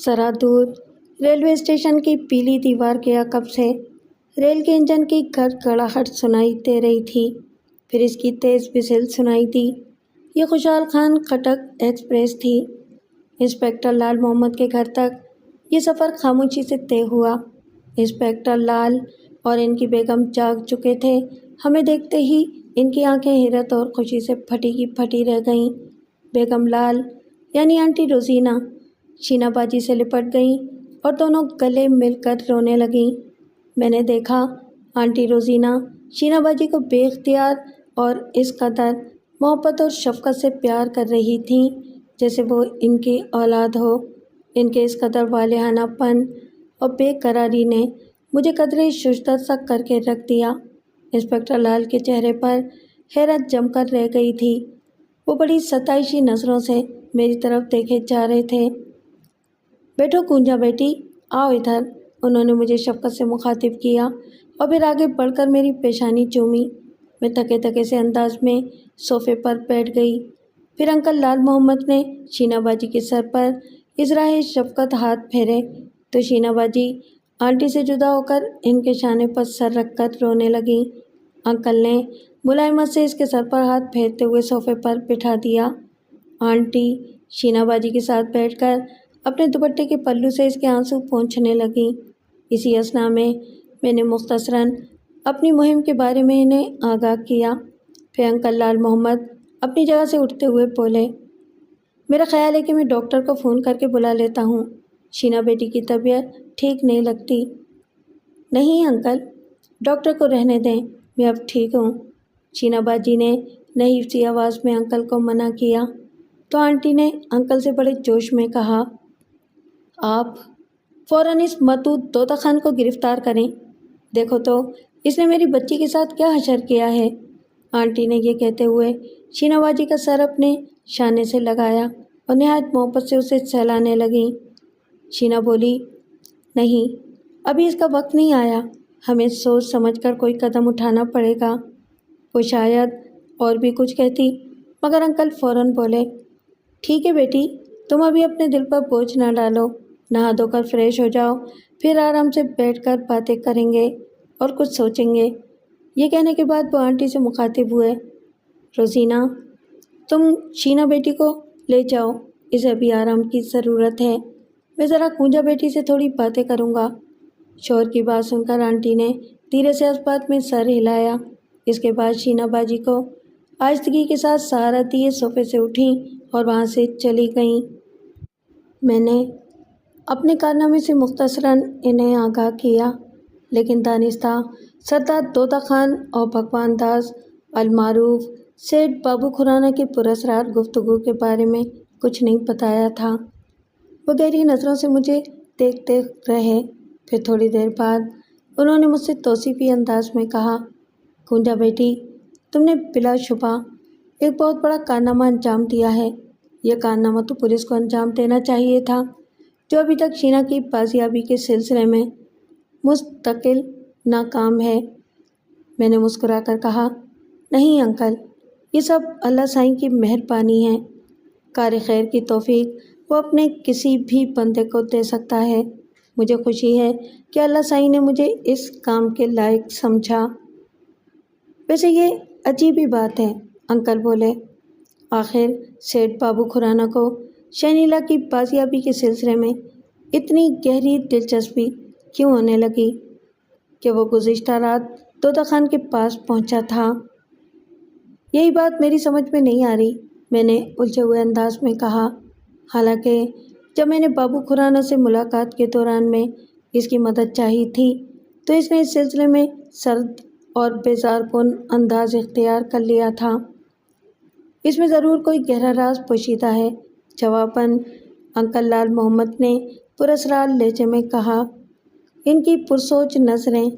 ذرا دور railway station کی پیلی دیوار کے عقب سے ریل کے انجن کی گڑگڑاہٹ سنائی دے رہی تھی، پھر اس کی تیز وسل سنائی دی۔ یہ خوشحال خان خٹک ایکسپریس تھی۔ انسپکٹر لال محمد کے گھر تک یہ سفر خاموشی سے طے ہوا۔ انسپکٹر لال اور ان کی بیگم جاگ چکے تھے۔ ہمیں دیکھتے ہی ان کی آنکھیں حیرت اور خوشی سے پھٹی کی پھٹی رہ گئیں۔ بیگم لال یعنی آنٹی روزینہ شینا باجی سے لپٹ گئیں اور دونوں گلے مل کر رونے لگیں۔ میں نے دیکھا آنٹی روزینہ شینا باجی کو بے اختیار اور اس قدر محبت اور شفقت سے پیار کر رہی تھیں جیسے وہ ان کی اولاد ہو۔ ان کے اس قدر والہانہ پن اور بے قراری نے مجھے قدرے ششدر سا کر کے رکھ دیا۔ انسپکٹر لال کے چہرے پر حیرت جم کر رہ گئی تھی۔ وہ بڑی ستائشی نظروں سے میری طرف دیکھے جا رہے تھے۔ بیٹھو کونجا بیٹی، آؤ ادھر، انہوں نے مجھے شفقت سے مخاطب کیا اور پھر آگے بڑھ کر میری پیشانی چومی۔ میں تھکے تھکے سے انداز میں صوفے پر بیٹھ گئی۔ پھر انکل لال محمد نے شینا باجی کے سر پر اظہارِ شفقت ہاتھ پھیرے تو شینا باجی آنٹی سے جدا ہو کر ان کے شانے پر سر رکھ کر رونے لگیں۔ انکل نے ملائمت سے اس کے سر پر ہاتھ پھیرتے ہوئے صوفے پر بٹھا دیا۔ آنٹی شینا باجی کے ساتھ بیٹھ کر اپنے دوپٹے کے پلو سے اس کے آنسو پونچھنے لگیں۔ اسی اثنا میں نے مختصراً اپنی مہم کے بارے میں انہیں آگاہ کیا۔ پھر انکل لال محمد اپنی جگہ سے اٹھتے ہوئے بولے، میرا خیال ہے کہ میں ڈاکٹر کو فون کر کے بلا لیتا ہوں، شینا بیٹی کی طبیعت ٹھیک نہیں لگتی۔ نہیں انکل، ڈاکٹر کو رہنے دیں، میں اب ٹھیک ہوں، شینا باجی نے نحیف سی آواز میں انکل کو منع کیا تو آنٹی نے انکل سے بڑے جوش میں کہا، آپ فوراً اس متعود طوطا خان کو گرفتار کریں، دیکھو تو اس نے میری بچی کے ساتھ کیا حشر کیا ہے۔ آنٹی نے یہ کہتے ہوئے شینا باجی کا سر اپنے شانے سے لگایا اور نہایت محبت سے اسے سہلانے لگیں۔ شینا بولی، نہیں، ابھی اس کا وقت نہیں آیا، ہمیں سوچ سمجھ کر کوئی قدم اٹھانا پڑے گا۔ وہ شاید اور بھی کچھ کہتی مگر انکل فوراً بولے، ٹھیک ہے بیٹی، تم ابھی اپنے دل پر بوجھ نہ ڈالو، نہا دھو کر فریش ہو جاؤ، پھر آرام سے بیٹھ کر باتیں کریں گے اور کچھ سوچیں گے۔ یہ کہنے کے بعد وہ آنٹی سے مخاطب ہوئے، روزینہ تم شینا بیٹی کو لے جاؤ، اسے ابھی آرام کی ضرورت ہے، میں ذرا کونجا بیٹی سے تھوڑی باتیں کروں گا۔ شوہر کی بات سن کر آنٹی نے دھیرے سے اس بات میں سر ہلایا۔ اس کے بعد شینا باجی کو آہستگی کے ساتھ سہارا دیے صوفے سے اٹھیں اور وہاں سے چلی گئیں۔ میں نے اپنے کارنامے سے مختصراً انہیں آگاہ کیا، لیکن دانستہ سردار طوطا خان اور بھگوان داس المعروف سیٹھ بابو کھرانا کی پراسرار گفتگو کے بارے میں کچھ نہیں بتایا تھا۔ وہ گہری نظروں سے مجھے دیکھتے رہے۔ پھر تھوڑی دیر بعد انہوں نے مجھ سے توصیفی انداز میں کہا، کونجا بیٹی، تم نے بلا شبہ ایک بہت بڑا کارنامہ انجام دیا ہے۔ یہ کارنامہ تو پولیس کو انجام دینا چاہیے تھا، جو ابھی تک شینا کی بازیابی کے سلسلے میں مستقل ناکام ہے۔ میں نے مسکرا کر کہا، نہیں انکل، یہ سب اللہ سائیں کی مہربانی ہے، کار خیر کی توفیق وہ اپنے کسی بھی بندے کو دے سکتا ہے۔ مجھے خوشی ہے کہ اللہ سائیں نے مجھے اس کام کے لائق سمجھا۔ ویسے یہ عجیب ہی بات ہے، انکل بولے، آخر سیٹھ بابو کھرانا کو شہنیلا کی بازیابی کے سلسلے میں اتنی گہری دلچسپی کیوں ہونے لگی کہ وہ گزشتہ رات طوطا خان کے پاس پہنچا تھا؟ یہی بات میری سمجھ میں نہیں آ رہی، میں نے الجھے ہوئے انداز میں کہا۔ حالانکہ جب میں نے بابو کھرانا سے ملاقات کے دوران میں اس کی مدد چاہی تھی تو اس نے اس سلسلے میں سرد اور بیزار کن انداز اختیار کر لیا تھا۔ اس میں ضرور کوئی گہرا راز پوشیدہ ہے، جواباً انکل لال محمد نے پراسرار لہجے میں کہا۔ ان کی پرسوچ نظریں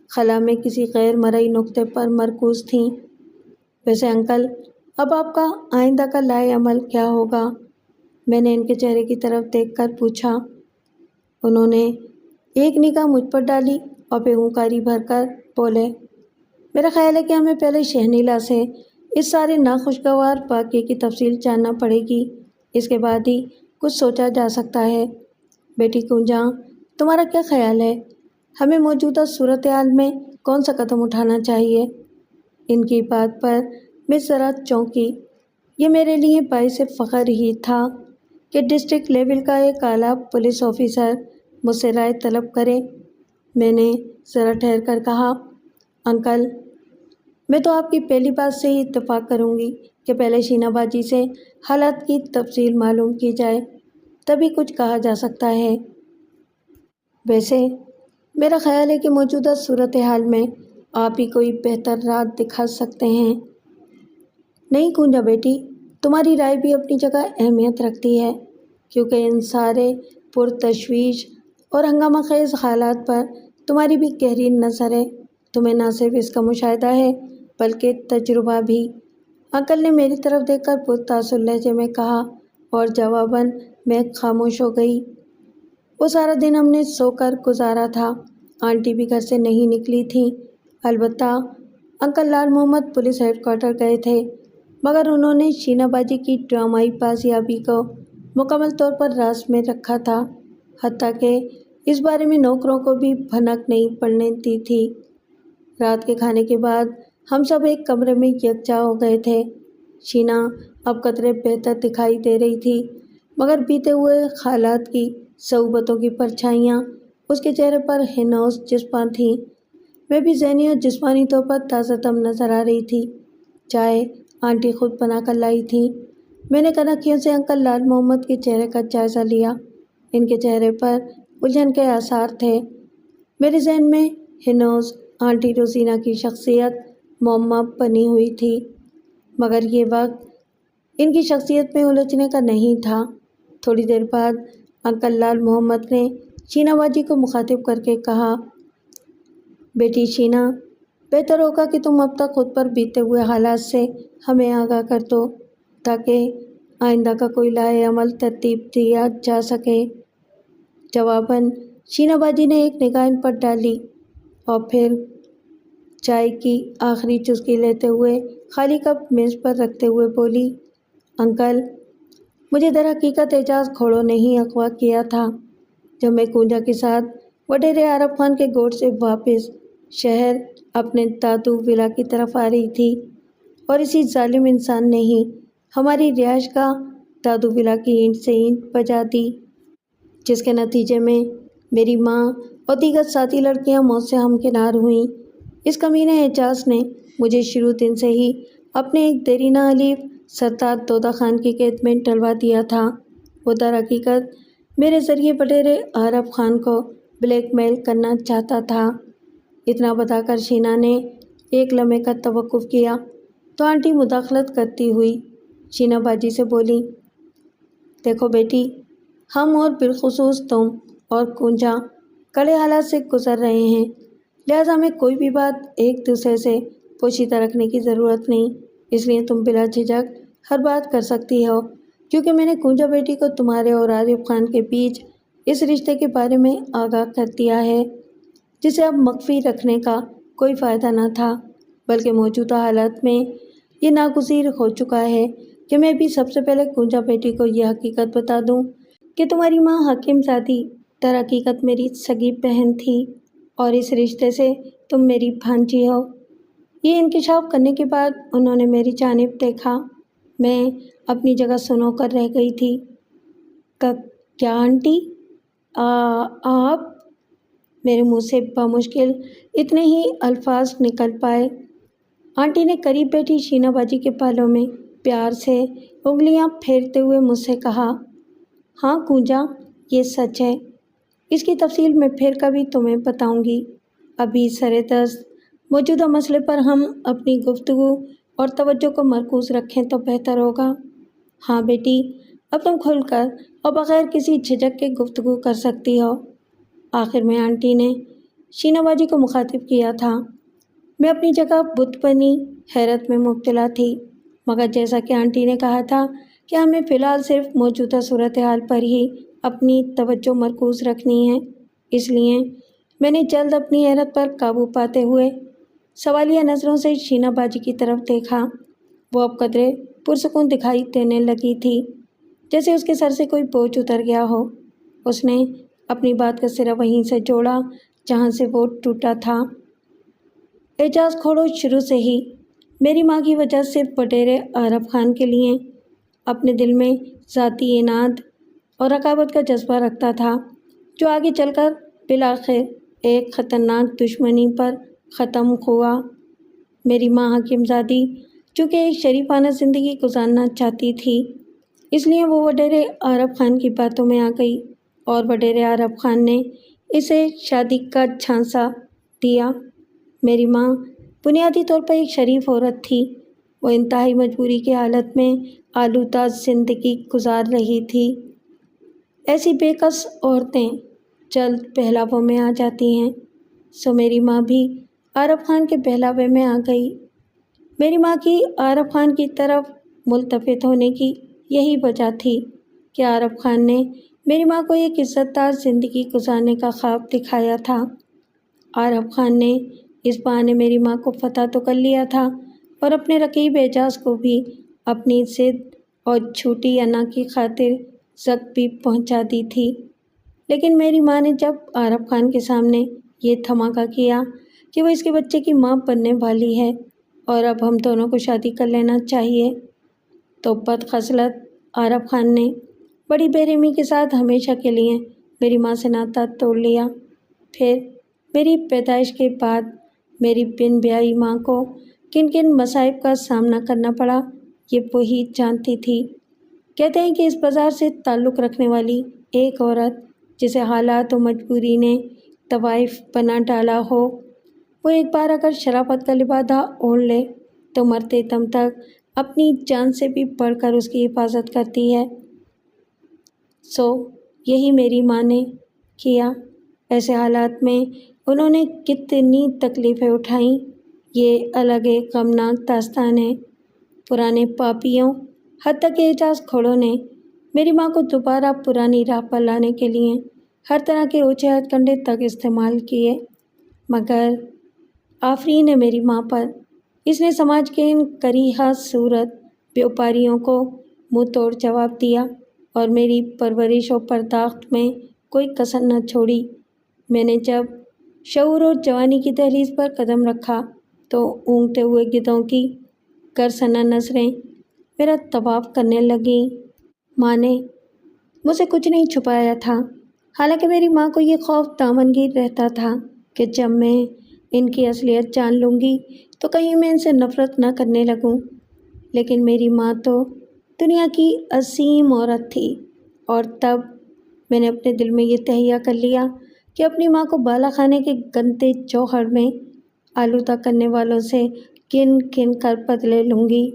خلا میں کسی غیر مرئی نقطے پر مرکوز تھیں۔ ویسے انکل، اب آپ کا آئندہ کا لائحہ عمل کیا ہوگا؟ میں نے ان کے چہرے کی طرف دیکھ کر پوچھا۔ انہوں نے ایک نگاہ مجھ پر ڈالی اور بے ہنکاری بھر کر بولے، میرا خیال ہے کہ ہمیں پہلے شہنیلا سے اس سارے ناخوشگوار واقعے کی تفصیل جاننا پڑے گی، اس کے بعد ہی کچھ سوچا جا سکتا ہے۔ بیٹی کنجا، تمہارا کیا خیال ہے؟ ہمیں موجودہ صورتحال میں کون سا قدم اٹھانا چاہیے؟ ان کی بات پر میں ذرا چونکی۔ یہ میرے لیے باعث فخر ہی تھا کہ ڈسٹرکٹ لیول کا ایک اعلیٰ پولیس آفیسر مجھ سے رائے طلب کرے۔ میں نے ذرا ٹھہر کر کہا، انکل، میں تو آپ کی پہلی بات سے ہی اتفاق کروں گی کہ پہلے شینا باجی سے حالات کی تفصیل معلوم کی جائے، تبھی کچھ کہا جا سکتا ہے۔ ویسے میرا خیال ہے کہ موجودہ صورتحال میں آپ ہی کوئی بہتر راہ دکھا سکتے ہیں۔ نہیں کنجا بیٹی، تمہاری رائے بھی اپنی جگہ اہمیت رکھتی ہے، کیونکہ ان سارے پرتشویش اور ہنگامہ خیز حالات پر تمہاری بھی گہری نظر ہے۔ تمہیں نہ صرف اس کا مشاہدہ ہے بلکہ تجربہ بھی۔ انکل نے میری طرف دیکھ کر پرتاثر لہجے میں کہا، اور جواباً میں خاموش ہو گئی۔ وہ سارا دن ہم نے سو کر گزارا تھا۔ آنٹی بھی گھر سے نہیں نکلی تھیں۔ البتہ انکل لال محمد پولیس ہیڈ کوارٹر گئے تھے، مگر انہوں نے شینا باجی کی ڈرامائی بازیابی کو مکمل طور پر راز میں رکھا تھا، حتیٰ کہ اس بارے میں نوکروں کو بھی بھنک نہیں پڑنے دی تھی۔ رات کے کھانے کے بعد ہم سب ایک کمرے میں یکجا ہو گئے تھے۔ شینا اب قدرے بہتر دکھائی دے رہی تھی، مگر بیتے ہوئے حالات کی صعوبتوں کی پرچھائیاں اس کے چہرے پر ہنوز چسپاں تھیں۔ میں بھی ذہنی اور جسمانی طور پر تازہ دم نظر آ رہی تھی۔ چائے آنٹی خود بنا کر لائی تھیں۔ میں نے کنکھیوں سے انکل لال محمد کے چہرے کا جائزہ لیا۔ ان کے چہرے پر الجھن کے آثار تھے۔ میرے ذہن میں ہنوز آنٹی روزینہ کی شخصیت معمہ بنی ہوئی تھی، مگر یہ وقت ان کی شخصیت میں الجھنے کا نہیں تھا۔ تھوڑی دیر بعد انکل لال محمد نے شینا باجی کو مخاطب کر کے کہا، بیٹی شینا، بہتر ہوگا کہ تم اب تک خود پر بیتے ہوئے حالات سے ہمیں آگاہ کر دو، تاکہ آئندہ کا کوئی لائحہ عمل ترتیب دیا جا سکے۔ جواباً شینا باجی نے ایک نگاہ ان پر ڈالی اور پھر چائے کی آخری چسکی لیتے ہوئے خالی کپ میز پر رکھتے ہوئے بولی، انکل، مجھے در حقیقت اعجاز گھوڑوں نے ہی اغوا کیا تھا۔ جب میں کنجا کے ساتھ وڈیرے عارف خان کے گوٹھ سے واپس شہر اپنے دادو ولا کی طرف آ رہی تھی، اور اسی ظالم انسان نے ہی ہماری رہائش گاہ دادو ولا کی اینٹ سے اینٹ بجا دی، جس کے نتیجے میں میری ماں اور دیگر ساتھی لڑکیاں موت سے ہمکنار ہوئیں۔ اس کمینے اعجاز نے مجھے شروع دن سے ہی اپنے ایک دیرینہ حلیف سردار دودہ خان کی قید میں ڈلوا دیا تھا۔ وہ در حقیقت میرے ذریعے وڈیرے عارف خان کو بلیک میل کرنا چاہتا تھا۔ اتنا بتا کر شینا نے ایک لمحے کا توقف کیا تو آنٹی مداخلت کرتی ہوئی شینا باجی سے بولی، دیکھو بیٹی، ہم اور بالخصوص تم اور کنجا کڑے حالات سے گزر رہے ہیں، لہٰذا ہمیں کوئی بھی بات ایک دوسرے سے پوشیدہ رکھنے کی ضرورت نہیں۔ اس لیے تم بلا جھجک ہر بات کر سکتی ہو، کیونکہ میں نے کنجا بیٹی کو تمہارے اور عارف خان کے بیچ اس رشتے کے بارے میں آگاہ کر دیا ہے، جسے اب مخفی رکھنے کا کوئی فائدہ نہ تھا، بلکہ موجودہ حالات میں یہ ناگزیر ہو چکا ہے کہ میں بھی سب سے پہلے کنجا بیٹی کو یہ حقیقت بتا دوں کہ تمہاری ماں حکیم زادی در حقیقت میری سگی بہن تھی، اور اس رشتے سے تم میری بھانجی ہو۔ یہ انکشاف کرنے کے بعد انہوں نے میری جانب دیکھا۔ میں اپنی جگہ سنو کر رہ گئی تھی۔ کیا آنٹی؟ آپ؟ میرے منہ سے بامشکل اتنے ہی الفاظ نکل پائے۔ آنٹی نے قریب بیٹھی شینا باجی کے بالوں میں پیار سے انگلیاں پھیرتے ہوئے مجھ سے کہا، ہاں کنجا، یہ سچ ہے۔ اس کی تفصیل میں پھر کبھی تمہیں بتاؤں گی۔ ابھی سرِ دست موجودہ مسئلے پر ہم اپنی گفتگو اور توجہ کو مرکوز رکھیں تو بہتر ہوگا۔ ہاں بیٹی، اب تم کھل کر اور بغیر کسی جھجک کے گفتگو کر سکتی ہو۔ آخر میں آنٹی نے شینا باجی کو مخاطب کیا تھا۔ میں اپنی جگہ بت بنی حیرت میں مبتلا تھی، مگر جیسا کہ آنٹی نے کہا تھا کہ ہمیں فی الحال صرف موجودہ صورتحال پر ہی اپنی توجہ مرکوز رکھنی ہے، اس لیے میں نے جلد اپنی حیرت پر قابو پاتے ہوئے سوالیہ نظروں سے شینا باجی کی طرف دیکھا۔ وہ اب قدرے پرسکون دکھائی دینے لگی تھی، جیسے اس کے سر سے کوئی بوجھ اتر گیا ہو۔ اس نے اپنی بات کا سرا وہیں سے جوڑا جہاں سے وہ ٹوٹا تھا۔ اعجاز کھوڑو شروع سے ہی میری ماں کی وجہ صرف وڈیرے عارف خان کے لیے اپنے دل میں ذاتی اناد اور رقابت کا جذبہ رکھتا تھا، جو آگے چل کر بالآخر ایک خطرناک دشمنی پر ختم ہوا۔ میری ماں حکیم زادی چونکہ ایک شریفانہ زندگی گزارنا چاہتی تھی، اس لیے وہ وڈیرے عارف خان کی باتوں میں آ گئی اور وڈیرے عارف خان نے اسے شادی کا جھانسا دیا۔ میری ماں بنیادی طور پر ایک شریف عورت تھی۔ وہ انتہائی مجبوری کی حالت میں آلودہ زندگی گزار رہی تھی۔ ایسی بے کس عورتیں جلد بہلاووں میں آ جاتی ہیں، سو میری ماں بھی عارف خان کے بہلاوے میں آ گئی۔ میری ماں کی عارف خان کی طرف ملتفت ہونے کی یہی وجہ تھی کہ عارف خان نے میری ماں کو ایک عزت دار زندگی گزارنے کا خواب دکھایا تھا۔ عارف خان نے اس بہانے میری ماں کو فتح تو کر لیا تھا اور اپنے رقیب اعجاز کو بھی اپنی ضد اور جھوٹی انا کی خاطر زخم بھی پہنچا دی تھی۔ لیکن میری ماں نے جب عارف خان کے سامنے یہ دھماکہ کیا کہ وہ اس کے بچے کی ماں بننے والی ہے اور اب ہم دونوں کو شادی کر لینا چاہیے، تو بدخصلت عارف خان نے بڑی بےرحمی کے ساتھ ہمیشہ کے لیے میری ماں سے ناطہ توڑ لیا۔ پھر میری پیدائش کے بعد میری بن بیائی ماں کو کن کن مصائب کا سامنا کرنا پڑا، یہ وہی جانتی تھی۔ کہتے ہیں کہ اس بازار سے تعلق رکھنے والی ایک عورت جسے حالات و مجبوری نے طوائف بنا ڈالا ہو، وہ ایک بار اگر شرافت کا لبادہ اوڑھ لے تو مرتے دم تک اپنی جان سے بھی بڑھ کر اس کی حفاظت کرتی ہے۔ سو یہی میری ماں نے کیا۔ ایسے حالات میں انہوں نے کتنی تکلیفیں اٹھائیں، یہ الگ ایک غمناک داستان ہے۔ پرانے پاپیوں حتیٰ کہ اعجاز کھوڑوں نے میری ماں کو دوبارہ پرانی راہ پر لانے کے لیے ہر طرح کے اونچے ہتھ کنڈے تک استعمال کیے، مگر آفرین ہے میری ماں پر، اس نے سماج کے ان کریہہ صورت بیوپاریوں کو منہ توڑ جواب دیا اور میری پرورش و پرداخت میں کوئی کسر نہ چھوڑی۔ میں نے جب شعور اور جوانی کی دہلیز پر قدم رکھا تو اونگتے ہوئے گدھوں کی گرسنہ نظریں میرا طواف کرنے لگیں۔ ماں نے مجھ سے کچھ نہیں چھپایا تھا، حالانکہ میری ماں کو یہ خوف دامنگیر رہتا تھا کہ جب میں ان کی اصلیت جان لوں گی تو کہیں میں ان سے نفرت نہ کرنے لگوں۔ لیکن میری ماں تو دنیا کی عظیم عورت تھی، اور تب میں نے اپنے دل میں یہ تہیہ کر لیا کہ اپنی ماں کو بالا خانے کے گندے جوہر میں آلودہ کرنے والوں سے کن کن کر بدلے لوں گی،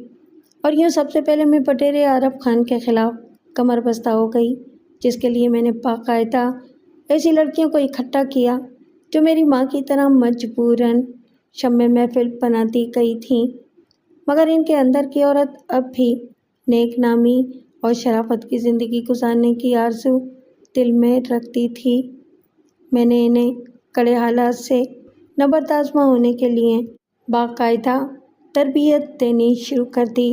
اور یوں سب سے پہلے میں وڈیرے عارف خان کے خلاف کمر بستہ ہو گئی، جس کے لیے میں نے باقاعدہ ایسی لڑکیوں کو اکٹھا کیا جو میری ماں کی طرح مجبوراً شمع محفل بنا دی گئی تھیں، مگر ان کے اندر کی عورت اب بھی نیک نامی اور شرافت کی زندگی گزارنے کی آرزو دل میں رکھتی تھی۔ میں نے انہیں کڑے حالات سے نبرد آزما ہونے کے لیے باقاعدہ تربیت دینی شروع کر دی۔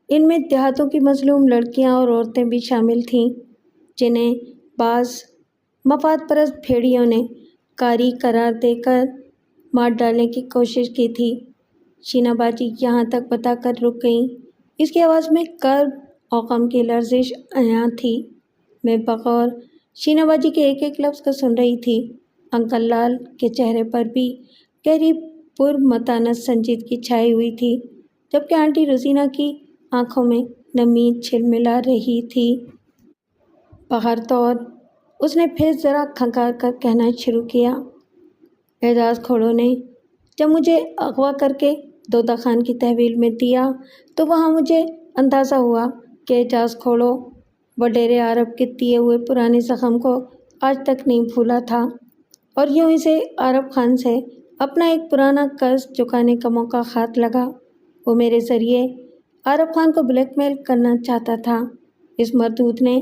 ان میں دیہاتوں کی مظلوم لڑکیاں اور عورتیں بھی شامل تھیں، جنہیں بعض مفاد پرست بھیڑیوں نے کاری قرار دے کر مار ڈالنے کی کوشش کی تھی۔ شینہ باجی یہاں تک بتا کر رک گئیں، اس کی آواز میں کرب اور غم کی لرزش عیاں تھی۔ میں بغور شینہ باجی کے ایک ایک لفظ کو سن رہی تھی۔ انکل لال کے چہرے پر بھی گہری پرمتانت سنجیدگی چھائی ہوئی تھی، جبکہ آنٹی روزینہ کی آنکھوں میں نمی جھلملا رہی تھی۔ بہرطور اس نے پھر ذرا کھنکا کر کہنا شروع کیا، اعجاز کھوڑوں نے جب مجھے اغوا کر کے دودہ خان کی تحویل میں دیا تو وہاں مجھے اندازہ ہوا کہ اعجاز کھوڑوں وڈیرے عارف کے دیے ہوئے پرانے زخم کو آج تک نہیں بھولا تھا، اور یوں اسے عارف خان سے اپنا ایک پرانا قرض چکانے کا موقع ہاتھ لگا۔ وہ میرے ذریعے عارف خان کو بلیک میل کرنا چاہتا تھا۔ اس مردود نے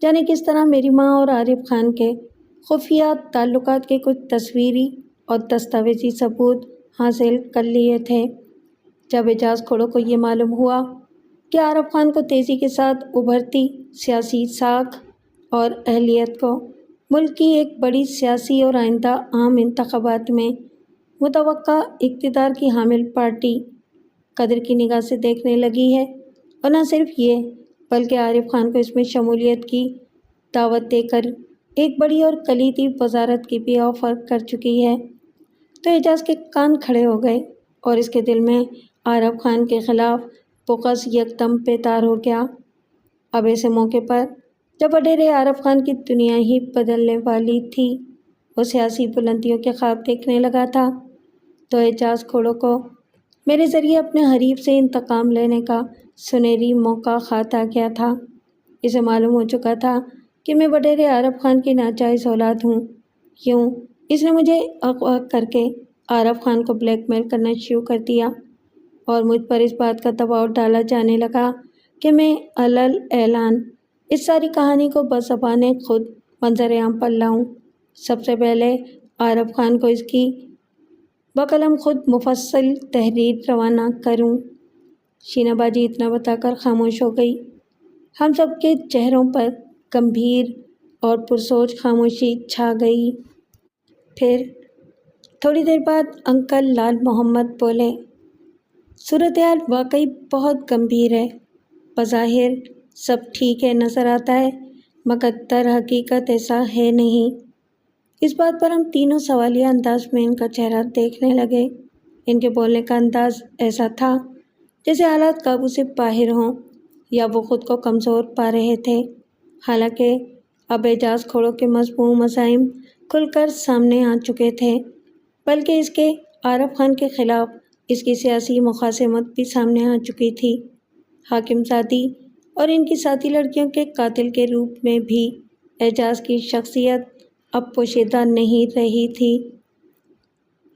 جانے کس طرح میری ماں اور عارف خان کے خفیہ تعلقات کے کچھ تصویری اور دستاویزی ثبوت حاصل کر لیے تھے۔ جب اعجاز کھوڑوں کو یہ معلوم ہوا کہ عارف خان کو تیزی کے ساتھ ابھرتی سیاسی ساکھ اور اہلیت کو ملک کی ایک بڑی سیاسی اور آئندہ عام انتخابات میں متوقع اقتدار کی حامل پارٹی قدر کی نگاہ سے دیکھنے لگی ہے، اور نہ صرف یہ بلکہ عارف خان کو اس میں شمولیت کی دعوت دے کر ایک بڑی اور کلیدی وزارت کی بھی آفر کر چکی ہے۔ تو اعجاز کے کان کھڑے ہو گئے اور اس کے دل میں عارف خان کے خلاف بغض یکدم بیدار ہو گیا۔ اب ایسے موقع پر جب وڈیرے عارف خان کی دنیا ہی بدلنے والی تھی، وہ سیاسی بلندیوں کے خواب دیکھنے لگا تھا، تو اعجاز کھوڑوں کو میرے ذریعے اپنے حریف سے انتقام لینے کا سنہری موقع ہاتھ آ گیا تھا۔ اسے معلوم ہو چکا تھا کہ میں وڈیرے عارف خان کی ناجائز اولاد ہوں، یوں اس نے مجھے اغوا کر کے عارف خان کو بلیک میل کرنا شروع کر دیا اور مجھ پر اس بات کا دباؤ ڈالا جانے لگا کہ میں علل اعلان اس ساری کہانی کو بزبانِ خود منظر عام پر لاؤں، سب سے پہلے عارف خان کو اس کی بقلم خود مفصل تحریر روانہ کروں۔ شینہ باجی اتنا بتا کر خاموش ہو گئی۔ ہم سب کے چہروں پر گمبھیر اور پرسوچ خاموشی چھا گئی۔ پھر تھوڑی دیر بعد انکل لال محمد بولے، صورتحال واقعی بہت گمبھیر ہے۔ بظاہر سب ٹھیک ہے نظر آتا ہے، مگر در حقیقت ایسا ہے نہیں۔ اس بات پر ہم تینوں سوالیہ انداز میں ان کا چہرہ دیکھنے لگے۔ ان کے بولنے کا انداز ایسا تھا جیسے حالات قابو سے باہر ہوں یا وہ خود کو کمزور پا رہے تھے۔ حالانکہ اب اعجاز کھوڑوں کے مضمون مزاحم کھل کر سامنے آ چکے تھے، بلکہ اس کے عارف خان کے خلاف اس کی سیاسی مخاصمت بھی سامنے آ چکی تھی۔ حاکم زادی اور ان کی ساتھی لڑکیوں کے قاتل کے روپ میں بھی اعجاز کی شخصیت اب پوشیدہ نہیں رہی تھی۔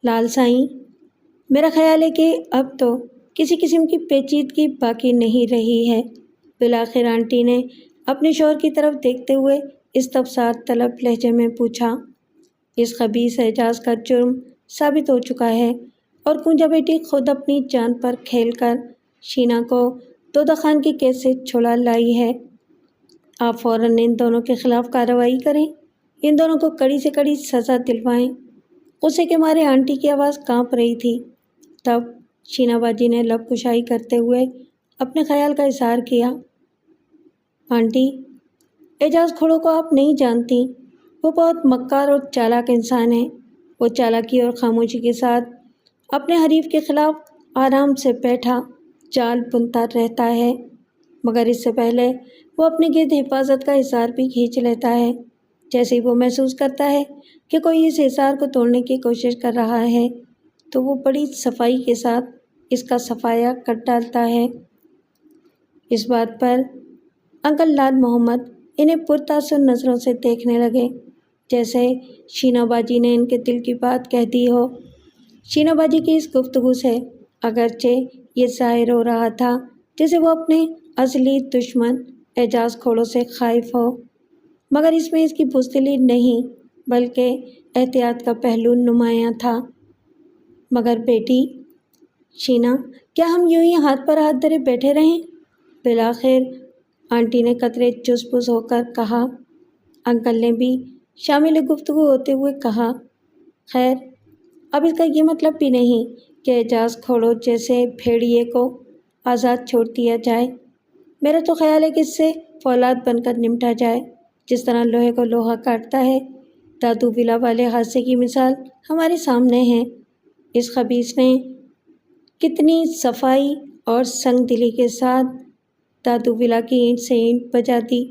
لال سائیں، میرا خیال ہے کہ اب تو کسی قسم کی پیچیدگی باقی نہیں رہی ہے۔ بالآخر آنٹی نے اپنے شوہر کی طرف دیکھتے ہوئے استفسار طلب لہجے میں پوچھا۔ اس خبیث اعجاز کا جرم ثابت ہو چکا ہے اور کونجا بیٹی خود اپنی جان پر کھیل کر شینہ کو دودہ خان کی قید سے چھڑا لائی ہے۔ آپ فوراً ان دونوں کے خلاف کارروائی کریں، ان دونوں کو کڑی سے کڑی سزا دلوائیں۔ غصے کے مارے آنٹی کی آواز کانپ رہی تھی۔ تب شینہ باجی نے لب کشائی کرتے ہوئے اپنے خیال کا اظہار کیا۔ آنٹی، اعجاز کھوڑوں کو آپ نہیں جانتی، وہ بہت مکار اور چالاک انسان ہے۔ وہ چالاکی اور خاموشی کے ساتھ اپنے حریف کے خلاف آرام سے بیٹھا جال بنتا رہتا ہے، مگر اس سے پہلے وہ اپنے گرد حفاظت کا حصار بھی کھینچ لیتا ہے۔ جیسے ہی وہ محسوس کرتا ہے کہ کوئی اس حصار کو توڑنے کی کوشش کر رہا ہے تو وہ بڑی صفائی کے ساتھ اس کا صفایا کر ڈالتا ہے۔ اس بات پر انکل لال محمد انہیں پرتاثر نظروں سے دیکھنے لگے، جیسے شینہ باجی نے ان کے دل کی بات کہہ دی ہو۔ شینہ باجی کی اس گفتگو سے اگرچہ یہ ظاہر ہو رہا تھا جیسے وہ اپنے اصلی دشمن اعجاز کھوڑوں سے خائف ہو، مگر اس میں اس کی بزدلی نہیں بلکہ احتیاط کا پہلو نمایاں تھا۔ مگر بیٹی شینہ، کیا ہم یوں ہی ہاتھ پر ہاتھ دھرے بیٹھے رہیں؟ بالآخر آنٹی نے قدرے چس پس ہو کر کہا۔ انکل نے بھی شامل گفتگو ہوتے ہوئے کہا، خیر، اب اس کا یہ مطلب بھی نہیں کہ اعجاز کھوڑوں جیسے بھیڑیے کو آزاد چھوڑ دیا جائے۔ میرا تو خیال ہے کہ اس سے فولاد بن کر نمٹا جائے، جس طرح لوہے کو لوہا کاٹتا ہے۔ دادو ولا والے حادثے کی مثال ہمارے سامنے ہے۔ اس خبیث نے کتنی صفائی اور سنگ دلی کے ساتھ دادو ولا کی اینٹ سے اینٹ بجا دی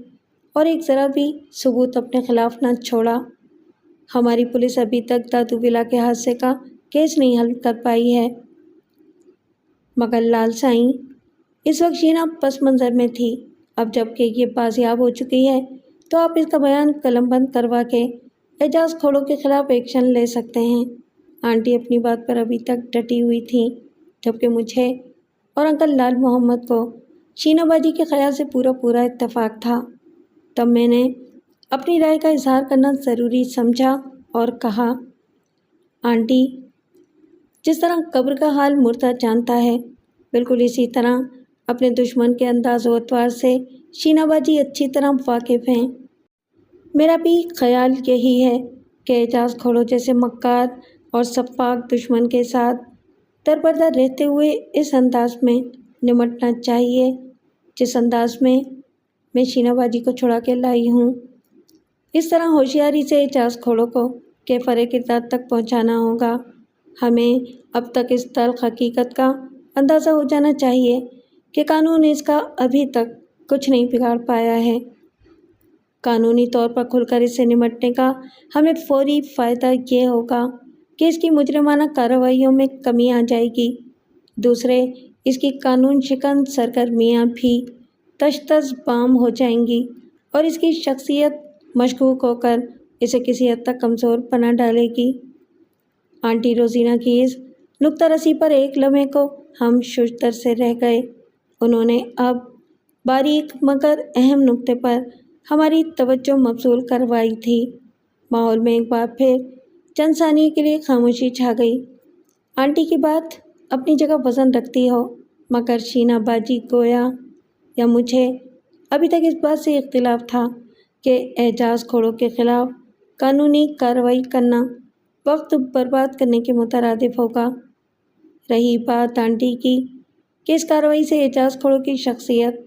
اور ایک ذرا بھی ثبوت اپنے خلاف نہ چھوڑا۔ ہماری پولیس ابھی تک دادو ولا کے حادثے کا کیس نہیں حل کر پائی ہے۔ مگر لال سائیں، اس وقت شینہ پس منظر میں تھی۔ اب جب کہ یہ بازیاب ہو چکی ہے تو آپ اس کا بیان قلم بند کروا کے اعجاز کھوڑوں کے خلاف ایکشن لے سکتے ہیں۔ آنٹی اپنی بات پر ابھی تک ڈٹی ہوئی تھیں، جبکہ مجھے اور انکل لال محمد کو شینہ باجی کے خیال سے پورا اتفاق تھا۔ تب میں نے اپنی رائے کا اظہار کرنا ضروری سمجھا اور کہا، آنٹی، جس طرح قبر کا حال مردہ جانتا ہے، بالکل اسی طرح اپنے دشمن کے انداز و اطوار سے شینہ باجی اچھی طرح واقف ہیں۔ میرا بھی خیال یہی ہے کہ اعجاز کھوڑو جیسے مکار اور سفاک دشمن کے ساتھ درپردہ رہتے ہوئے اس انداز میں نمٹنا چاہیے جس انداز میں شینا باجی کو چھڑا کے لائی ہوں۔ اس طرح ہوشیاری سے اعجاز کھوڑو کو کیفر کردار تک پہنچانا ہوگا۔ ہمیں اب تک اس تلخ حقیقت کا اندازہ ہو جانا چاہیے کہ قانون اس کا ابھی تک کچھ نہیں بگاڑ پایا ہے۔ قانونی طور پر کھل کر اس سے نمٹنے کا ہمیں فوری فائدہ یہ ہوگا کہ اس کی مجرمانہ کارروائیوں میں کمی آ جائے گی۔ دوسرے، اس کی قانون شکن سرگرمیاں بھی تشتز بام ہو جائیں گی اور اس کی شخصیت مشکوک ہو کر اسے کسی حد تک کمزور بنا ڈالے گی۔ آنٹی روزینہ کی اس نکتہ رسی پر ایک لمحے کو ہم ششدر سے رہ گئے۔ انہوں نے اب باریک مگر اہم نکتے پر ہماری توجہ مبذول کروائی تھی۔ ماحول میں ایک بار پھر چند ثانیے کے لیے خاموشی چھا گئی۔ آنٹی کی بات اپنی جگہ وزن رکھتی ہو، مگر شینا باجی گویا یا مجھے ابھی تک اس بات سے اختلاف تھا کہ اعجاز کھوڑو کے خلاف قانونی کارروائی کرنا وقت برباد کرنے کے مترادف ہوگا۔ رہی بات آنٹی کی کہ اس کارروائی سے اعجاز کھوڑو کی شخصیت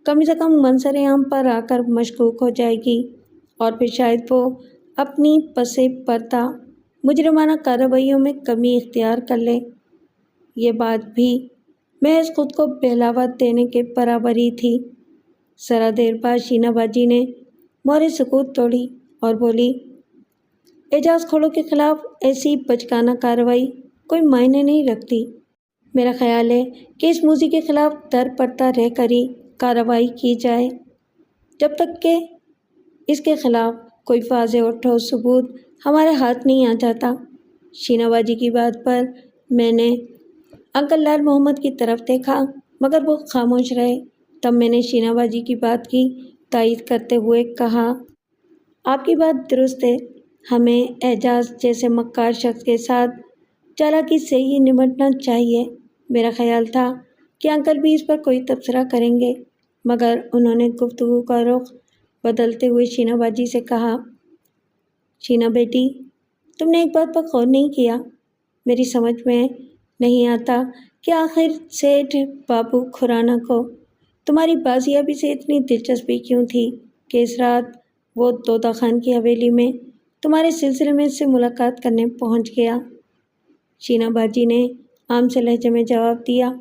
کم سے کم منظر عام پر آ کر مشکوک ہو جائے گی اور پھر شاید وہ اپنی پس پردہ مجرمانہ کارروائیوں میں کمی اختیار کر لے۔ یہ بات بھی محض خود کو بہلاوا دینے کے برابر ہی تھی۔ ذرا دیر بعد شینا باجی نے مہر سکوت توڑی اور بولی، اعجاز کھوڑو کے خلاف ایسی بچکانہ کارروائی کوئی معنی نہیں رکھتی۔ میرا خیال ہے کہ اس موذی کے خلاف در پردہ رہ کر ہی کارروائی کی جائے، جب تک کہ اس کے خلاف کوئی واضح اور ٹھوس ثبوت ہمارے ہاتھ نہیں آ جاتا۔ شینا باجی کی بات پر میں نے انکل لال محمد کی طرف دیکھا، مگر وہ خاموش رہے۔ تب میں نے شینا باجی کی بات کی تائید کرتے ہوئے کہا، آپ کی بات درست ہے، ہمیں اعجاز جیسے مکار شخص کے ساتھ چالاکی سے ہی نمٹنا چاہیے۔ میرا خیال تھا کہ انکل بھی اس پر کوئی تبصرہ کریں گے، مگر انہوں نے گفتگو کا رخ بدلتے ہوئے شینا باجی سے کہا، شینا بیٹی، تم نے ایک بات پر غور نہیں کیا؟ میری سمجھ میں نہیں آتا کہ آخر سیٹھ بابو کھرانا کو تمہاری بازیابی سے اتنی دلچسپی کیوں تھی کہ اس رات وہ توتا خان کی حویلی میں تمہارے سلسلے میں اس سے ملاقات کرنے پہنچ گیا۔ شینا باجی نے عام سے لہجے میں جواب دیا،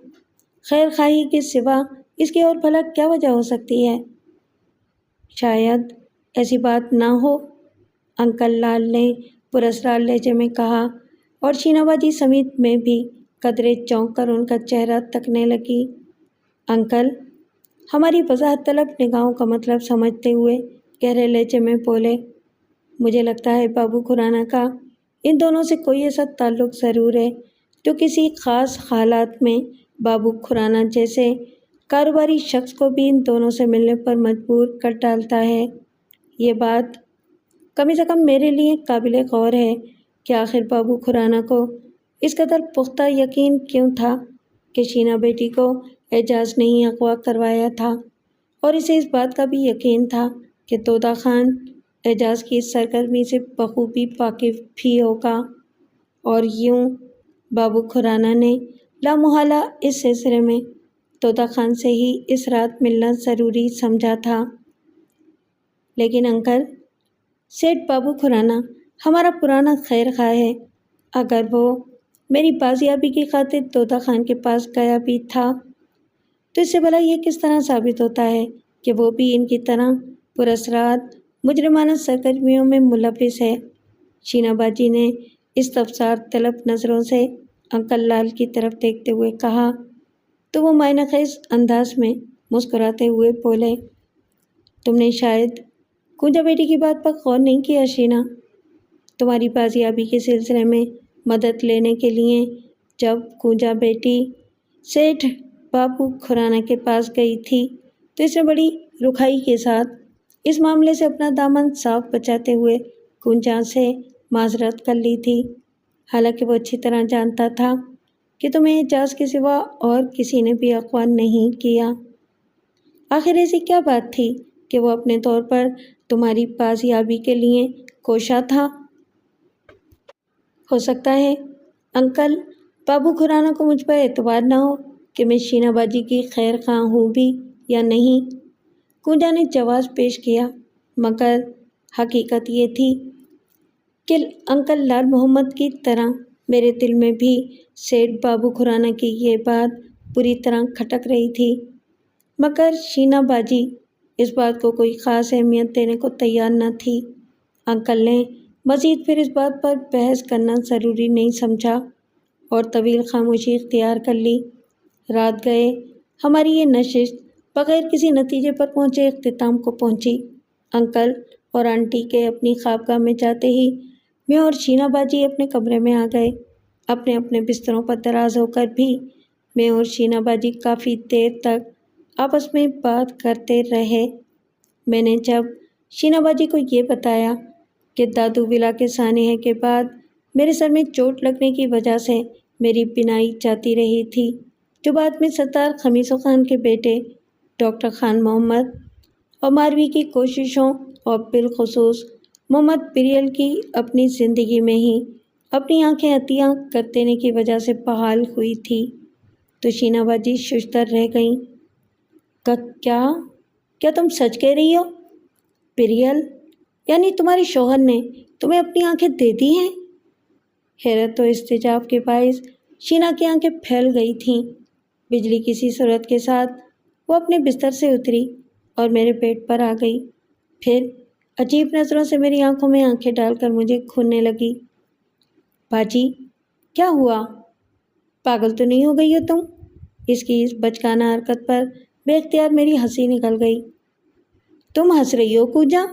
خیر خواہی کے سوا اس کی اور بھلا کیا وجہ ہو سکتی ہے؟ شاید ایسی بات نہ ہو، انکل لال نے پراسرار لہجے میں کہا، اور شینا باجی سمیت میں بھی قدرے چونک کر ان کا چہرہ تکنے لگی۔ انکل ہماری وضاحت طلب نگاہوں کا مطلب سمجھتے ہوئے گہرے لہجے میں بولے، مجھے لگتا ہے بابو کھرانا کا ان دونوں سے کوئی ایسا تعلق ضرور ہے جو کسی خاص حالات میں بابو کھرانا جیسے کاروباری شخص کو بھی ان دونوں سے ملنے پر مجبور کر ڈالتا ہے۔ یہ بات کم سے کم میرے لیے قابل غور ہے کہ آخر بابو کھرانا کو اس قدر پختہ یقین کیوں تھا کہ شینا بیٹی کو اعجاز نے ہی اغوا کروایا تھا، اور اسے اس بات کا بھی یقین تھا کہ توتا خان اعجاز کی اس سرگرمی سے بخوبی واقف بھی ہوگا، اور یوں بابو کھرانا نے لامحالہ اس سلسلے میں توتا خان سے ہی اس رات ملنا ضروری سمجھا تھا۔ لیکن انکل، سیٹھ بابو کھرانا ہمارا پرانا خیر خواہ ہے، اگر وہ میری بازیابی کی خاطر توتا خان کے پاس گیا بھی تھا تو اس سے بھلا یہ کس طرح ثابت ہوتا ہے کہ وہ بھی ان کی طرح پراسرار مجرمانہ سرگرمیوں میں ملوث ہے؟ شینا باجی نے استفسار طلب نظروں سے انکل لال کی طرف دیکھتے ہوئے کہا تو وہ معنی خیز انداز میں مسکراتے ہوئے بولے، تم نے شاید کونجا بیٹی کی بات پر غور نہیں کیا شینا۔ تمہاری بازیابی کے سلسلے میں مدد لینے کے لیے جب کونجا بیٹی سیٹھ بابو کھرانا کے پاس گئی تھی تو اس نے بڑی رکھائی کے ساتھ اس معاملے سے اپنا دامن صاف بچاتے ہوئے کونجا سے معذرت کر لی تھی، حالانکہ وہ اچھی طرح جانتا تھا کہ تمہیں اعجاز کے سوا اور کسی نے بھی اغوا نہیں کیا۔ آخر ایسی کیا بات تھی کہ وہ اپنے طور پر تمہاری بازیابی کے لیے کوشاں تھا۔ ہو سکتا ہے انکل بابو کھرانا کو مجھ پر اعتبار نہ ہو کہ میں شینا باجی کی خیر خواہ ہوں بھی یا نہیں، کنجا نے جواز پیش کیا، مگر حقیقت یہ تھی کہ انکل لال محمد کی طرح میرے دل میں بھی سیٹھ بابو کھرانا کی یہ بات پوری طرح کھٹک رہی تھی، مگر شینا باجی اس بات کو کوئی خاص اہمیت دینے کو تیار نہ تھی۔ انکل نے مزید پھر اس بات پر بحث کرنا ضروری نہیں سمجھا اور طویل خاموشی اختیار کر لی۔ رات گئے ہماری یہ نشست بغیر کسی نتیجے پر پہنچے اختتام کو پہنچی۔ انکل اور آنٹی کے اپنی خوابگاہ میں جاتے ہی میں اور شینا باجی اپنے کمرے میں آ گئے۔ اپنے اپنے بستروں پر دراز ہو کر بھی میں اور شینا باجی کافی دیر تک آپس میں بات کرتے رہے۔ میں نے جب شینا باجی کو یہ بتایا کہ دادو ولا کے سانحے کے بعد میرے سر میں چوٹ لگنے کی وجہ سے میری بینائی جاتی رہی تھی، جو بعد میں سردار خمیسو خان کے بیٹے ڈاکٹر خان محمد اور ماروی کی کوششوں اور بالخصوص محمد پریل کی اپنی زندگی میں ہی اپنی آنکھیں عطیہ کر دینے کی وجہ سے بحال ہوئی تھی، تو شینا باجی ششدر رہ گئیں۔ کیا تم سچ کہہ رہی ہو؟ پریل یعنی تمہارے شوہر نے تمہیں اپنی آنکھیں دے دی ہیں؟ حیرت و استعجاب کے باعث شینا کی آنکھیں پھیل گئی تھیں۔ بجلی کسی صورت کے ساتھ وہ اپنے بستر سے اتری اور میرے پیٹ پر آ گئی، پھر عجیب نظروں سے میری آنکھوں میں آنکھیں ڈال کر مجھے گھورنے لگی۔ باجی کیا ہوا؟ پاگل تو نہیں ہو گئی ہو تم؟ اس کی اس بچکانہ حرکت پر بے اختیار میری ہنسی نکل گئی۔ تم ہنس رہی ہو کوجا؟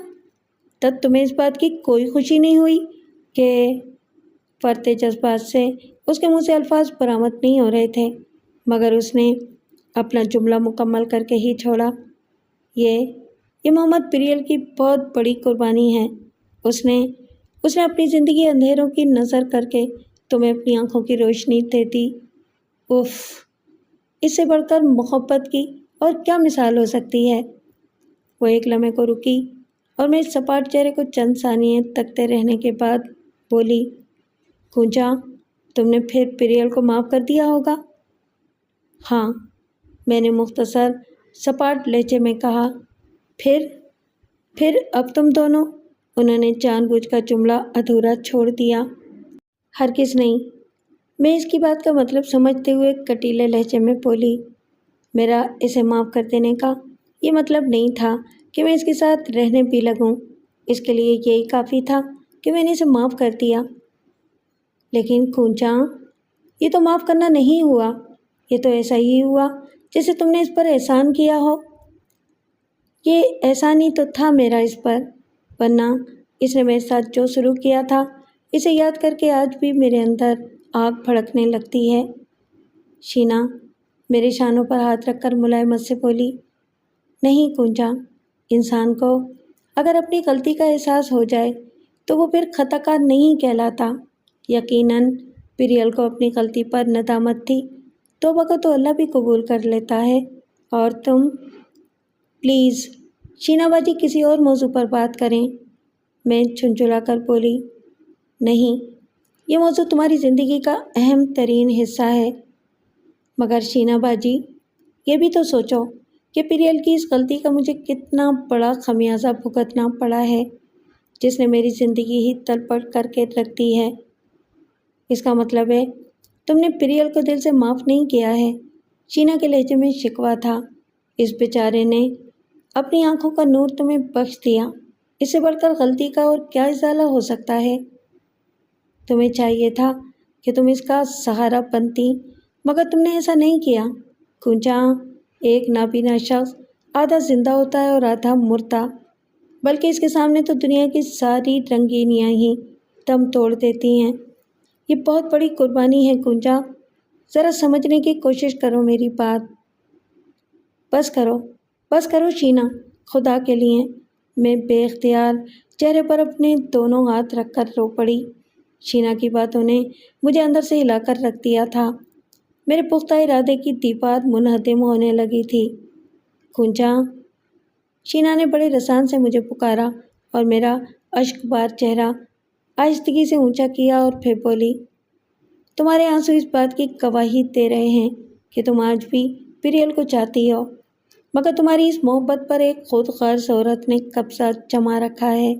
تب تمہیں اس بات کی کوئی خوشی نہیں ہوئی کہ فرتے جذبات سے اس کے منہ سے الفاظ برآمد نہیں ہو رہے تھے، مگر اس نے اپنا جملہ مکمل کر کے ہی چھوڑا۔ یہ محمد پریل کی بہت بڑی قربانی ہے۔ اس نے اپنی زندگی اندھیروں کی نظر کر کے تمہیں اپنی آنکھوں کی روشنی دے دی۔ اف، اس سے بڑھ کر محبت کی اور کیا مثال ہو سکتی ہے؟ وہ ایک لمحے کو رکی اور میرے سپاٹ چہرے کو چند ثانیے تکتے رہنے کے بعد بولی، کنجا تم نے پھر پریل کو معاف کر دیا ہوگا؟ ہاں، میں نے مختصر سپاٹ لہجے میں کہا۔ پھر اب تم دونوں؟ انہوں نے جان بوجھ کر جملہ ادھورا چھوڑ دیا۔ ہرگز نہیں، میں اس کی بات کا مطلب سمجھتے ہوئے کٹیلے لہجے میں بولی، میرا اسے معاف کر دینے کا یہ مطلب نہیں تھا کہ میں اس کے ساتھ رہنے بھی لگوں، اس کے لیے یہی کافی تھا کہ میں نے اسے معاف کر دیا۔ لیکن کنجا، یہ تو معاف کرنا نہیں ہوا، یہ تو ایسا ہی ہوا جیسے تم نے اس پر احسان کیا ہو۔ یہ احسان ہی تو تھا میرا اس پر، ورنہ اس نے میرے ساتھ جو سلوک کیا تھا اسے یاد کر کے آج بھی میرے اندر آگ بھڑکنے لگتی ہے۔ شینا میرے شانوں پر ہاتھ رکھ کر ملائمت سے بولی، نہیں کنجا، انسان کو اگر اپنی غلطی کا احساس ہو جائے تو وہ پھر خطا کار نہیں کہلاتا۔ یقیناً پریل کو اپنی غلطی پر ندامت تھی، توبہ کو تو اللہ بھی قبول کر لیتا ہے، اور تم پلیز شینا باجی کسی اور موضوع پر بات کریں، میں جھنجھلا کر بولی۔ نہیں، یہ موضوع تمہاری زندگی کا اہم ترین حصہ ہے۔ مگر شینا باجی، یہ بھی تو سوچو کہ پریل کی اس غلطی کا مجھے کتنا بڑا خمیازہ بھگتنا پڑا ہے، جس نے میری زندگی ہی تلپٹ کر کے رکھ دی ہے۔ اس کا مطلب ہے تم نے پریل کو دل سے معاف نہیں کیا ہے۔ شینا کے لہجے میں شکوہ تھا۔ اس بیچارے نے اپنی آنکھوں کا نور تمہیں بخش دیا، اس سے بڑھ کر غلطی کا اور کیا ازالہ ہو سکتا ہے؟ تمہیں چاہیے تھا کہ تم اس کا سہارا بنتی، مگر تم نے ایسا نہیں کیا۔ کنجا، ایک نابینا شخص آدھا زندہ ہوتا ہے اور آدھا مردہ، بلکہ اس کے سامنے تو دنیا کی ساری رنگینیاں ہی دم توڑ دیتی ہیں۔ یہ بہت بڑی قربانی ہے کنجا، ذرا سمجھنے کی کوشش کرو میری بات۔ بس کرو شینا، خدا کے لیے۔ میں بے اختیار چہرے پر اپنے دونوں ہاتھ رکھ کر رو پڑی۔ شینا کی باتوں نے مجھے اندر سے ہلا کر رکھ دیا تھا۔ میرے پختہ ارادے کی دیوار منہدم ہونے لگی تھی۔ کنجا، شینا نے بڑے رسان سے مجھے پکارا اور میرا اشک بار چہرہ آہستگی سے اونچا کیا اور پھر بولی، تمہارے آنسو اس بات کی گواہی دے رہے ہیں کہ تم آج بھی پریل کو چاہتی ہو، مگر تمہاری اس محبت پر ایک خود غرض عورت نے قبضہ جما رکھا ہے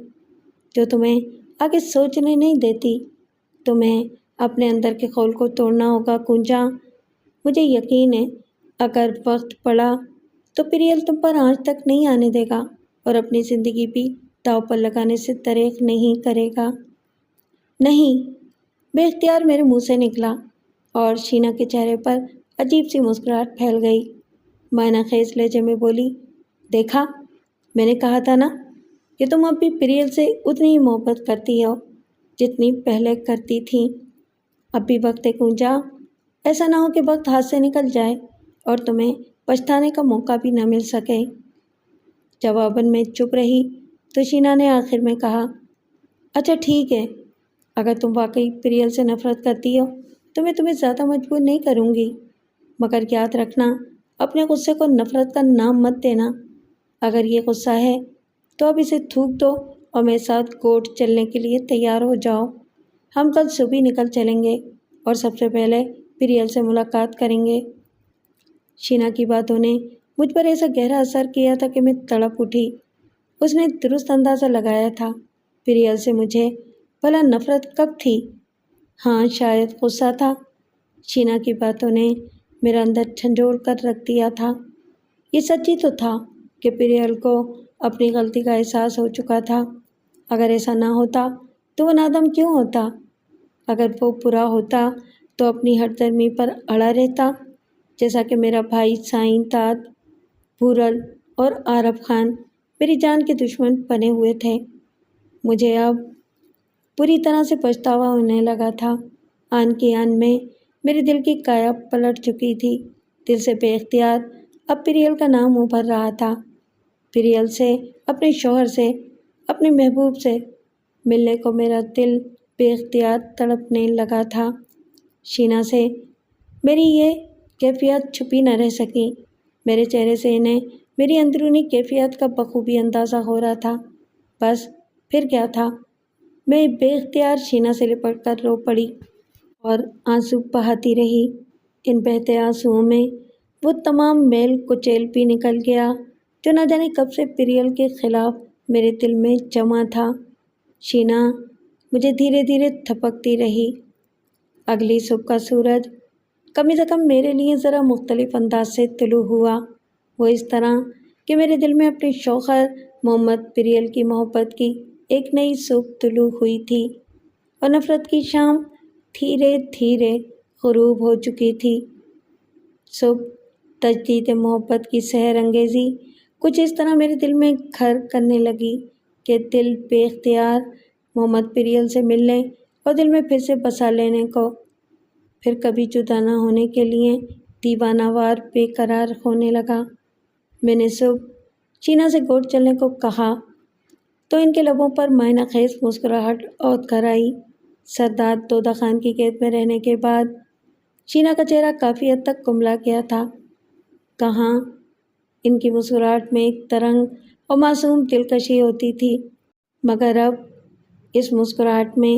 جو تمہیں آگے سوچنے نہیں دیتی۔ تمہیں اپنے اندر کے خول کو توڑنا ہوگا کنجا۔ مجھے یقین ہے اگر وقت پڑا تو پریل تم پر آج تک نہیں آنے دے گا اور اپنی زندگی بھی داؤ پر لگانے سے دریغ نہیں کرے گا۔ نہیں، بے اختیار میرے منہ سے نکلا اور شینا کے چہرے پر عجیب سی مسکراہٹ پھیل گئی۔ معنی خیز لہجے میں بولی، دیکھا، میں نے کہا تھا نا کہ تم اب بھی پریل سے اتنی ہی محبت کرتی ہو جتنی پہلے کرتی تھی۔ اب بھی وقت ہے کنجا، ایسا نہ ہو کہ وقت ہاتھ سے نکل جائے اور تمہیں پچھتانے کا موقع بھی نہ مل سکے۔ جواباً میں چپ رہی تو شینا نے آخر میں کہا، اچھا ٹھیک ہے، اگر تم واقعی پریل سے نفرت کرتی ہو تو میں تمہیں زیادہ مجبور نہیں کروں گی، مگر یاد رکھنا اپنے غصے کو نفرت کا نام مت دینا۔ اگر یہ غصہ ہے تو اب اسے تھوک دو اور میرے ساتھ کوٹ چلنے کے لیے تیار ہو جاؤ۔ ہم کل صبح نکل چلیں گے اور سب سے پہلے پریل سے ملاقات کریں گے۔ شینا کی باتوں نے مجھ پر ایسا گہرا اثر کیا تھا کہ میں تڑپ اٹھی۔ اس نے درست اندازہ لگایا تھا پریل سے مجھے بھلا نفرت کب تھی؟ ہاں، شاید غصہ تھا۔ شینا کی باتوں نے میرا اندر جھنجھوڑ کر رکھ دیا تھا۔ یہ سچی تو تھا کہ پریل کو اپنی غلطی کا احساس ہو چکا تھا۔ اگر ایسا نہ ہوتا تو وہ نادم کیوں ہوتا؟ اگر وہ برا ہوتا تو اپنی ہٹ درمی پر اڑا رہتا، جیسا کہ میرا بھائی سائیں تات، بھورل اور عارف خان میری جان کے دشمن بنے ہوئے تھے۔ مجھے اب پوری طرح سے پچھتاوا ہونے لگا تھا۔ آن کی آن میں میرے دل کی کایا پلٹ چکی تھی۔ دل سے بے اختیار اب پریل کا نام ابھر رہا تھا۔ پریل سے، اپنے شوہر سے، اپنے محبوب سے ملنے کو میرا دل بے اختیار تڑپنے لگا تھا۔ شینا سے میری یہ کیفیت چھپی نہ رہ سکی۔ میرے چہرے سے انہیں میری اندرونی کیفیت کا بخوبی اندازہ ہو رہا تھا۔ بس پھر کیا تھا، میں بے اختیار شینا سے لپٹ کر رو پڑی اور آنسو بہاتی رہی۔ ان بہتے آنسوؤں میں وہ تمام میل کچیل بھی نکل گیا جو نہ جانے کب سے پریل کے خلاف میرے دل میں جمع تھا۔ شینا مجھے دھیرے دھیرے تھپکتی رہی۔ اگلی صبح کا سورج کم از کم میرے لیے ذرا مختلف انداز سے طلوع ہوا۔ وہ اس طرح کہ میرے دل میں اپنی شوہر محمد پریل کی محبت کی ایک نئی صبح طلوع ہوئی تھی اور نفرت کی شام دھیرے دھیرے غروب ہو چکی تھی۔ صبح تجدید محبت کی سحر انگیزی کچھ اس طرح میرے دل میں گھر کرنے لگی کہ دل بے اختیار محمد پریل سے ملنے اور دل میں پھر سے بسا لینے کو، پھر کبھی جدا نہ ہونے کے لیے دیوانہ وار بے قرار ہونے لگا۔ میں نے صبح شینا سے گوٹ چلنے کو کہا تو ان کے لبوں پر معنی خیز مسکراہٹ اوت کر آئی۔ سردار دودہ خان کی قید میں رہنے کے بعد شینا کا چہرہ کافی حد تک کملا گیا تھا۔ کہاں ان کی مسکراہٹ میں ایک ترنگ اور معصوم دلکشی ہوتی تھی، مگر اب اس مسکراہٹ میں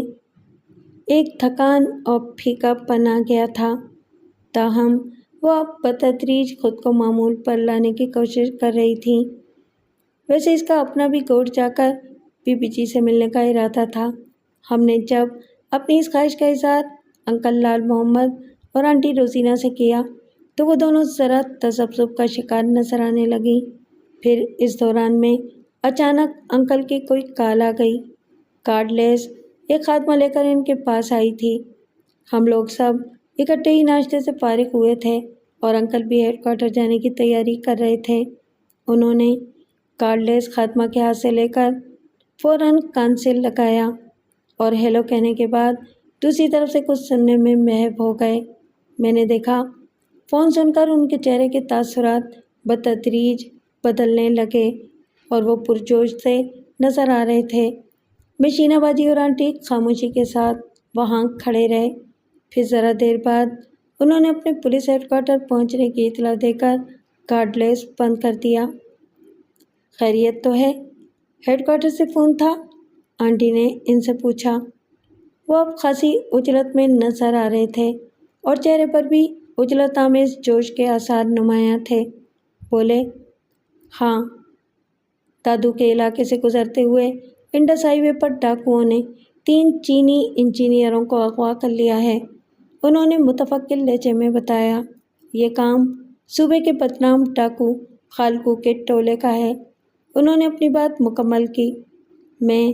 ایک تھکان اور پھیکا پن آ گیا تھا۔ تاہم وہ اب بتدریج خود کو معمول پر لانے کی کوشش کر رہی تھی۔ ویسے اس کا اپنا بھی گوٹ جا کر بی بی جی سے ملنے کا ارادہ تھا۔ ہم نے جب اپنی اس خواہش کا اظہار انکل لال محمد اور آنٹی روزینہ سے کیا تو وہ دونوں ذرا تذبذب کا شکار نظر آنے لگیں۔ پھر اس دوران میں اچانک انکل کی کوئی کال آ گئی۔ کارڈ لیس ایک خادمہ لے کر ان کے پاس آئی تھی۔ ہم لوگ سب اکٹھے ہی ناشتے سے فارغ ہوئے تھے اور انکل بھی ہیڈ کوارٹر جانے کی تیاری کر رہے تھے۔ انہوں نے کارڈ لیس خاتمہ کے ہاتھ سے لے کر فوراً کان سے لگایا اور ہیلو کہنے کے بعد دوسری طرف سے کچھ سننے میں محو ہو گئے۔ میں نے دیکھا فون سن کر ان کے چہرے کے تاثرات بتدریج بدلنے لگے اور وہ پرجوش سے نظر آ رہے تھے۔ میں شینا باجی اور آنٹی خاموشی کے ساتھ وہاں کھڑے رہے۔ پھر ذرا دیر بعد انہوں نے اپنے پولیس ہیڈ کوارٹر پہنچنے کی اطلاع دے کر کارڈ لیس بند کر دیا۔ خیریت تو ہے؟ ہیڈ کوارٹر سے فون تھا؟ آنٹی نے ان سے پوچھا۔ وہ اب خاصی اجلت میں نظر آ رہے تھے اور چہرے پر بھی اجلت آمیز جوش کے آثار نمایاں تھے۔ بولے، ہاں، دادو کے علاقے سے گزرتے ہوئے انڈس ہائی وے پر ڈاکوؤں نے 3 چینی انجینئروں کو اغوا کر لیا ہے۔ انہوں نے متفقل لہجے میں بتایا، یہ کام صوبے کے بدنام ڈاکو خالقو کے ٹولے کا ہے۔ انہوں نے اپنی بات مکمل کی۔ میں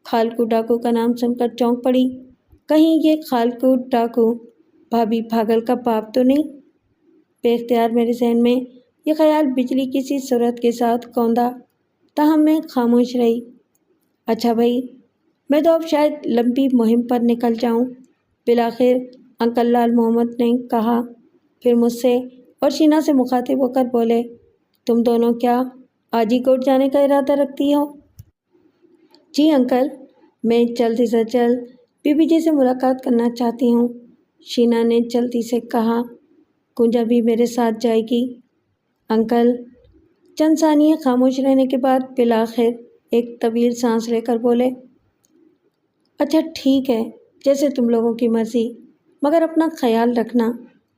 خالقو ڈاکو کا نام سن کر چونک پڑی۔ کہیں یہ خالقو ڈاکو بھابھی پاگل کا باپ تو نہیں؟ بے اختیار میرے ذہن میں یہ خیال بجلی کی سی سرعت کے ساتھ کوندا، تاہم میں خاموش رہی۔ اچھا بھائی، میں تو اب شاید لمبی مہم پر نکل جاؤں، بالآخر انکل لال محمد نے کہا۔ پھر مجھ سے اور شینا سے مخاطب ہو کر بولے، تم دونوں کیا آج ہی کوٹ جانے کا ارادہ رکھتی ہو؟ جی انکل، میں جلد سے جلد بی بی جی سے ملاقات کرنا چاہتی ہوں، شینا نے جلدی سے کہا۔ کنجا بھی میرے ساتھ جائے گی؟ انکل چند ثانیے خاموش رہنے کے بعد بالآخر ایک طویل سانس لے کر بولے، اچھا ٹھیک ہے، جیسے تم لوگوں کی مرضی، مگر اپنا خیال رکھنا،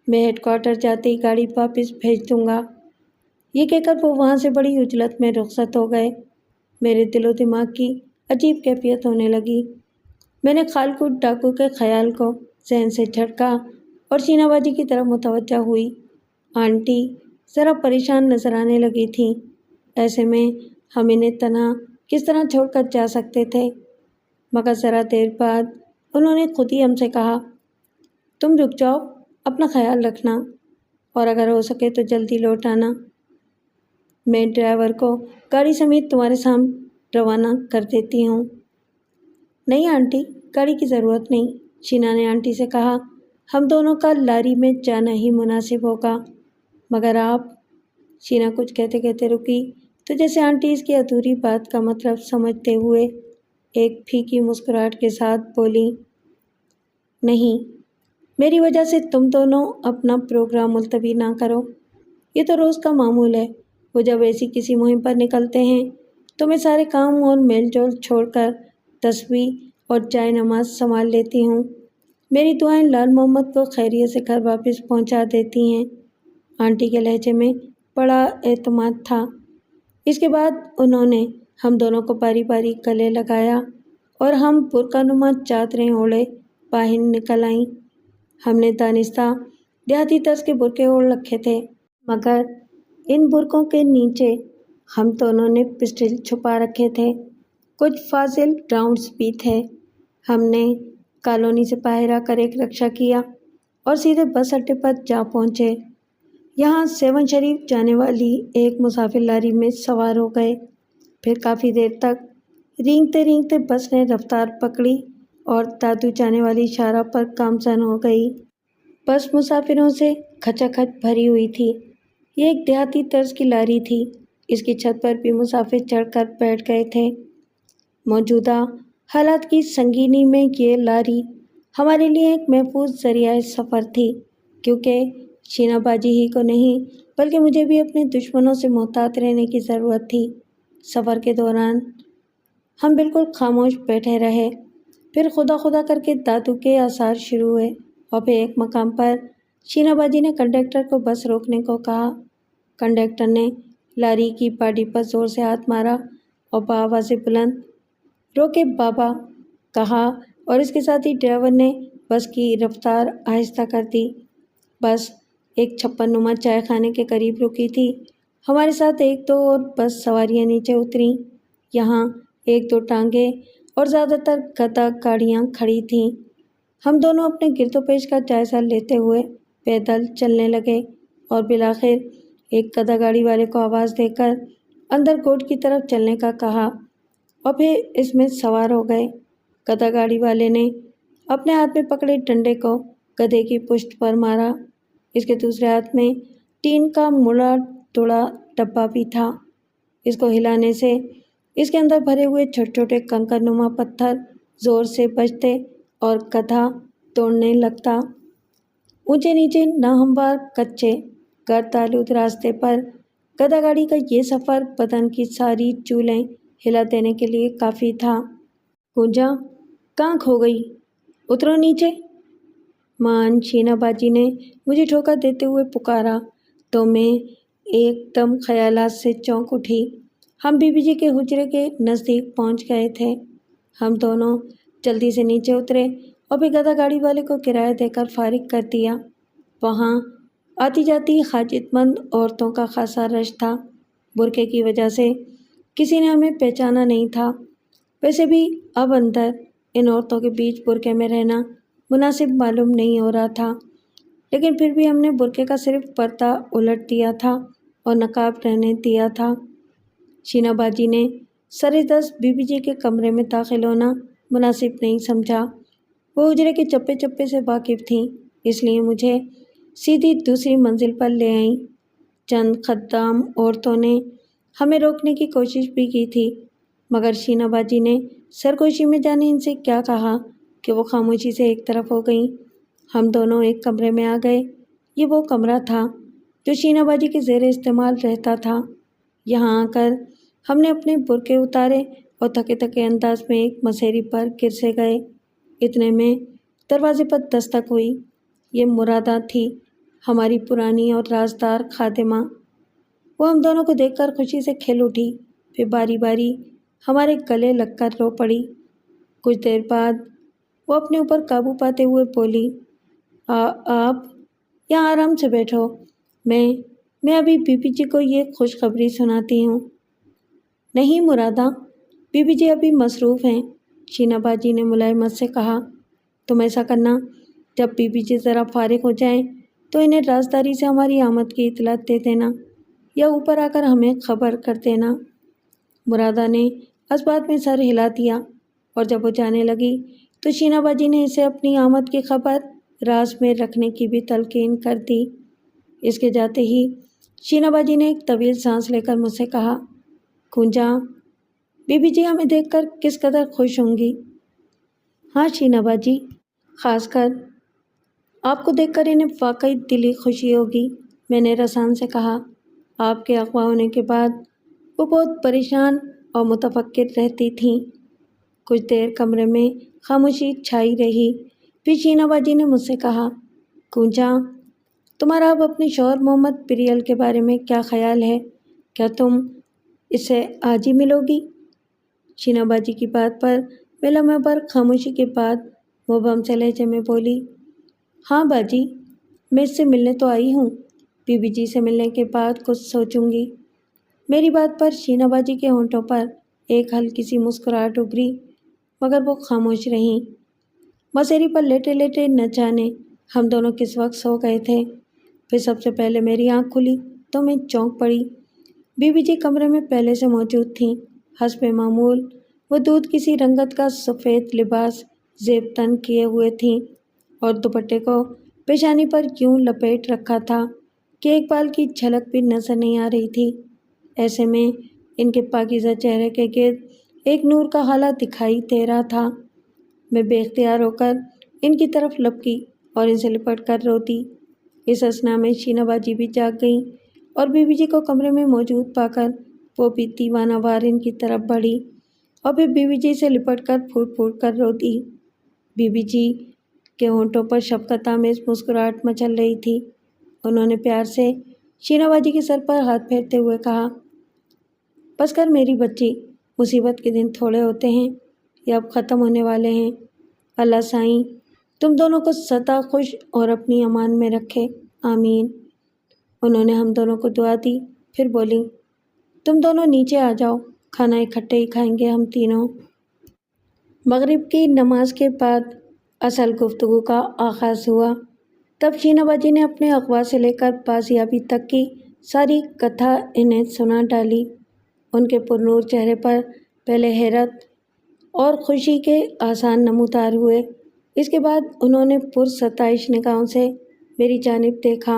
میں ہیڈ کوارٹر جاتے ہی گاڑی واپس بھیج دوں گا۔ یہ کہہ کر وہ وہاں سے بڑی عجلت میں رخصت ہو گئے۔ میرے دل و دماغ کی عجیب کیفیت ہونے لگی۔ میں نے خالقو ڈاکو کے خیال کو ذہن سے جھٹکا اور شینا باجی کی طرف متوجہ ہوئی۔ آنٹی ذرا پریشان نظر آنے لگی تھیں۔ ایسے میں ہم انہیں تنہا کس طرح چھوڑ کر جا سکتے تھے؟ مگر ذرا دیر بعد انہوں نے خود ہی ہم سے کہا، تم رک جاؤ، اپنا خیال رکھنا، اور اگر ہو سکے تو جلدی لوٹ آنا۔ میں ڈرائیور کو گاڑی سمیت تمہارے سامنے روانہ کر دیتی ہوں۔ نہیں آنٹی، گاڑی کی ضرورت نہیں، شینا نے آنٹی سے کہا، ہم دونوں کا لاری میں جانا ہی مناسب ہوگا۔ مگر آپ، شینا کچھ کہتے کہتے رکی تو جیسے آنٹی اس کی ادھوری بات کا مطلب سمجھتے ہوئے ایک پھیکی مسکراہٹ کے ساتھ بولی، نہیں، میری وجہ سے تم دونوں اپنا پروگرام ملتوی نہ کرو، یہ تو روز کا معمول ہے۔ وہ جب ایسی کسی مہم پر نکلتے ہیں تو میں سارے کام اور میل جول چھوڑ کر تسبیح اور جائے نماز سنبھال لیتی ہوں۔ میری دعائیں لال محمد کو خیریت سے گھر واپس پہنچا دیتی ہیں۔ آنٹی کے لہجے میں بڑا اعتماد تھا۔ اس کے بعد انہوں نے ہم دونوں کو باری باری گلے لگایا اور ہم برقع نما چادریں اوڑھے باہر نکل آئیں۔ ہم نے دانستہ دیہاتی طرز کے برقعے اوڑھ رکھے تھے، مگر ان برقعوں کے نیچے ہم دونوں نے پسٹل چھپا رکھے تھے۔ کچھ فاضل راؤنڈز بھی تھے۔ ہم نے کالونی سے باہر آ کر ایک رکشہ کیا اور سیدھے بس اڈے پر جا پہنچے۔ یہاں 7 شریف جانے والی ایک مسافر لاری میں سوار ہو گئے۔ پھر کافی دیر تک رینگتے رینگتے بس نے رفتار پکڑی اور دادو جانے والی اشارہ پر گامزن ہو گئی۔ بس مسافروں سے کھچا کھچ بھری ہوئی تھی۔ یہ ایک دیہاتی طرز کی لاری تھی۔ اس کی چھت پر بھی مسافر چڑھ کر بیٹھ گئے تھے۔ موجودہ حالات کی سنگینی میں یہ لاری ہمارے لیے ایک محفوظ ذریعہ سفر تھی، کیونکہ شینا باجی ہی کو نہیں بلکہ مجھے بھی اپنے دشمنوں سے محتاط رہنے کی ضرورت تھی۔ سفر کے دوران ہم بالکل خاموش بیٹھے رہے۔ پھر خدا خدا کر کے دادو کے آثار شروع ہوئے اور پھر ایک مقام پر شینا باجی نے کنڈکٹر کو بس روکنے کو کہا۔ کنڈکٹر نے لاری کی باڈی پر زور سے ہاتھ مارا اور بآواز بلند، روکے بابا، کہا، اور اس کے ساتھ ہی ڈرائیور نے بس کی رفتار آہستہ کر دی۔ بس ایک چھپن نما چائے خانے کے قریب رکی تھی۔ ہمارے ساتھ 1-2 اور بس سواریاں نیچے اتریں۔ یہاں 1-2 ٹانگیں اور زیادہ تر گدا گاڑیاں کھڑی تھیں۔ ہم دونوں اپنے گرد و پیش کا جائزہ لیتے ہوئے پیدل چلنے لگے اور بالآخر ایک گدا گاڑی والے کو آواز دے کر اندر کوٹ کی طرف چلنے کا کہا اور پھر اس میں سوار ہو گئے۔ گدا گاڑی والے نے اپنے ہاتھ میں پکڑے ڈنڈے کو گدھے کی پشت پر مارا۔ اس کے دوسرے ہاتھ میں ٹین کا مڑا توڑا ڈبہ بھی تھا۔ اس کو ہلانے سے اس کے اندر بھرے ہوئے چھوٹے چھوٹے کنکر نما پتھر زور سے بجتے اور گدھا توڑنے لگتا۔ اونچے نیچے ناہموار کچے گرد آلود راستے پر گدھا گاڑی کا یہ سفر بدن کی ساری چولیں ہلا دینے کے لیے کافی تھا۔ گونجا کہاں کھو گئی؟ اترو نیچے۔ مان شینا باجی نے مجھے ٹھوکا دیتے ہوئے پکارا تو میں ایک دم خیالات سے چونک اٹھی۔ ہم بی بی جی کے حجرے کے نزدیک پہنچ گئے تھے۔ ہم دونوں جلدی سے نیچے اترے اور پھر گدھا گاڑی والے کو کرایہ دے کر فارغ کر دیا۔ وہاں آتی جاتی حاجت مند عورتوں کا خاصا رش تھا۔ برقعے کی وجہ سے کسی نے ہمیں پہچانا نہیں تھا۔ ویسے بھی اب اندر ان عورتوں کے بیچ برقعے میں رہنا مناسب معلوم نہیں ہو رہا تھا، لیکن پھر بھی ہم نے برقعے کا صرف پردہ الٹ دیا تھا اور نقاب رہنے دیا تھا۔ شینا باجی نے سر دست بی بی جی کے کمرے میں داخل ہونا مناسب نہیں سمجھا۔ وہ حجرے کے چپے چپے سے واقف تھیں، اس لیے مجھے سیدھی دوسری منزل پر لے آئیں۔ چند خدام عورتوں نے ہمیں روکنے کی کوشش بھی کی تھی، مگر شینا باجی نے سرگوشی میں جانے ان سے کیا کہا کہ وہ خاموشی سے ایک طرف ہو گئیں۔ ہم دونوں ایک کمرے میں آ گئے۔ یہ وہ کمرہ تھا جو شینا باجی کے زیر استعمال رہتا تھا۔ یہاں آ کر ہم نے اپنے برقعے اتارے اور تھکے تھکے انداز میں ایک مسیری پر گر سے گئے۔ اتنے میں دروازے پر دستک ہوئی۔ یہ مرادہ تھی، ہماری پرانی اور رازدار خادمہ۔ وہ ہم دونوں کو دیکھ کر خوشی سے کھل اٹھی، پھر باری باری ہمارے گلے لگ کر رو پڑی۔ کچھ دیر بعد وہ اپنے اوپر قابو پاتے ہوئے بولی، آپ یہاں آرام سے بیٹھو، میں ابھی بی بی جی کو یہ خوشخبری سناتی ہوں۔ نہیں مرادہ، بی بی جی ابھی مصروف ہیں، شینا باجی نے ملائمت سے کہا۔ تم ایسا کرنا، جب بی بی جی ذرا فارغ ہو جائیں تو انہیں رازداری سے ہماری آمد کی اطلاع دے دینا یا اوپر آ کر ہمیں خبر کر دینا۔ مرادہ نے اس بات میں سر ہلا دیا، اور جب وہ جانے لگی تو شینا باجی نے اسے اپنی آمد کی خبر راز میں رکھنے کی بھی تلقین کر دی۔ اس کے جاتے ہی شینا باجی نے ایک طویل سانس لے کر مجھ سے کہا، گونجا، بی بی جی ہمیں دیکھ کر کس قدر خوش ہوں گی؟ ہاں شینا باجی، خاص کر آپ کو دیکھ کر انہیں واقعی دلی خوشی ہوگی، میں نے رسان سے کہا۔ آپ کے اغوا ہونے کے بعد وہ بہت پریشان اور متفکر رہتی تھیں۔ کچھ دیر کمرے میں خاموشی چھائی رہی، پھر شینا باجی نے مجھ سے کہا، گونجا، تمہارا اب اپنے شوہر محمد پریال کے بارے میں کیا خیال ہے؟ کیا تم اس سے آج ہی ملو گی؟ شینا باجی کی بات پر میں لمحے بھر خاموشی کے بعد مبہم سے لہجے میں بولی، ہاں باجی، میں اس سے ملنے تو آئی ہوں، بی بی جی سے ملنے کے بعد کچھ سوچوں گی۔ میری بات پر شینا باجی کے ہونٹوں پر ایک ہلکی سی مسکراہٹ ابھری، مگر وہ خاموش رہیں۔ مسیری پر لیٹے لیٹے نہ جانے ہم دونوں کس وقت سو گئے تھے۔ پھر سب سے پہلے میری آنکھ کھلی تو میں چونک پڑی۔ بی بی جی کمرے میں پہلے سے موجود تھیں۔ حسب معمول وہ دودھ کسی رنگت کا سفید لباس زیب تن کیے ہوئے تھیں اور دوپٹے کو پیشانی پر یوں لپیٹ رکھا تھا کہ ایک بال کی جھلک بھی نظر نہیں آ رہی تھی۔ ایسے میں ان کے پاکیزہ چہرے کے گرد ایک نور کا ہالہ دکھائی دے رہا تھا۔ میں بے اختیار ہو کر ان کی طرف لپکی اور ان سے لپٹ کر رو دی۔ اس اثنا میں شینا باجی بھی جاگ گئیں اور بی بی جی کو کمرے میں موجود پا کر وہ بھی دیوانہ وار ان کی طرف بڑھی اور پھر بی بی جی سے لپٹ کر پھوٹ پھوٹ کر رو دی۔ بی بی جی کے ہونٹوں پر شفقت آمیز مسکراہٹ مچل رہی تھی۔ انہوں نے پیار سے شینا باجی کے سر پر ہاتھ پھیرتے ہوئے کہا، بس کر میری بچی، مصیبت کے دن تھوڑے ہوتے ہیں، یہ اب ختم ہونے والے ہیں۔ اللہ سائیں تم دونوں کو سدا خوش اور اپنی امان میں رکھے، آمین۔ انہوں نے ہم دونوں کو دعا دی، پھر بولی، تم دونوں نیچے آ جاؤ، کھانا اکٹھے ہی کھائیں گے ہم تینوں۔ مغرب کی نماز کے بعد اصل گفتگو کا آغاز ہوا۔ تب شینا باجی نے اپنے اغوا سے لے کر بازیابی تک کی ساری کتھا انہیں سنا ڈالی۔ ان کے پرنور چہرے پر پہلے حیرت اور خوشی کے آثار نمودار ہوئے۔ اس کے بعد انہوں نے پرستائش نگاہوں سے میری جانب دیکھا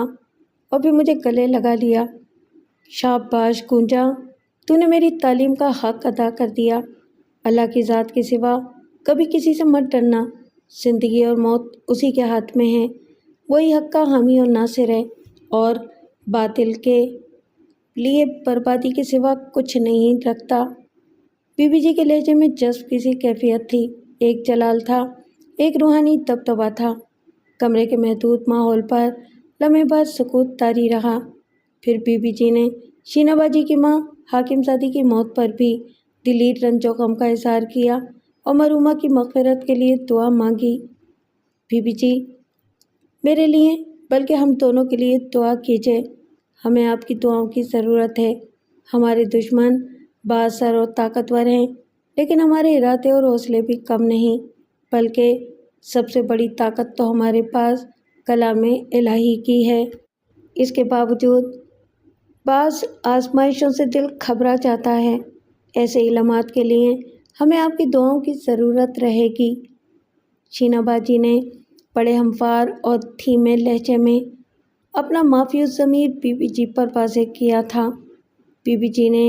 اور پھر مجھے گلے لگا لیا۔ شاباش گونجا، تو نے میری تعلیم کا حق ادا کر دیا۔ اللہ کی ذات کے سوا کبھی کسی سے مت ڈرنا، زندگی اور موت اسی کے ہاتھ میں ہے، وہی حق کا حامی اور ناصر ہے اور باطل کے لیے بربادی کے سوا کچھ نہیں رکھتا۔ بی بی جی کے لہجے میں جذب کی سی کیفیت تھی، ایک جلال تھا، ایک روحانی دبدبا تھا۔ کمرے کے محدود ماحول پر لمحے بھر سکوت طاری رہا۔ پھر بی بی جی نے شینا باجی کی ماں حاکم زادی کی موت پر بھی دلی رنج و غم کا اظہار کیا اور مرحومہ کی مغفرت کے لیے دعا مانگی۔ بی بی جی، میرے لیے بلکہ ہم دونوں کے لیے دعا کیجیے، ہمیں آپ کی دعاؤں کی ضرورت ہے۔ ہمارے دشمن بااثر اور طاقتور ہیں، لیکن ہمارے ارادے اور حوصلے بھی کم نہیں، بلکہ سب سے بڑی طاقت تو ہمارے پاس کلام الہی کی ہے۔ اس کے باوجود بعض آزمائشوں سے دل گھبرا جاتا ہے۔ ایسے علامات کے لیے ہمیں آپ کی دعاؤں کی ضرورت رہے گی۔ شینا باجی نے بڑے ہموار اور دھیمے لہجے میں اپنا مافی الضمیر بی بی جی پر واضح کیا تھا۔ بی بی جی نے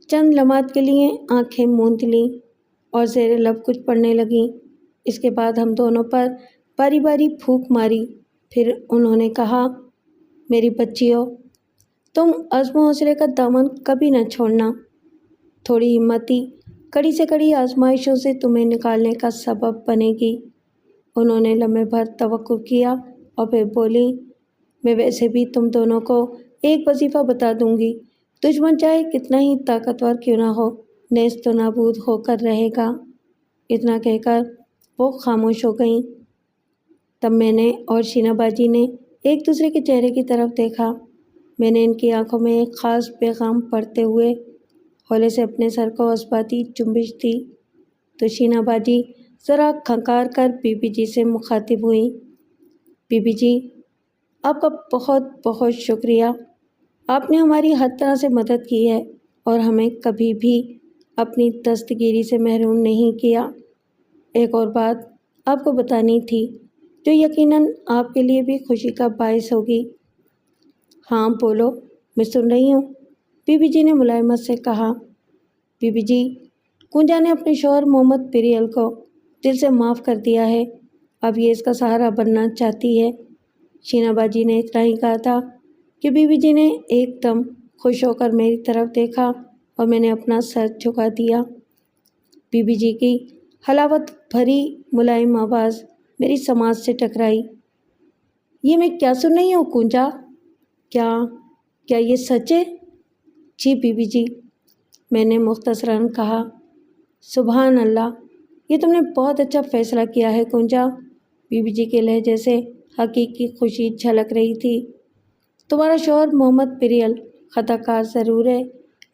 چند لمحات کے لیے آنکھیں موند لیں اور زیر لب کچھ پڑھنے لگیں۔ اس کے بعد ہم دونوں پر باری باری پھونک ماری۔ پھر انہوں نے کہا، میری بچیوں، تم عزم و حوصلے کا دامن کبھی نہ چھوڑنا۔ تھوڑی ہمت ہی کڑی سے کڑی آزمائشوں سے تمہیں نکالنے کا سبب بنے گی۔ انہوں نے لمحے بھر توقف کیا اور پھر بولی، میں ویسے بھی تم دونوں کو ایک وظیفہ بتا دوں گی، دشمن چاہے کتنا ہی طاقتور کیوں نہ ہو، نیست و نابود ہو کر رہے گا۔ اتنا کہہ کر وہ خاموش ہو گئیں۔ تب میں نے اور شینا باجی نے ایک دوسرے کے چہرے کی طرف دیکھا۔ میں نے ان کی آنکھوں میں ایک خاص پیغام پڑھتے ہوئے ہولے سے اپنے سر کو عصباتی جنبش دی تو شینا باجی ذرا کھنکار کر بی بی جی سے مخاطب ہوئیں۔ بی بی جی، آپ کا بہت بہت شکریہ۔ آپ نے ہماری ہر طرح سے مدد کی ہے اور ہمیں کبھی بھی اپنی دستگیری سے محروم نہیں کیا۔ ایک اور بات آپ کو بتانی تھی جو یقیناً آپ کے لیے بھی خوشی کا باعث ہوگی۔ ہاں بولو، میں سن رہی ہوں، بی بی جی نے ملائمت سے کہا۔ بی بی جی، کنجا نے اپنے شوہر محمد پریل کو دل سے معاف کر دیا ہے، اب یہ اس کا سہارا بننا چاہتی ہے۔ شینا باجی نے اتنا ہی کہا تھا کہ بی بی جی نے ایک دم خوش ہو کر میری طرف دیکھا اور میں نے اپنا سر جھکا دیا۔ بی بی جی کی حلاوت بھری ملائم آواز میری سماعت سے ٹکرائی۔ یہ میں کیا سن رہی ہوں کنجا؟ کیا یہ سچ ہے؟ جی بی بی جی، میں نے مختصراً کہا۔ سبحان اللہ، یہ تم نے بہت اچھا فیصلہ کیا ہے کنجا۔ بی بی جی کے لہجے سے حقیقی خوشی جھلک رہی تھی۔ تمہارا شوہر محمد پریل خطا کار ضرور ہے،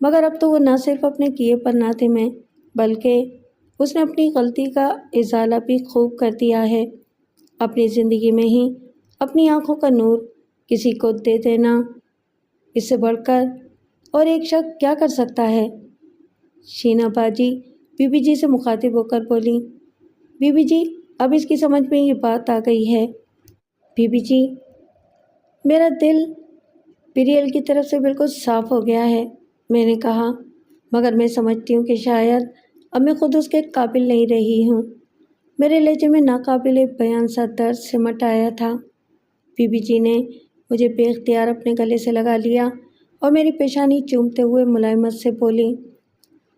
مگر اب تو وہ نہ صرف اپنے کیے پر نادم ہے، بلکہ اس نے اپنی غلطی کا ازالہ بھی خوب کر دیا ہے۔ اپنی زندگی میں ہی اپنی آنکھوں کا نور کسی کو دے دینا، اس سے بڑھ کر اور ایک شخص کیا کر سکتا ہے؟ شینا باجی بی بی جی سے مخاطب ہو کر بولی۔ بی بی جی، اب اس کی سمجھ میں یہ بات آ گئی ہے۔ بی بی جی، میرا دل پریل کی طرف سے بالکل صاف ہو گیا ہے، میں نے کہا، مگر میں سمجھتی ہوں کہ شاید اب میں خود اس کے قابل نہیں رہی ہوں۔ میرے لہجے میں ناقابل بیان سا درد سمٹ آیا تھا۔ بی بی جی نے مجھے بے اختیار اپنے گلے سے لگا لیا اور میری پیشانی چومتے ہوئے ملائمت سے بولی،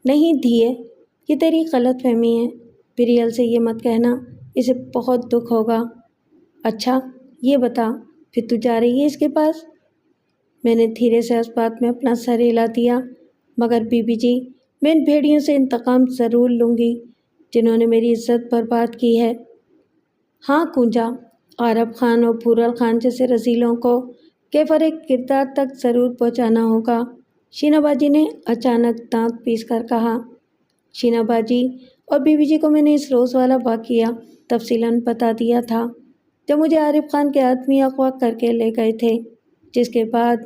نہیں دھیے، یہ تیری غلط فہمی ہے، پریل سے یہ مت کہنا، اسے بہت دکھ ہوگا۔ اچھا یہ بتا، پھر تو جا رہی ہے اس کے پاس؟ میں نے دھیرے سے اس بات میں اپنا سر ہلا دیا، مگر بی بی جی، میں ان بھیڑیوں سے انتقام ضرور لوں گی جنہوں نے میری عزت برباد کی ہے۔ ہاں کنجا، عارف خان اور پھورل خان جیسے رذیلوں کو کیفر کردار تک ضرور پہنچانا ہوگا، شینا باجی نے اچانک دانت پیس کر کہا۔ شینا باجی اور بی بی جی کو میں نے اس روز والا واقعہ تفصیلاً بتا دیا تھا جب مجھے عارف خان کے آدمی اغوا کر کے لے گئے تھے، جس کے بعد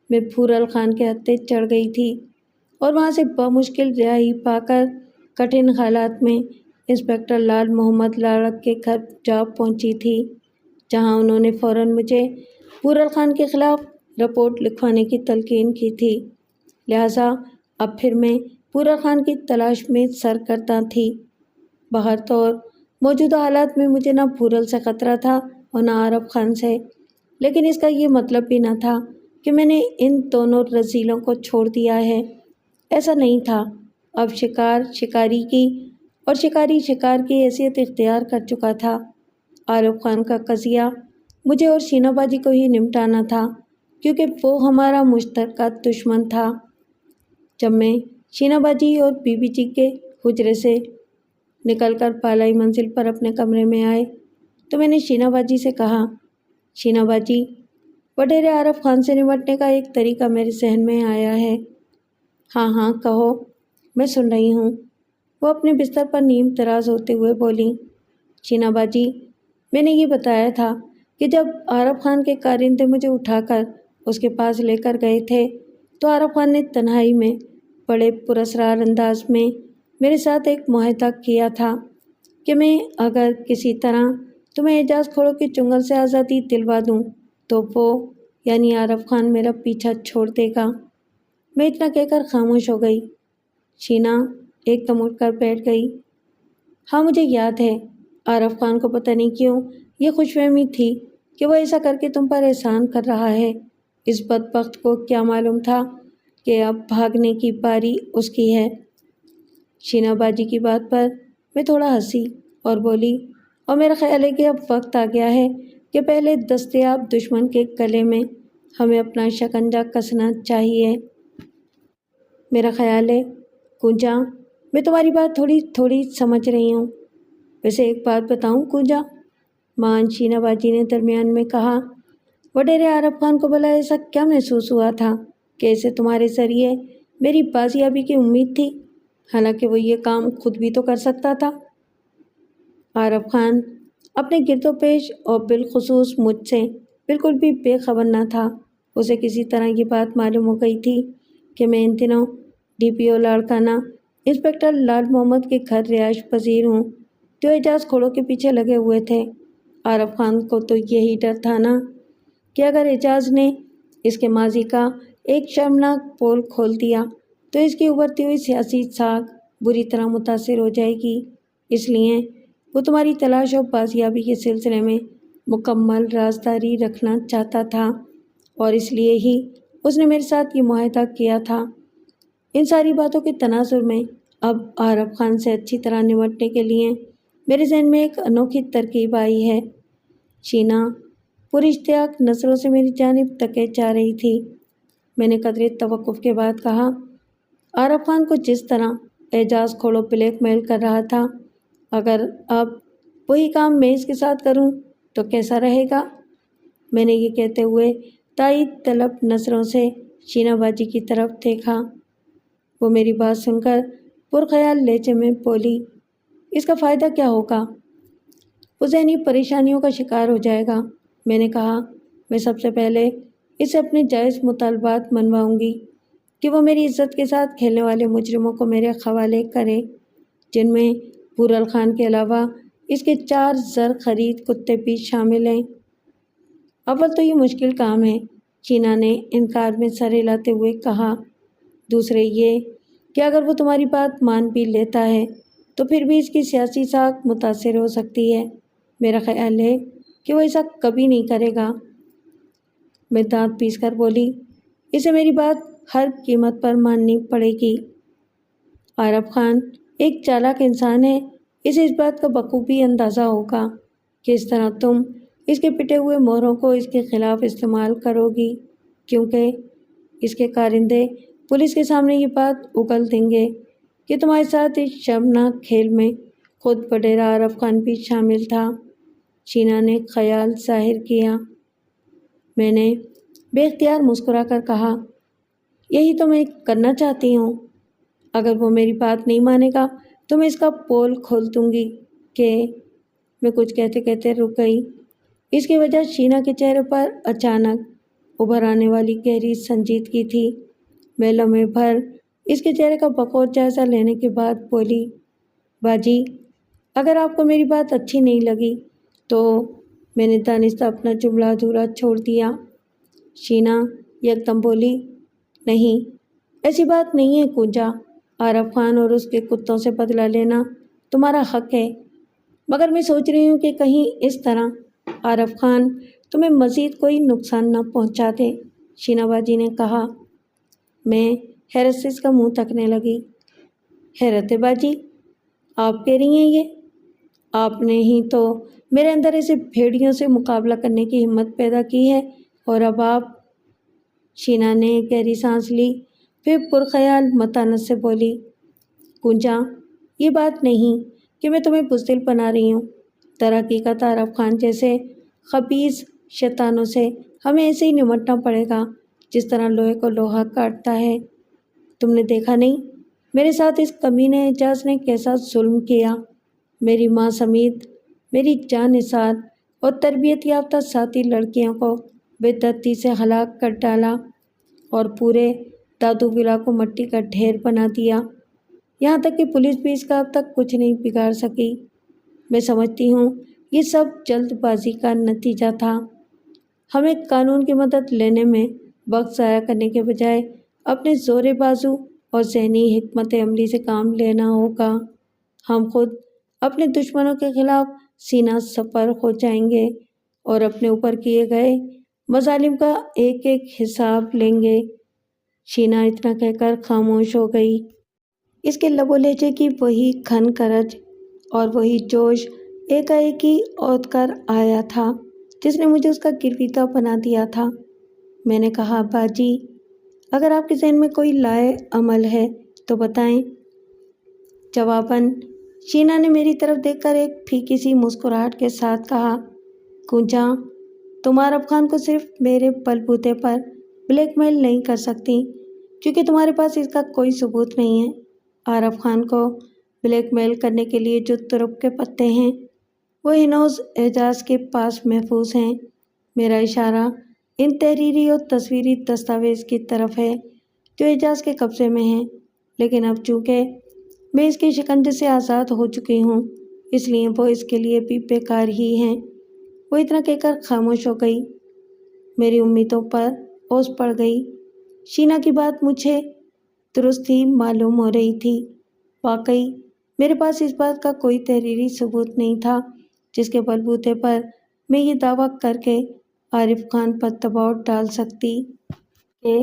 میں پھورل خان کے ہتھے چڑھ گئی تھی اور وہاں سے بمشکل رہائی پا کر کٹھن حالات میں انسپکٹر لال محمد لاڑک کے گھر جا پہنچی تھی، جہاں انہوں نے فوراً مجھے پھورل خان کے خلاف رپورٹ لکھوانے کی تلقین کی تھی۔ لہٰذا اب پھر میں پھورل خان کی تلاش میں سرگرداں تھی۔ بہرطور موجودہ حالات میں مجھے نہ پھورل سے خطرہ تھا اور نہ عارف خان سے، لیکن اس کا یہ مطلب بھی نہ تھا کہ میں نے ان دونوں رذیلوں کو چھوڑ دیا ہے۔ ایسا نہیں تھا۔ اب شکار شکاری کی اور شکاری شکار کی حیثیت اختیار کر چکا تھا۔ عارف خان کا قضیہ مجھے اور شینا باجی کو ہی نمٹانا تھا، کیونکہ وہ ہمارا مشترکہ دشمن تھا۔ جب میں شینا باجی اور بی بی جی کے حجرے سے نکل کر بالائی منزل پر اپنے کمرے میں آئے تو میں نے شینا باجی سے کہا، شینا باجی، وڈیرے عارف خان سے نمٹنے کا ایک طریقہ میرے ذہن میں آیا ہے۔ ہاں ہاں کہو، میں سن رہی ہوں، وہ اپنے بستر پر نیم دراز ہوتے ہوئے بولی۔ شینا باجی، میں نے یہ بتایا تھا کہ جب عارف خان کے کارندے مجھے اٹھا کر اس کے پاس لے کر گئے تھے تو عارف خان نے تنہائی میں بڑے پراسرار انداز میں میرے ساتھ ایک معاہدہ کیا تھا کہ میں اگر کسی طرح تمہیں اعجاز کھوڑوں کے چنگل سے آزادی دلوا دوں تو وہ یعنی عارف خان میرا پیچھا چھوڑ دے گا۔ میں اتنا کہہ کر خاموش ہو گئی۔ شینا ایک دم اٹھ کر بیٹھ گئی۔ ہاں مجھے یاد ہے، عارف خان کو پتہ نہیں کیوں یہ خوش فہمی تھی کہ وہ ایسا کر کے تم پر احسان کر رہا ہے۔ اس بدبخت کو کیا معلوم تھا کہ اب بھاگنے کی باری اس کی ہے۔ شینا باجی کی بات پر میں تھوڑا ہنسی اور بولی، اور میرا خیال ہے کہ اب وقت آ گیا ہے کہ پہلے دستیاب دشمن کے گلے میں ہمیں اپنا شکنجہ کسنا چاہیے۔ میرا خیال ہے کنجا، میں تمہاری بات تھوڑی تھوڑی سمجھ رہی ہوں۔ ویسے ایک بات بتاؤں کنجا، مان شینا باجی نے درمیان میں کہا، وڈیرے عارف خان کو بھلا ایسا کیا محسوس ہوا تھا کہ اسے تمہارے ذریعے میری بازیابی کی امید تھی، حالانکہ وہ یہ کام خود بھی تو کر سکتا تھا۔ عارف خان اپنے گرد و پیش اور بالخصوص مجھ سے بالکل بھی بے خبر نہ تھا۔ اسے کسی طرح یہ بات معلوم ہو گئی تھی کہ میں ان دنوں ڈی پی او لاڑکانہ انسپکٹر لال محمد کے گھر رہائش پذیر ہوں، جو اعجاز کھوڑوں کے پیچھے لگے ہوئے تھے۔ عارف خان کو تو یہی ڈر تھا نا کہ اگر اعجاز نے اس کے ماضی کا ایک شرمناک پول کھول دیا تو اس کی ابھرتی ہوئی سیاسی ساکھ بری طرح متاثر ہو جائے گی۔ اس لیے وہ تمہاری تلاش اور بازیابی کے سلسلے میں مکمل رازداری رکھنا چاہتا تھا، اور اس لیے ہی اس نے میرے ساتھ یہ معاہدہ کیا تھا۔ ان ساری باتوں کے تناظر میں اب عارف خان سے اچھی طرح نمٹنے کے لیے میرے ذہن میں ایک انوکھی ترکیب آئی ہے۔ شینا پراشتیاق نظروں سے میری جانب تکے جا رہی تھی۔ میں نے قدرے توقف کے بعد کہا، عارف خان کو جس طرح اعجاز کھوڑوں بلیک میل کر رہا تھا، اگر اب وہی کام میں اس کے ساتھ کروں تو کیسا رہے گا؟ میں نے یہ کہتے ہوئے تائید طلب نظروں سے شینا باجی کی طرف دیکھا۔ وہ میری بات سن کر پرخیال لہجے میں بولی، اس کا فائدہ کیا ہوگا؟ وہ ذہنی پریشانیوں کا شکار ہو جائے گا۔ میں نے کہا، میں سب سے پہلے اسے اپنے جائز مطالبات منواؤں گی کہ وہ میری عزت کے ساتھ کھیلنے والے مجرموں کو میرے حوالے کرے، جن میں بورل خان کے علاوہ اس کے 4 زر خرید کتے بھی شامل ہیں۔ اول تو یہ مشکل کام ہے، شینا نے انکار میں سر ہلاتے ہوئے کہا۔ دوسرے یہ کہ اگر وہ تمہاری بات مان بھی لیتا ہے تو پھر بھی اس کی سیاسی ساکھ متاثر ہو سکتی ہے۔ میرا خیال ہے کہ وہ ایسا کبھی نہیں کرے گا۔ میں دانت پیس کر بولی، اسے میری بات ہر قیمت پر ماننی پڑے گی۔ عارف خان ایک چالاک انسان ہے، اسے اس بات کا بخوبی اندازہ ہوگا کہ اس طرح تم اس کے پٹے ہوئے موروں کو اس کے خلاف استعمال کرو گی، کیونکہ اس کے کارندے پولیس کے سامنے یہ بات اگل دیں گے کہ تمہارے ساتھ اس شرمناک کھیل میں خود وڈیرا عارف خان بھی شامل تھا۔ شینا نے خیال ظاہر کیا۔ میں نے بے اختیار مسکرا کر کہا، یہی تو میں کرنا چاہتی ہوں۔ اگر وہ میری بات نہیں مانے گا تو میں اس کا پول کھول دوں گی کہ میں کچھ کہتے کہتے رک گئی۔ اس کی وجہ شینا کے چہرے پر اچانک ابھر آنے والی گہری سنجیدگی تھی۔ میں لمحے بھر اس کے چہرے کا بغور جائزہ لینے کے بعد بولی، باجی، اگر آپ کو میری بات اچھی نہیں لگی تو میں نے دانستہ اپنا جملہ ادھورا چھوڑ دیا۔ شینا یکدم بولی، نہیں، ایسی بات نہیں ہے کنجا، عارف خان اور اس کے کتوں سے بدلہ لینا تمہارا حق ہے، مگر میں سوچ رہی ہوں کہ کہیں اس طرح عارف خان تمہیں مزید کوئی نقصان نہ پہنچا دے۔ شینا باجی نے کہا۔ میں حیرت سے اس کا منہ تکنے لگی۔ حیرت ہے باجی؟ آپ کہہ رہی ہیں یہ؟ آپ نے ہی تو میرے اندر ایسے بھیڑیوں سے مقابلہ کرنے کی ہمت پیدا کی ہے، اور اب آپ… شینا نے گہری سانس لی، پھر پرخیال متانت سے بولی، کنجا، یہ بات نہیں کہ میں تمہیں بزدل بنا رہی ہوں۔ در حقیقت عارف خان جیسے خبیث شیطانوں سے ہمیں ایسے ہی نمٹنا پڑے گا جس طرح لوہے کو لوہا کاٹتا ہے۔ تم نے دیکھا نہیں میرے ساتھ اس کمینے اعجاز نے کیسا ظلم کیا؟ میری ماں سمیت میری جان نثار اور تربیت یافتہ ساتھی لڑکیوں کو بے دردی سے ہلاک کر ڈالا، اور پورے دادو ولا کو مٹی کا ڈھیر بنا دیا۔ یہاں تک کہ پولیس بھی اس کا اب تک کچھ نہیں بگاڑ سکی۔ میں سمجھتی ہوں یہ سب جلد بازی کا نتیجہ تھا۔ ہمیں قانون کی مدد لینے میں وقت ضائع کرنے کے بجائے اپنے زور بازو اور ذہنی حکمت عملی سے کام لینا ہوگا۔ ہم خود اپنے دشمنوں کے خلاف سینہ سپر ہو جائیں گے اور اپنے اوپر کیے گئے مظالم کا ایک ایک حساب لیں گے۔ شینا اتنا کہہ کر خاموش ہو گئی۔ اس کے لب و لہجے کی وہی کھن کرج اور وہی جوش ایک ہی اوت کر آیا تھا جس نے مجھے اس کا گرویدہ بنا دیا تھا۔ میں نے کہا، باجی، اگر آپ کے ذہن میں کوئی لائے عمل ہے تو بتائیں۔ جواباً شینا نے میری طرف دیکھ کر ایک پھیکی سی مسکراہٹ کے ساتھ کہا، کنجا، تم عارف خان کو صرف میرے بل بوتے پر بلیک میل نہیں کر سکتی کیونکہ تمہارے پاس اس کا کوئی ثبوت نہیں ہے۔ عارف خان کو بلیک میل کرنے کے لیے جو ترپ کے پتے ہیں وہ ہنوز اعجاز کے پاس محفوظ ہیں۔ میرا اشارہ ان تحریری اور تصویری دستاویز کی طرف ہے جو اعجاز کے قبضے میں ہیں، لیکن اب چونکہ میں اس کے شکنجے سے آزاد ہو چکی ہوں اس لیے وہ اس کے لیے بھی بیکار ہی ہیں۔ وہ اتنا کہہ کر خاموش ہو گئی۔ میری امیدوں پر اوس پڑ گئی۔ شینا کی بات مجھے درست ہی معلوم ہو رہی تھی۔ واقعی میرے پاس اس بات کا کوئی تحریری ثبوت نہیں تھا جس کے بل بوتے پر میں یہ دعویٰ کر کے عارف خان پر دباؤ ڈال سکتی کہ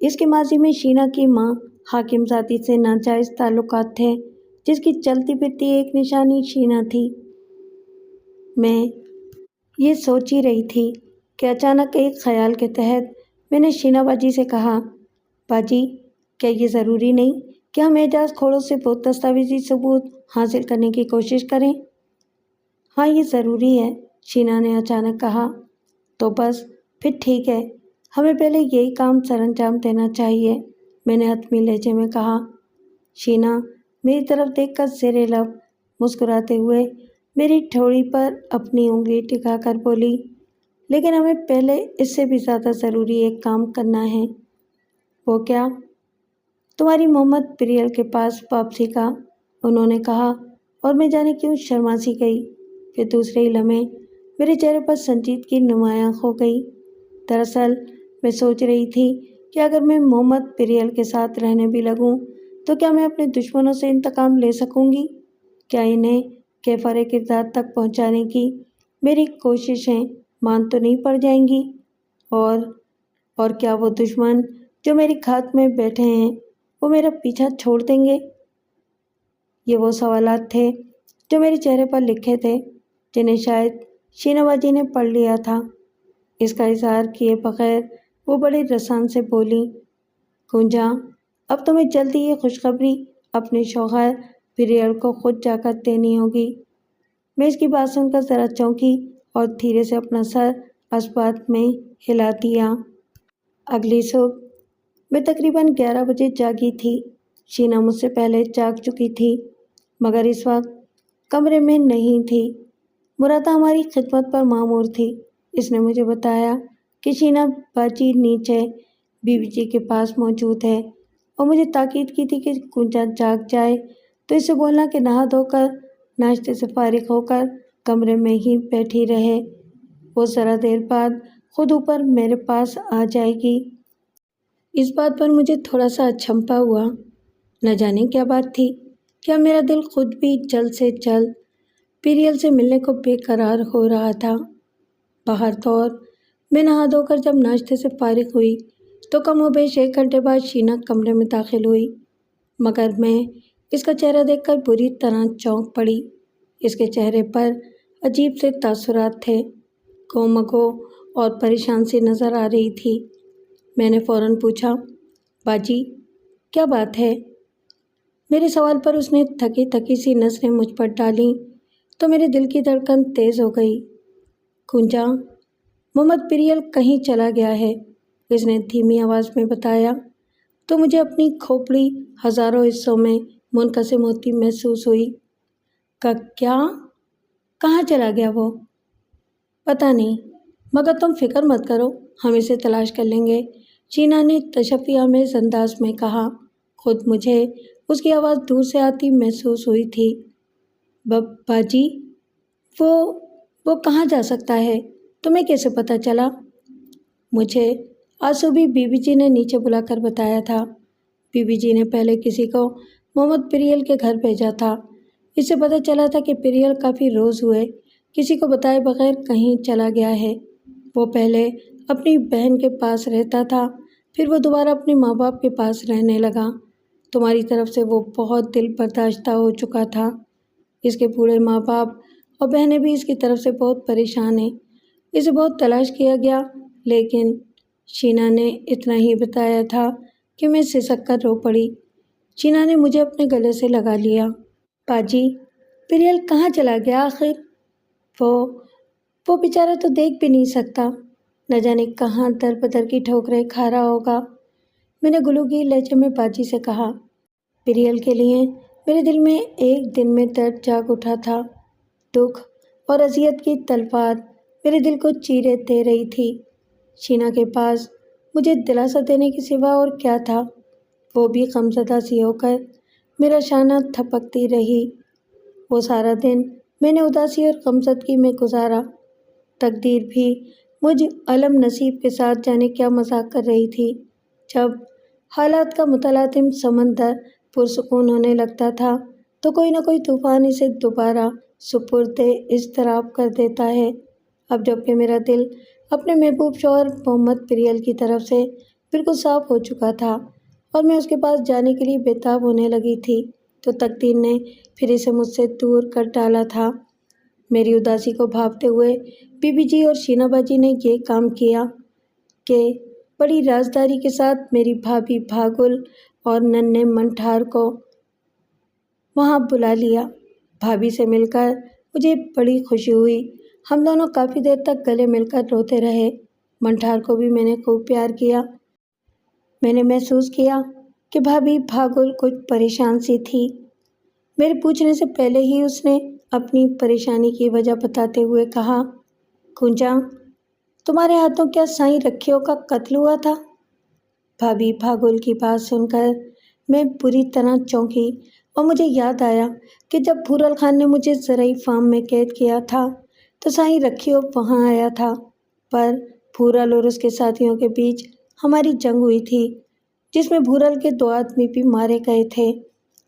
اس کے ماضی میں شینا کی ماں حاکم زادی سے ناجائز تعلقات تھے جس کی چلتی پھرتی ایک نشانی شینا تھی۔ میں یہ سوچ ہی رہی تھی کہ اچانک ایک خیال کے تحت میں نے شینا باجی سے کہا، باجی، کیا یہ ضروری نہیں کہ ہم اعجاز کھوڑوں سے وہ دستاویزی ثبوت حاصل کرنے کی کوشش کریں؟ ہاں، یہ ضروری ہے، شینا نے اچانک کہا۔ تو بس پھر ٹھیک ہے، ہمیں پہلے یہی کام سر انجام دینا چاہیے، میں نے حتمی لہجے میں کہا۔ شینا میری طرف دیکھ کر زیر لب مسکراتے ہوئے میری ٹھوڑی پر اپنی انگلی ٹکا کر بولی، لیکن ہمیں پہلے اس سے بھی زیادہ ضروری ایک کام کرنا ہے۔ وہ کیا؟ تمہاری محمد پریل کے پاس واپسی کا، انہوں نے کہا، اور میں جانے کیوں شرما سی گئی۔ پھر دوسرے ہی لمحے میرے چہرے پر سنجیدگی نمایاں ہو گئی۔ دراصل میں سوچ رہی تھی کہ اگر میں محمد پریل کے ساتھ رہنے بھی لگوں تو کیا میں اپنے دشمنوں سے انتقام لے سکوں گی؟ کیا انہیں کیفر کردار تک پہنچانے کی میری کوششیں مان تو نہیں پڑ جائیں گی؟ اور کیا وہ دشمن جو میری گھات میں بیٹھے ہیں وہ میرا پیچھا چھوڑ دیں گے؟ یہ وہ سوالات تھے جو میرے چہرے پر لکھے تھے، جنہیں شاید شینا باجی نے پڑھ لیا تھا۔ اس کا اظہار کیے بغیر وہ بڑے رسان سے بولی، کنجا، اب تمہیں جلدی یہ خوشخبری اپنے شوہر پریل کو خود جا کر دینی ہوگی۔ میں اس کی بات سن کر ذرا چونکی اور دھیرے سے اپنا سر اثبات میں ہلا دیا۔ اگلی صبح میں تقریباً 11 بجے جاگی تھی۔ شینا مجھ سے پہلے جاگ چکی تھی مگر اس وقت کمرے میں نہیں تھی۔ مرادہ ہماری خدمت پر مامور تھی۔ اس نے مجھے بتایا کہ شینا باجی نیچے بیوی جی کے پاس موجود ہے اور مجھے تاکید کی تھی کہ کنجا جاگ جائے تو اس سے بولنا کہ نہا دھو کر ناشتے سے فارغ ہو کر کمرے میں ہی بیٹھی رہے، وہ ذرا دیر بعد خود اوپر میرے پاس آ جائے گی۔ اس بات پر مجھے تھوڑا سا اچھمپا ہوا۔ نہ جانے کیا بات تھی، کیا میرا دل خود بھی جلد سے جلد پیریل سے ملنے کو بے قرار ہو رہا تھا۔ باہر تو اور میں نہا دھو کر جب ناشتے سے فارغ ہوئی تو کم و بیش 1 گھنٹے بعد شینا کمرے میں داخل ہوئی، مگر میں اس کا چہرہ دیکھ کر بری طرح چونک پڑی۔ اس کے چہرے پر عجیب سے تاثرات تھے، گومگو اور پریشان سی نظر آ رہی تھی۔ میں نے فوراً پوچھا، باجی کیا بات ہے؟ میرے سوال پر اس نے تھکی تھکی سی نظریں مجھ پر ڈالیں تو میرے دل کی دھڑکن تیز ہو گئی۔ کنجا، محمد پریل کہیں چلا گیا ہے، اس نے دھیمی آواز میں بتایا تو مجھے اپنی کھوپڑی ہزاروں حصوں میں منقسم ہوتی محسوس ہوئی۔ کیا؟ کہاں چلا گیا وہ؟ پتہ نہیں، مگر تم فکر مت کرو، ہم اسے تلاش کر لیں گے، شینا نے تشفی آمیز انداز میں کہا۔ خود مجھے اس کی آواز دور سے آتی محسوس ہوئی تھی۔ باجی، وہ کہاں جا سکتا ہے؟ تمہیں کیسے پتہ چلا؟ مجھے آصوبی بی بی جی نے نیچے بلا کر بتایا تھا۔ بی بی جی نے پہلے کسی کو محمد پریل کے گھر بھیجا تھا۔ اس سے پتہ چلا تھا کہ پریل کافی روز ہوئے کسی کو بتائے بغیر کہیں چلا گیا ہے۔ وہ پہلے اپنی بہن کے پاس رہتا تھا، پھر وہ دوبارہ اپنے ماں باپ کے پاس رہنے لگا۔ تمہاری طرف سے وہ بہت دل برداشتہ ہو چکا تھا۔ اس کے بوڑھے ماں باپ اور بہنیں بھی اس کی طرف سے بہت پریشان ہیں۔ اسے بہت تلاش کیا گیا، لیکن شینا نے اتنا ہی بتایا تھا کہ میں سسک کر رو پڑی۔ شینا نے مجھے اپنے گلے سے لگا لیا۔ باجی، پریل کہاں چلا گیا آخر؟ وہ بیچارہ تو دیکھ بھی نہیں سکتا، نہ جانے کہاں در بدر کی ٹھوکریں کھا رہا ہوگا، میں نے گلوگیر لہجے میں باجی سے کہا۔ پریل کے لیے میرے دل میں ایک دن میں درد جاگ اٹھا تھا۔ دکھ اور اذیت کی تلوار میرے دل کو چیرے دے رہی تھی۔ شینا کے پاس مجھے دلاسا دینے کے سوا اور کیا تھا؟ وہ بھی غمزدہ سی ہو کر میرا شانہ تھپکتی رہی۔ وہ سارا دن میں نے اداسی اور غمزدگی میں گزارا۔ تقدیر بھی مجھ علم نصیب کے ساتھ جانے کیا مذاق کر رہی تھی۔ جب حالات کا متلاطم سمندر پرسکون ہونے لگتا تھا تو کوئی نہ کوئی طوفان اسے دوبارہ سپرد اضطراب کر دیتا ہے۔ اب جب کہ میرا دل اپنے محبوب شوہر محمد پریل کی طرف سے بالکل صاف ہو چکا تھا اور میں اس کے پاس جانے کے لیے بےتاب ہونے لگی تھی تو تقدیر نے پھر اسے مجھ سے دور کر ڈالا تھا۔ میری اداسی کو بھاپتے ہوئے بی بی جی اور شینا باجی نے یہ کام کیا کہ بڑی رازداری کے ساتھ میری بھابھی بھاگل اور ننھے منٹھار کو وہاں بلا لیا۔ بھابھی سے مل کر مجھے بڑی خوشی ہوئی۔ ہم دونوں کافی دیر تک گلے مل کر روتے رہے۔ منٹھار کو بھی میں نے خوب پیار کیا۔ میں نے محسوس کیا کہ بھابھی بھاگل کچھ پریشان سی تھی۔ میرے پوچھنے سے پہلے ہی اس نے اپنی پریشانی کی وجہ بتاتے ہوئے کہا، کنجا، تمہارے ہاتھوں کیا سائیں رکھیوں کا قتل ہوا تھا؟ بھابھی بھاگل کی بات سن کر میں بری طرح چونکی اور مجھے یاد آیا کہ جب پھورل خان نے مجھے زرعی فارم میں قید کیا تھا تو سائیں رکھیو وہاں آیا تھا، پر پھورل اور اس کے ساتھیوں کے بیچ ہماری جنگ ہوئی تھی جس میں بھورل کے 2 آدمی بھی مارے گئے تھے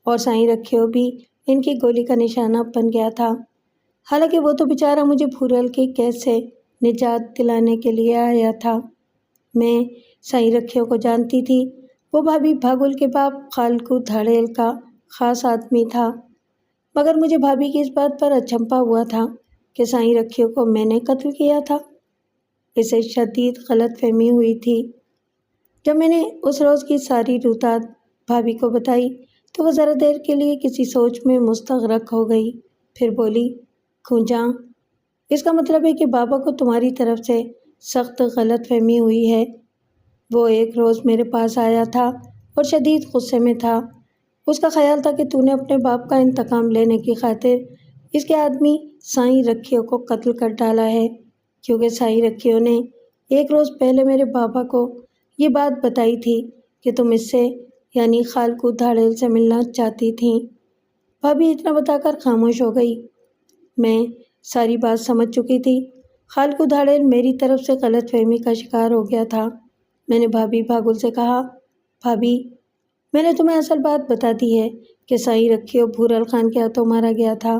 اور سائیں رکھیو بھی ان کی گولی کا نشانہ بن گیا تھا۔ حالانکہ وہ تو بیچارہ مجھے بھورل کی قید سے نجات دلانے کے لیے آیا تھا۔ میں سائیں رکھیو کو جانتی تھی، وہ بھابھی بھاگل کے باپ خالقو دھاڑیل کا خاص آدمی تھا، مگر مجھے بھابھی کی اس بات پر اچنبھا ہوا تھا کہ سائیں رکھیو کو میں نے قتل کیا تھا۔ اسے شدید غلط فہمی ہوئی تھی۔ جب میں نے اس روز کی ساری رویداد بھابھی کو بتائی تو وہ ذرا دیر کے لیے کسی سوچ میں مستغرق ہو گئی، پھر بولی، کنجا، اس کا مطلب ہے کہ بابا کو تمہاری طرف سے سخت غلط فہمی ہوئی ہے۔ وہ ایک روز میرے پاس آیا تھا اور شدید غصے میں تھا۔ اس کا خیال تھا کہ تو نے اپنے باپ کا انتقام لینے کی خاطر اس کے آدمی سائیں رکھیو کو قتل کر ڈالا ہے، کیونکہ سائیں رکھیو نے ایک روز پہلے میرے بابا کو یہ بات بتائی تھی کہ تم اس سے یعنی خالقو دھاڑیل سے ملنا چاہتی تھیں۔ بھابھی اتنا بتا کر خاموش ہو گئی۔ میں ساری بات سمجھ چکی تھی۔ خالقو دھاڑیل میری طرف سے غلط فہمی کا شکار ہو گیا تھا۔ میں نے بھابھی بھاگل سے کہا، بھابھی، میں نے تمہیں اصل بات بتا دی ہے کہ سائیں رکھیو بھورل خان کے ہاتھوں مارا گیا تھا۔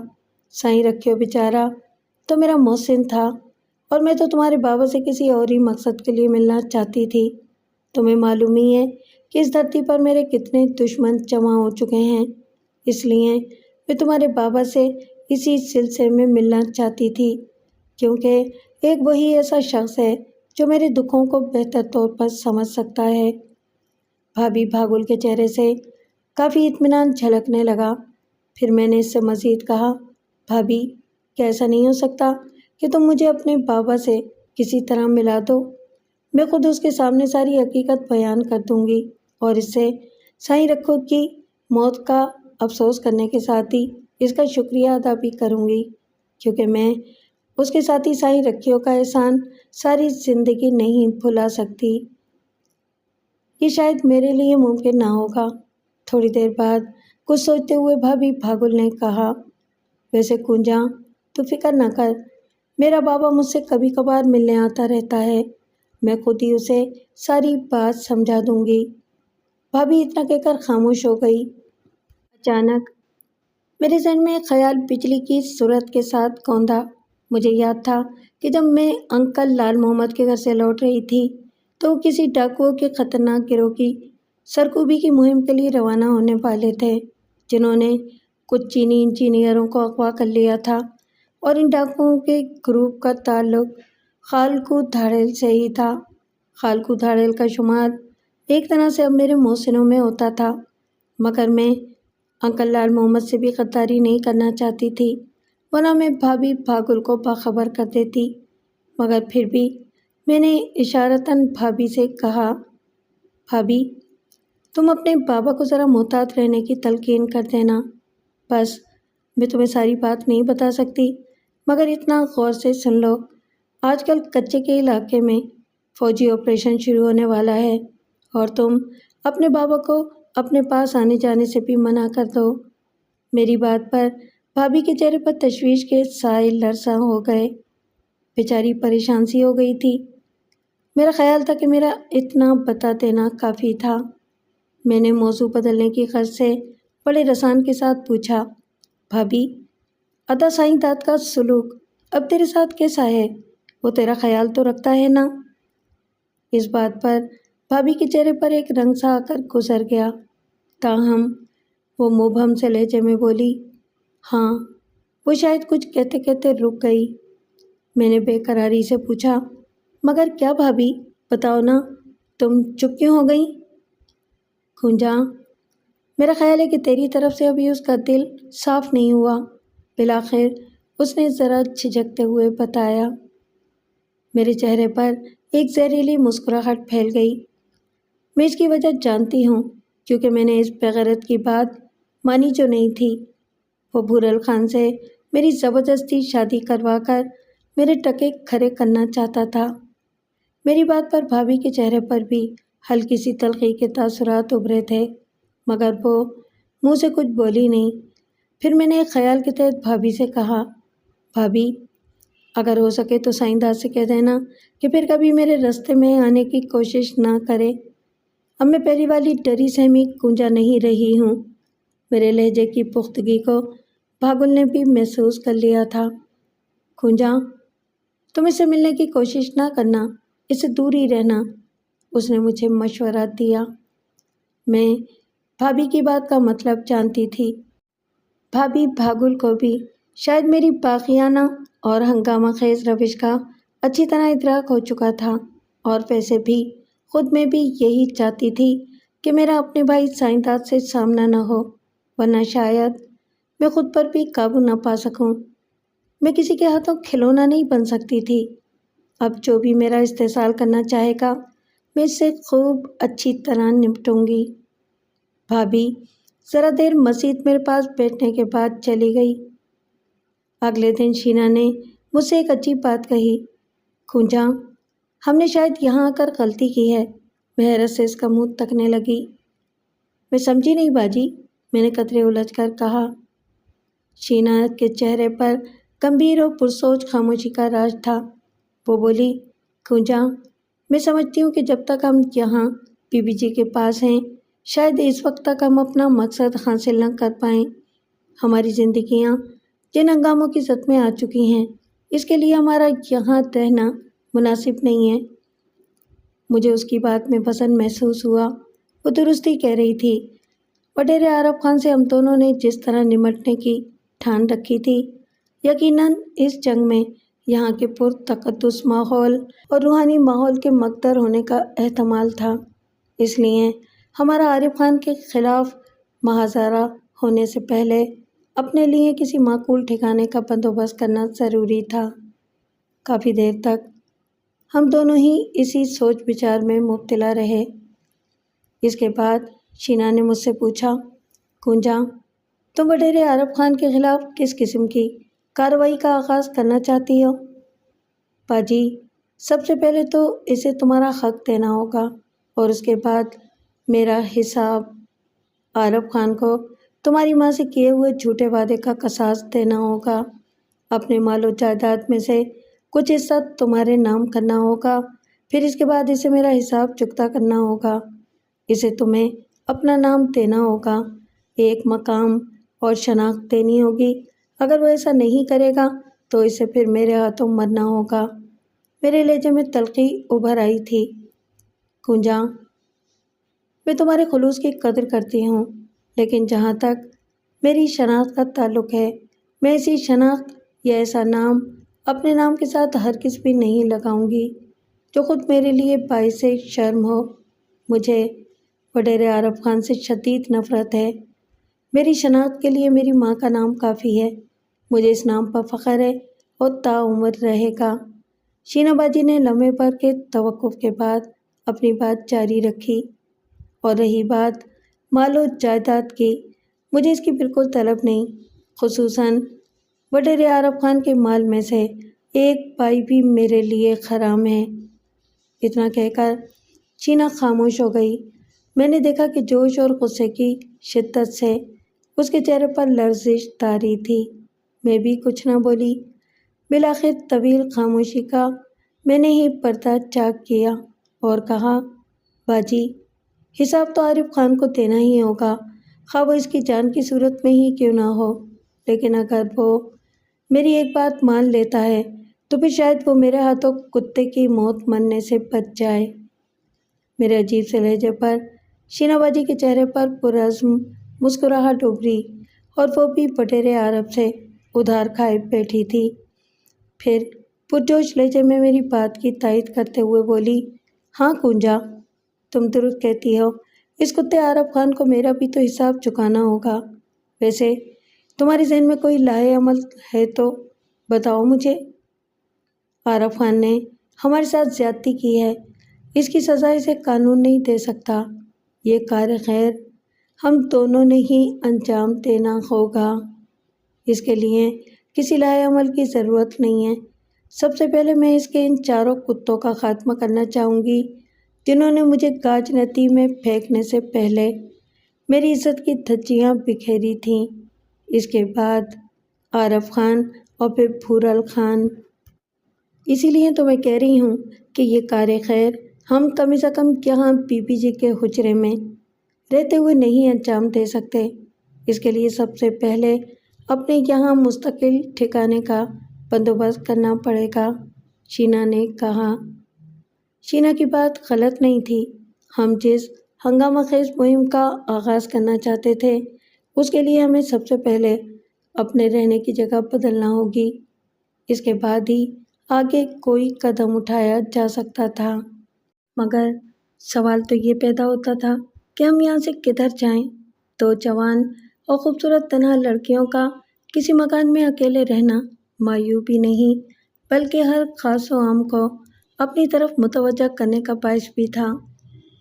سائیں رکھیو بیچارہ تو میرا محسن تھا اور میں تو تمہارے بابا سے کسی اور ہی مقصد کے لیے ملنا چاہتی تھی۔ تمہیں معلوم ہی ہے کہ اس دھرتی پر میرے کتنے دشمن جمع ہو چکے ہیں، اس لیے میں تمہارے بابا سے اسی سلسلے میں ملنا چاہتی تھی، کیونکہ ایک وہی ایسا شخص ہے جو میرے دکھوں کو بہتر طور پر سمجھ سکتا ہے۔ بھابھی بھاگل کے چہرے سے کافی اطمینان جھلکنے لگا۔ پھر میں نے اس سے مزید کہا، بھابھی کیا ایسا نہیں ہو سکتا کہ تم مجھے اپنے بابا سے کسی طرح ملا دو؟ میں خود اس کے سامنے ساری حقیقت بیان کر دوں گی اور اس سے سائیں رکھو کی موت کا افسوس کرنے کے ساتھ ہی اس کا شکریہ ادا بھی کروں گی، کیونکہ میں اس کے ساتھ ہی سائیں رکھیوں کا احسان ساری زندگی نہیں بھلا سکتی۔ یہ شاید میرے لیے ممکن نہ ہوگا۔ تھوڑی دیر بعد کچھ سوچتے ہوئے بھابھی بھاگل نے کہا، ویسے کنجا تو فکر نہ کر، میرا بابا مجھ سے کبھی کبھار ملنے آتا رہتا ہے، میں خود ہی اسے ساری بات سمجھا دوں گی۔ بھابھی اتنا کہہ کر خاموش ہو گئی۔ اچانک میرے ذہن میں ایک خیال بجلی کی سرعت کے ساتھ کوندا۔ مجھے یاد تھا کہ جب میں انکل لال محمد کے گھر سے لوٹ رہی تھی تو وہ کسی ڈاکوؤں کے خطرناک گروہ کی سرکوبی کی مہم کے لیے روانہ ہونے والے تھے، جنہوں نے کچھ چینی انجینئروں کو اغوا کر لیا تھا، اور ان ڈاکوؤں کے گروپ کا تعلق خالقو دھاڑیل سے ہی تھا۔ خالقو دھاڑیل کا شمار ایک طرح سے اب میرے محسنوں میں ہوتا تھا، مگر میں انکل لال محمد سے بھی غداری نہیں کرنا چاہتی تھی، ورنہ میں بھابھی بھاگل کو باخبر کر دیتی۔ مگر پھر بھی میں نے اشارتاً بھابھی سے کہا، بھابھی تم اپنے بابا کو ذرا محتاط رہنے کی تلقین کر دینا۔ بس میں تمہیں ساری بات نہیں بتا سکتی، مگر اتنا غور سے سن لو، آج کل کچے کے علاقے میں فوجی آپریشن شروع ہونے والا ہے، اور تم اپنے بابا کو اپنے پاس آنے جانے سے بھی منع کر دو۔ میری بات پر بھابھی کے چہرے پر تشویش کے سائے لرزاں ہو گئے، بیچاری پریشان سی ہو گئی تھی۔ میرا خیال تھا کہ میرا اتنا بتا دینا کافی تھا۔ میں نے موضوع بدلنے کی غرض سے بڑے رسان کے ساتھ پوچھا، بھابھی ادا سائیں داد کا سلوک اب تیرے ساتھ کیسا ہے؟ وہ تیرا خیال تو رکھتا ہے نا؟ اس بات پر بھابھی کے چہرے پر ایک رنگ سا آ کر گزر گیا، تاہم وہ مبہم سے لہجے میں بولی، ہاں۔ وہ شاید کچھ کہتے کہتے رک گئی۔ میں نے بے قراری سے پوچھا، مگر کیا بھابھی، بتاؤ نا، تم چپ کیوں ہو گئیں؟ کنجا میرا خیال ہے کہ تیری طرف سے ابھی اس کا دل صاف نہیں ہوا، بالآخر اس نے ذرا جھجکتے ہوئے بتایا۔ میرے چہرے پر ایک زہریلی مسکراہٹ پھیل گئی۔ میں اس کی وجہ جانتی ہوں، کیونکہ میں نے اس بغیرت کی بات مانی جو نہیں تھی۔ وہ بھورل خان سے میری زبردستی شادی کروا کر میرے ٹکے کھڑے کرنا چاہتا تھا۔ میری بات پر بھابھی کے چہرے پر بھی ہلکی سی تلخی کے تاثرات ابھرے تھے، مگر وہ منہ سے کچھ بولی نہیں۔ پھر میں نے ایک خیال کے تحت بھابھی سے کہا، بھابھی اگر ہو سکے تو سائیں داد سے کہہ دینا کہ پھر کبھی میرے راستے میں آنے کی کوشش نہ کرے۔ اب میں پہلی والی ڈری سہمی کنجا نہیں رہی ہوں۔ میرے لہجے کی پختگی کو بھاگل نے بھی محسوس کر لیا تھا۔ کنجا تم اس سے ملنے کی کوشش نہ کرنا، اس سے دور ہی رہنا، اس نے مجھے مشورہ دیا۔ میں بھابھی کی بات کا مطلب جانتی تھی۔ بھابھی بھاگل کو بھی شاید میری باغیانہ اور ہنگامہ خیز روش کا اچھی طرح ادراک ہو چکا تھا، اور ویسے بھی خود میں بھی یہی چاہتی تھی کہ میرا اپنے بھائی سائیں داد سے سامنا نہ ہو، ورنہ شاید میں خود پر بھی قابو نہ پا سکوں۔ میں کسی کے ہاتھوں کھلونا نہیں بن سکتی تھی۔ اب جو بھی میرا استحصال کرنا چاہے گا، میں اس سے خوب اچھی طرح نپٹوں گی۔ بھابھی ذرا دیر مزید میرے پاس بیٹھنے کے بعد چلی گئی۔ اگلے دن شینا نے مجھ سے ایک عجیب بات کہی، کنجا ہم نے شاید یہاں آ کر غلطی کی ہے۔ میں حیرت سے اس کا منہ تکنے لگی۔ میں سمجھی نہیں باجی، میں نے قدرے الجھ کر کہا۔ شینا کے چہرے پر گمبھیر اور پرسوچ خاموشی کا راج تھا۔ وہ بولی، کنجا میں سمجھتی ہوں کہ جب تک ہم یہاں بی بی جی کے پاس ہیں، شاید اس وقت تک ہم اپنا مقصد حاصل نہ کر پائیں۔ ہماری زندگیاں جن ہنگاموں کی زد میں آ چکی ہیں، اس کے لیے ہمارا یہاں رہنا مناسب نہیں ہے۔ مجھے اس کی بات میں پسند محسوس ہوا۔ وہ درست ہی کہہ رہی تھی۔ وڈیرے عارف خان سے ہم دونوں نے جس طرح نمٹنے کی ٹھان رکھی تھی، یقیناً اس جنگ میں یہاں کے پرتقدس ماحول اور روحانی ماحول کے مقدر ہونے کا احتمال تھا۔ اس لیے ہمارا عارف خان کے خلاف محاذرہ ہونے سے پہلے اپنے لیے کسی معقول ٹھکانے کا بندوبست کرنا ضروری تھا۔ کافی دیر تک ہم دونوں ہی اسی سوچ بچار میں مبتلا رہے۔ اس کے بعد شینا نے مجھ سے پوچھا، کنجا، تم وڈیرے عارف خان کے خلاف کس قسم کی کارروائی کا آغاز کرنا چاہتی ہو؟ باجی، سب سے پہلے تو اسے تمہارا حق دینا ہوگا اور اس کے بعد میرا حساب۔ عارف خان کو تمہاری ماں سے کیے ہوئے جھوٹے وعدے کا قصاص دینا ہوگا۔ اپنے مال و جائیداد میں سے کچھ حصہ تمہارے نام کرنا ہوگا، پھر اس کے بعد اسے میرا حساب چکتا کرنا ہوگا۔ اسے تمہیں اپنا نام دینا ہوگا، ایک مقام اور شناخت دینی ہوگی۔ اگر وہ ایسا نہیں کرے گا تو اسے پھر میرے ہاتھوں مرنا ہوگا۔ میرے لہجے میں تلخی ابھر آئی تھی۔ کنجا، میں تمہارے خلوص کی قدر کرتی ہوں، لیکن جہاں تک میری شناخت کا تعلق ہے، میں ایسی شناخت یا ایسا نام اپنے نام کے ساتھ ہرگز بھی نہیں لگاؤں گی جو خود میرے لیے باعث شرم ہو۔ مجھے وڈیرے عارف خان سے شدید نفرت ہے۔ میری شناخت کے لیے میری ماں کا نام کافی ہے۔ مجھے اس نام پر فخر ہے اور تاعمر رہے گا۔ شینا باجی نے لمحے بھر کے توقف کے بعد اپنی بات جاری رکھی۔ اور رہی بات مال و جائیداد کی، مجھے اس کی بالکل طلب نہیں، خصوصاً وڈیرے عارف خان کے مال میں سے ایک پائی بھی میرے لیے حرام ہے۔ اتنا کہہ کر شینا خاموش ہو گئی۔ میں نے دیکھا کہ جوش اور غصے کی شدت سے اس کے چہرے پر لرزش طاری تھی۔ میں بھی کچھ نہ بولی۔ بالآخر طویل خاموشی کا میں نے ہی پردہ چاک کیا اور کہا، باجی، حساب تو عارف خان کو دینا ہی ہوگا، خواہ وہ اس کی جان کی صورت میں ہی کیوں نہ ہو۔ لیکن اگر وہ میری ایک بات مان لیتا ہے تو پھر شاید وہ میرے ہاتھوں کتے کی موت مرنے سے بچ جائے۔ میرے عجیب سے لہجے پر شینا باجی کے چہرے پر پرعزم مسکراہٹ ابھری اور وہ بھی وڈیرے عارف سے ادھار کھائے بیٹھی تھی۔ پھر پرجوش لہجے میں میری بات کی تائید کرتے ہوئے بولی، ہاں کنجا، تم درست کہتی ہو، اس کتے عارف خان کو میرا بھی تو حساب چکانا ہوگا۔ ویسے تمہارے ذہن میں کوئی لاہے عمل ہے تو بتاؤ مجھے۔ عارف خان نے ہمارے ساتھ زیادتی کی ہے، اس کی سزا اسے قانون نہیں دے سکتا۔ یہ کار خیر ہم دونوں نے ہی انجام دینا ہوگا۔ اس کے لیے کسی لاہے عمل کی ضرورت نہیں ہے۔ سب سے پہلے میں اس کے ان چاروں کتوں کا خاتمہ کرنا چاہوں گی جنہوں نے مجھے گاج ندی میں پھینکنے سے پہلے میری عزت کی دھجیاں بکھیری تھیں۔ اس کے بعد عارف خان اور پھر پھورل خان۔ اسی لیے تو میں کہہ رہی ہوں کہ یہ کار خیر ہم کم از کم یہاں بی بی جی کے حجرے میں رہتے ہوئے نہیں انجام دے سکتے۔ اس کے لیے سب سے پہلے اپنے یہاں مستقل ٹھکانے کا بندوبست کرنا پڑے گا، شینا نے کہا۔ شینا کی بات غلط نہیں تھی۔ ہم جس ہنگامہ خیز مہم کا آغاز کرنا چاہتے تھے، اس کے لیے ہمیں سب سے پہلے اپنے رہنے کی جگہ بدلنا ہوگی۔ اس کے بعد ہی آگے کوئی قدم اٹھایا جا سکتا تھا۔ مگر سوال تو یہ پیدا ہوتا تھا کہ ہم یہاں سے کدھر جائیں؟ دو جوان اور خوبصورت تنہا لڑکیوں کا کسی مکان میں اکیلے رہنا معیوبی نہیں، بلکہ ہر خاص و عام کو اپنی طرف متوجہ کرنے کا باعث بھی تھا۔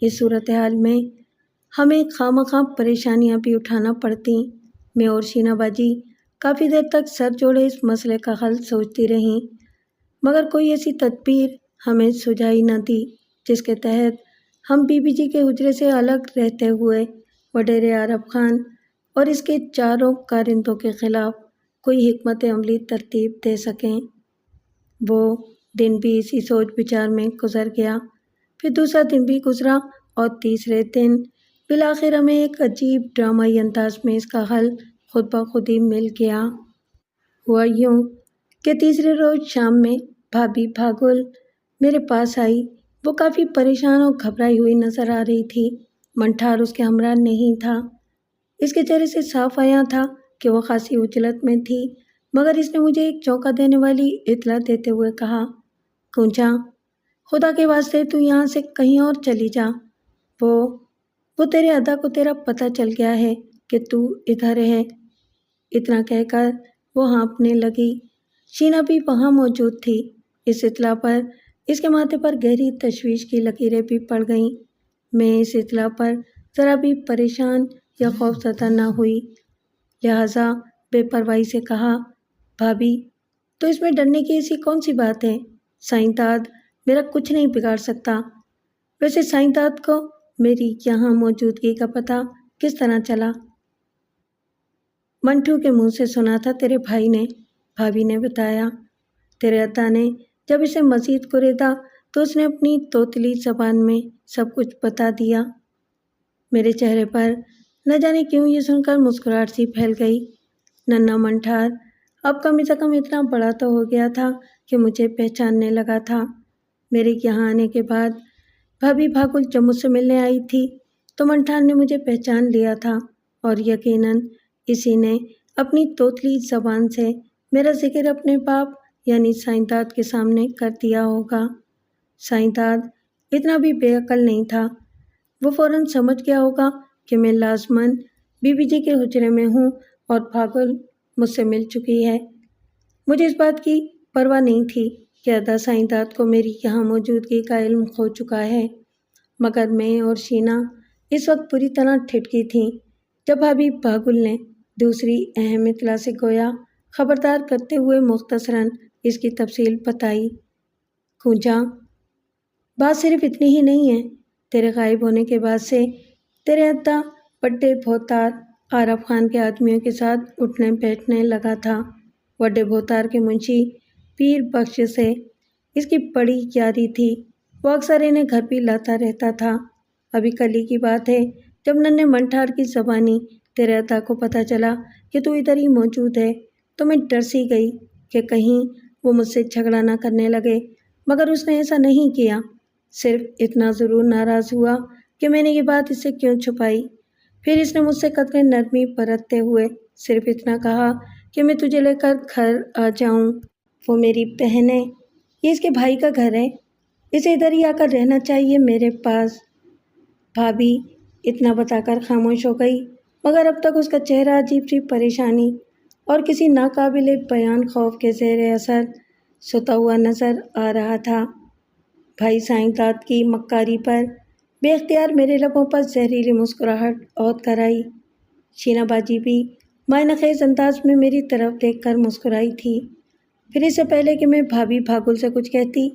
اس صورتحال میں ہمیں خواہ پریشانیاں بھی اٹھانا پڑتیں۔ میں اور شینا باجی کافی دیر تک سر جوڑے اس مسئلے کا حل سوچتی رہیں، مگر کوئی ایسی تدبیر ہمیں سجھائی نہ دی جس کے تحت ہم بی بی جی کے حجرے سے الگ رہتے ہوئے وڈیرے عارف خان اور اس کے چاروں کارندوں کے خلاف کوئی حکمت عملی ترتیب دے سکیں۔ وہ دن بھی اسی سوچ بچار میں گزر گیا۔ پھر دوسرا دن بھی گزرا اور تیسرے دن بالآخر ہمیں ایک عجیب ڈرامائی انداز میں اس کا حل خود بخود ہی مل گیا۔ ہوا یوں کہ تیسرے روز شام میں بھابھی بھاگل میرے پاس آئی۔ وہ کافی پریشان اور گھبرائی ہوئی نظر آ رہی تھی۔ منٹھار اس کے ہمراہ نہیں تھا۔ اس کے چہرے سے صاف عیاں تھا کہ وہ خاصی عجلت میں تھی، مگر اس نے مجھے ایک چونکا دینے والی اطلاع دیتے ہوئے کہا، "کنچا، خدا کے واسطے تو یہاں سے کہیں اور چلی جا۔ وہ تیرے ادا کو تیرا پتہ چل گیا ہے کہ تو ادھر ہے۔" اتنا کہہ کر وہ ہانپنے لگی۔ شینا بھی وہاں موجود تھی۔ اس اطلاع پر اس کے ماتھے پر گہری تشویش کی لکیریں بھی پڑ گئیں۔ میں اس اطلاع پر ذرا بھی پریشان یا خوفزدہ نہ ہوئی، لہٰذا بے پرواہی سے کہا، "بھابھی، تو اس میں ڈرنے کی ایسی کون سی بات ہے؟ سائیں داد میرا کچھ نہیں بگاڑ سکتا۔ ویسے سائیں داد کو میری یہاں موجودگی کا پتہ کس طرح چلا؟" "منٹو کے منہ سے سنا تھا تیرے بھائی نے"، بھابھی نے بتایا۔ "تیرے ابا نے جب اسے مزید کریدا تو اس نے اپنی توتلی زبان میں سب کچھ بتا دیا۔" میرے چہرے پر نہ جانے کیوں یہ سن کر مسکراہٹ سی پھیل گئی۔ ننھا منٹھار اب کم از کم اتنا بڑا تو ہو گیا تھا کہ مجھے پہچاننے لگا تھا۔ میرے یہاں آنے کے بعد بھابھی بھاگل جب مجھ سے ملنے آئی تھی تو منٹھار نے مجھے پہچان لیا تھا، اور یقیناً اسی نے اپنی توتلی زبان سے میرا ذکر اپنے باپ یعنی سائیں داد کے سامنے کر دیا ہوگا۔ سائیں داد اتنا بھی بے عقل نہیں تھا۔ وہ فوراً سمجھ گیا ہوگا کہ میں لازماً بی بی جی کے حجرے میں ہوں اور بھاگل مجھ سے مل چکی ہے۔ مجھے اس بات کی پرواہ نہیں تھی کہ ادا سائیں داد کو میری یہاں موجودگی کا علم ہو چکا ہے، مگر میں اور شینا اس وقت پوری طرح ٹھٹکی تھیں جب بھابھی بھاگل نے دوسری اہم اطلاع سے گویا خبردار کرتے ہوئے مختصراً اس کی تفصیل بتائی۔ "کنچا، بات صرف اتنی ہی نہیں ہے۔ تیرے غائب ہونے کے بعد سے تیرے ادا بڑے بھوتار عارف خان کے آدمیوں کے ساتھ اٹھنے بیٹھنے لگا تھا۔ بڑے بھوتار کے منشی پیر بخش سے اس کی بڑی یاری تھی۔ وہ اکثر انہیں گھر بھی لاتا رہتا تھا۔ ابھی کل ہی کی بات ہے جب ننھے منٹھار کی زبانی تیرے ادا کو پتہ چلا کہ تو ادھر ہی موجود ہے تو میں ڈر سی گئی کہ کہیں وہ مجھ سے جھگڑا نہ کرنے لگے، مگر اس نے ایسا نہیں کیا۔ صرف اتنا ضرور ناراض ہوا کہ میں نے یہ بات اس سے کیوں چھپائی۔ پھر اس نے مجھ سے قدرے نرمی برتتے ہوئے صرف اتنا کہا کہ میں تجھے لے کر گھر آ جاؤں۔ وہ میری بہن ہے، یہ اس کے بھائی کا گھر ہے، اسے ادھر ہی آ کر رہنا چاہیے میرے پاس۔ بھابھی اتنا بتا کر خاموش ہو گئی، مگر اب تک اس کا چہرہ عجیب سی پریشانی اور کسی ناقابل بیان خوف کے زیر اثر سوتا ہوا نظر آ رہا تھا۔ بھائی سائیں داد کی مکاری پر بے اختیار میرے لبوں پر زہریلی مسکراہٹ عود کر آئی۔ شینا باجی بھی معنی خیز انداز میں میری طرف دیکھ کر مسکرائی تھی۔ پھر اس سے پہلے کہ میں بھابھی بھاگل سے کچھ کہتی،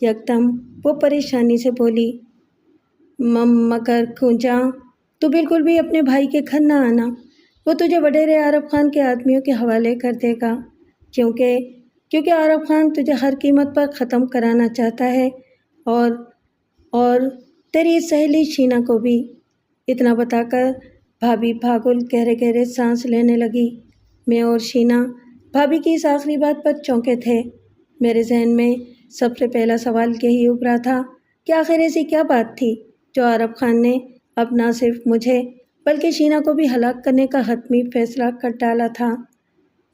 یکدم وہ پریشانی سے بولی، مگر کنچا، تو بالکل بھی اپنے بھائی کے گھر نہ آنا۔ وہ تجھے وڈیرے عارف خان کے آدمیوں کے حوالے کر دے گا، کیونکہ عارف خان تجھے ہر قیمت پر ختم کرانا چاہتا ہے، اور تیری سہیلی شینا کو بھی۔ اتنا بتا کر بھابھی بھاگل گہرے گہرے سانس لینے لگی۔ میں اور شینا بھابھی کی اس آخری بات پر چونکے تھے۔ میرے ذہن میں سب سے پہلا سوال یہی ابھرا تھا کہ آخر ایسی کیا بات تھی جو عارف خان نے اب نہ صرف مجھے بلکہ شینا کو بھی ہلاک کرنے کا حتمی فیصلہ کر ڈالا تھا۔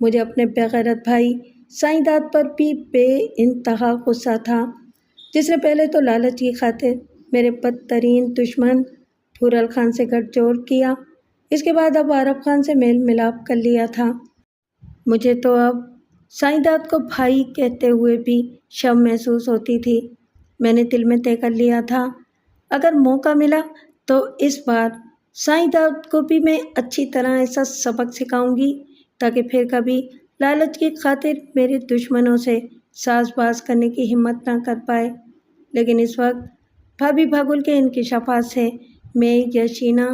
مجھے اپنے بےغیرت بھائی سائیں داد پر بھی بے انتہا غصہ تھا، جس نے پہلے تو لالچ کی خاطر میرے بدترین دشمن پھورل خان سے گٹھ جوڑ کیا، اس کے بعد اب عارف خان سے میل ملاپ کر لیا تھا۔ مجھے تو اب سائیں داد کو بھائی کہتے ہوئے بھی شرم محسوس ہوتی تھی۔ میں نے دل میں طے کر لیا تھا، اگر موقع ملا تو اس بار سائیں داد کو بھی میں اچھی طرح ایسا سبق سکھاؤں گی تاکہ پھر کبھی لالچ کی خاطر میرے دشمنوں سے ساز باز کرنے کی ہمت نہ کر پائے۔ لیکن اس وقت بھابھی بھاگل کے انکشافات سے میں یا شینا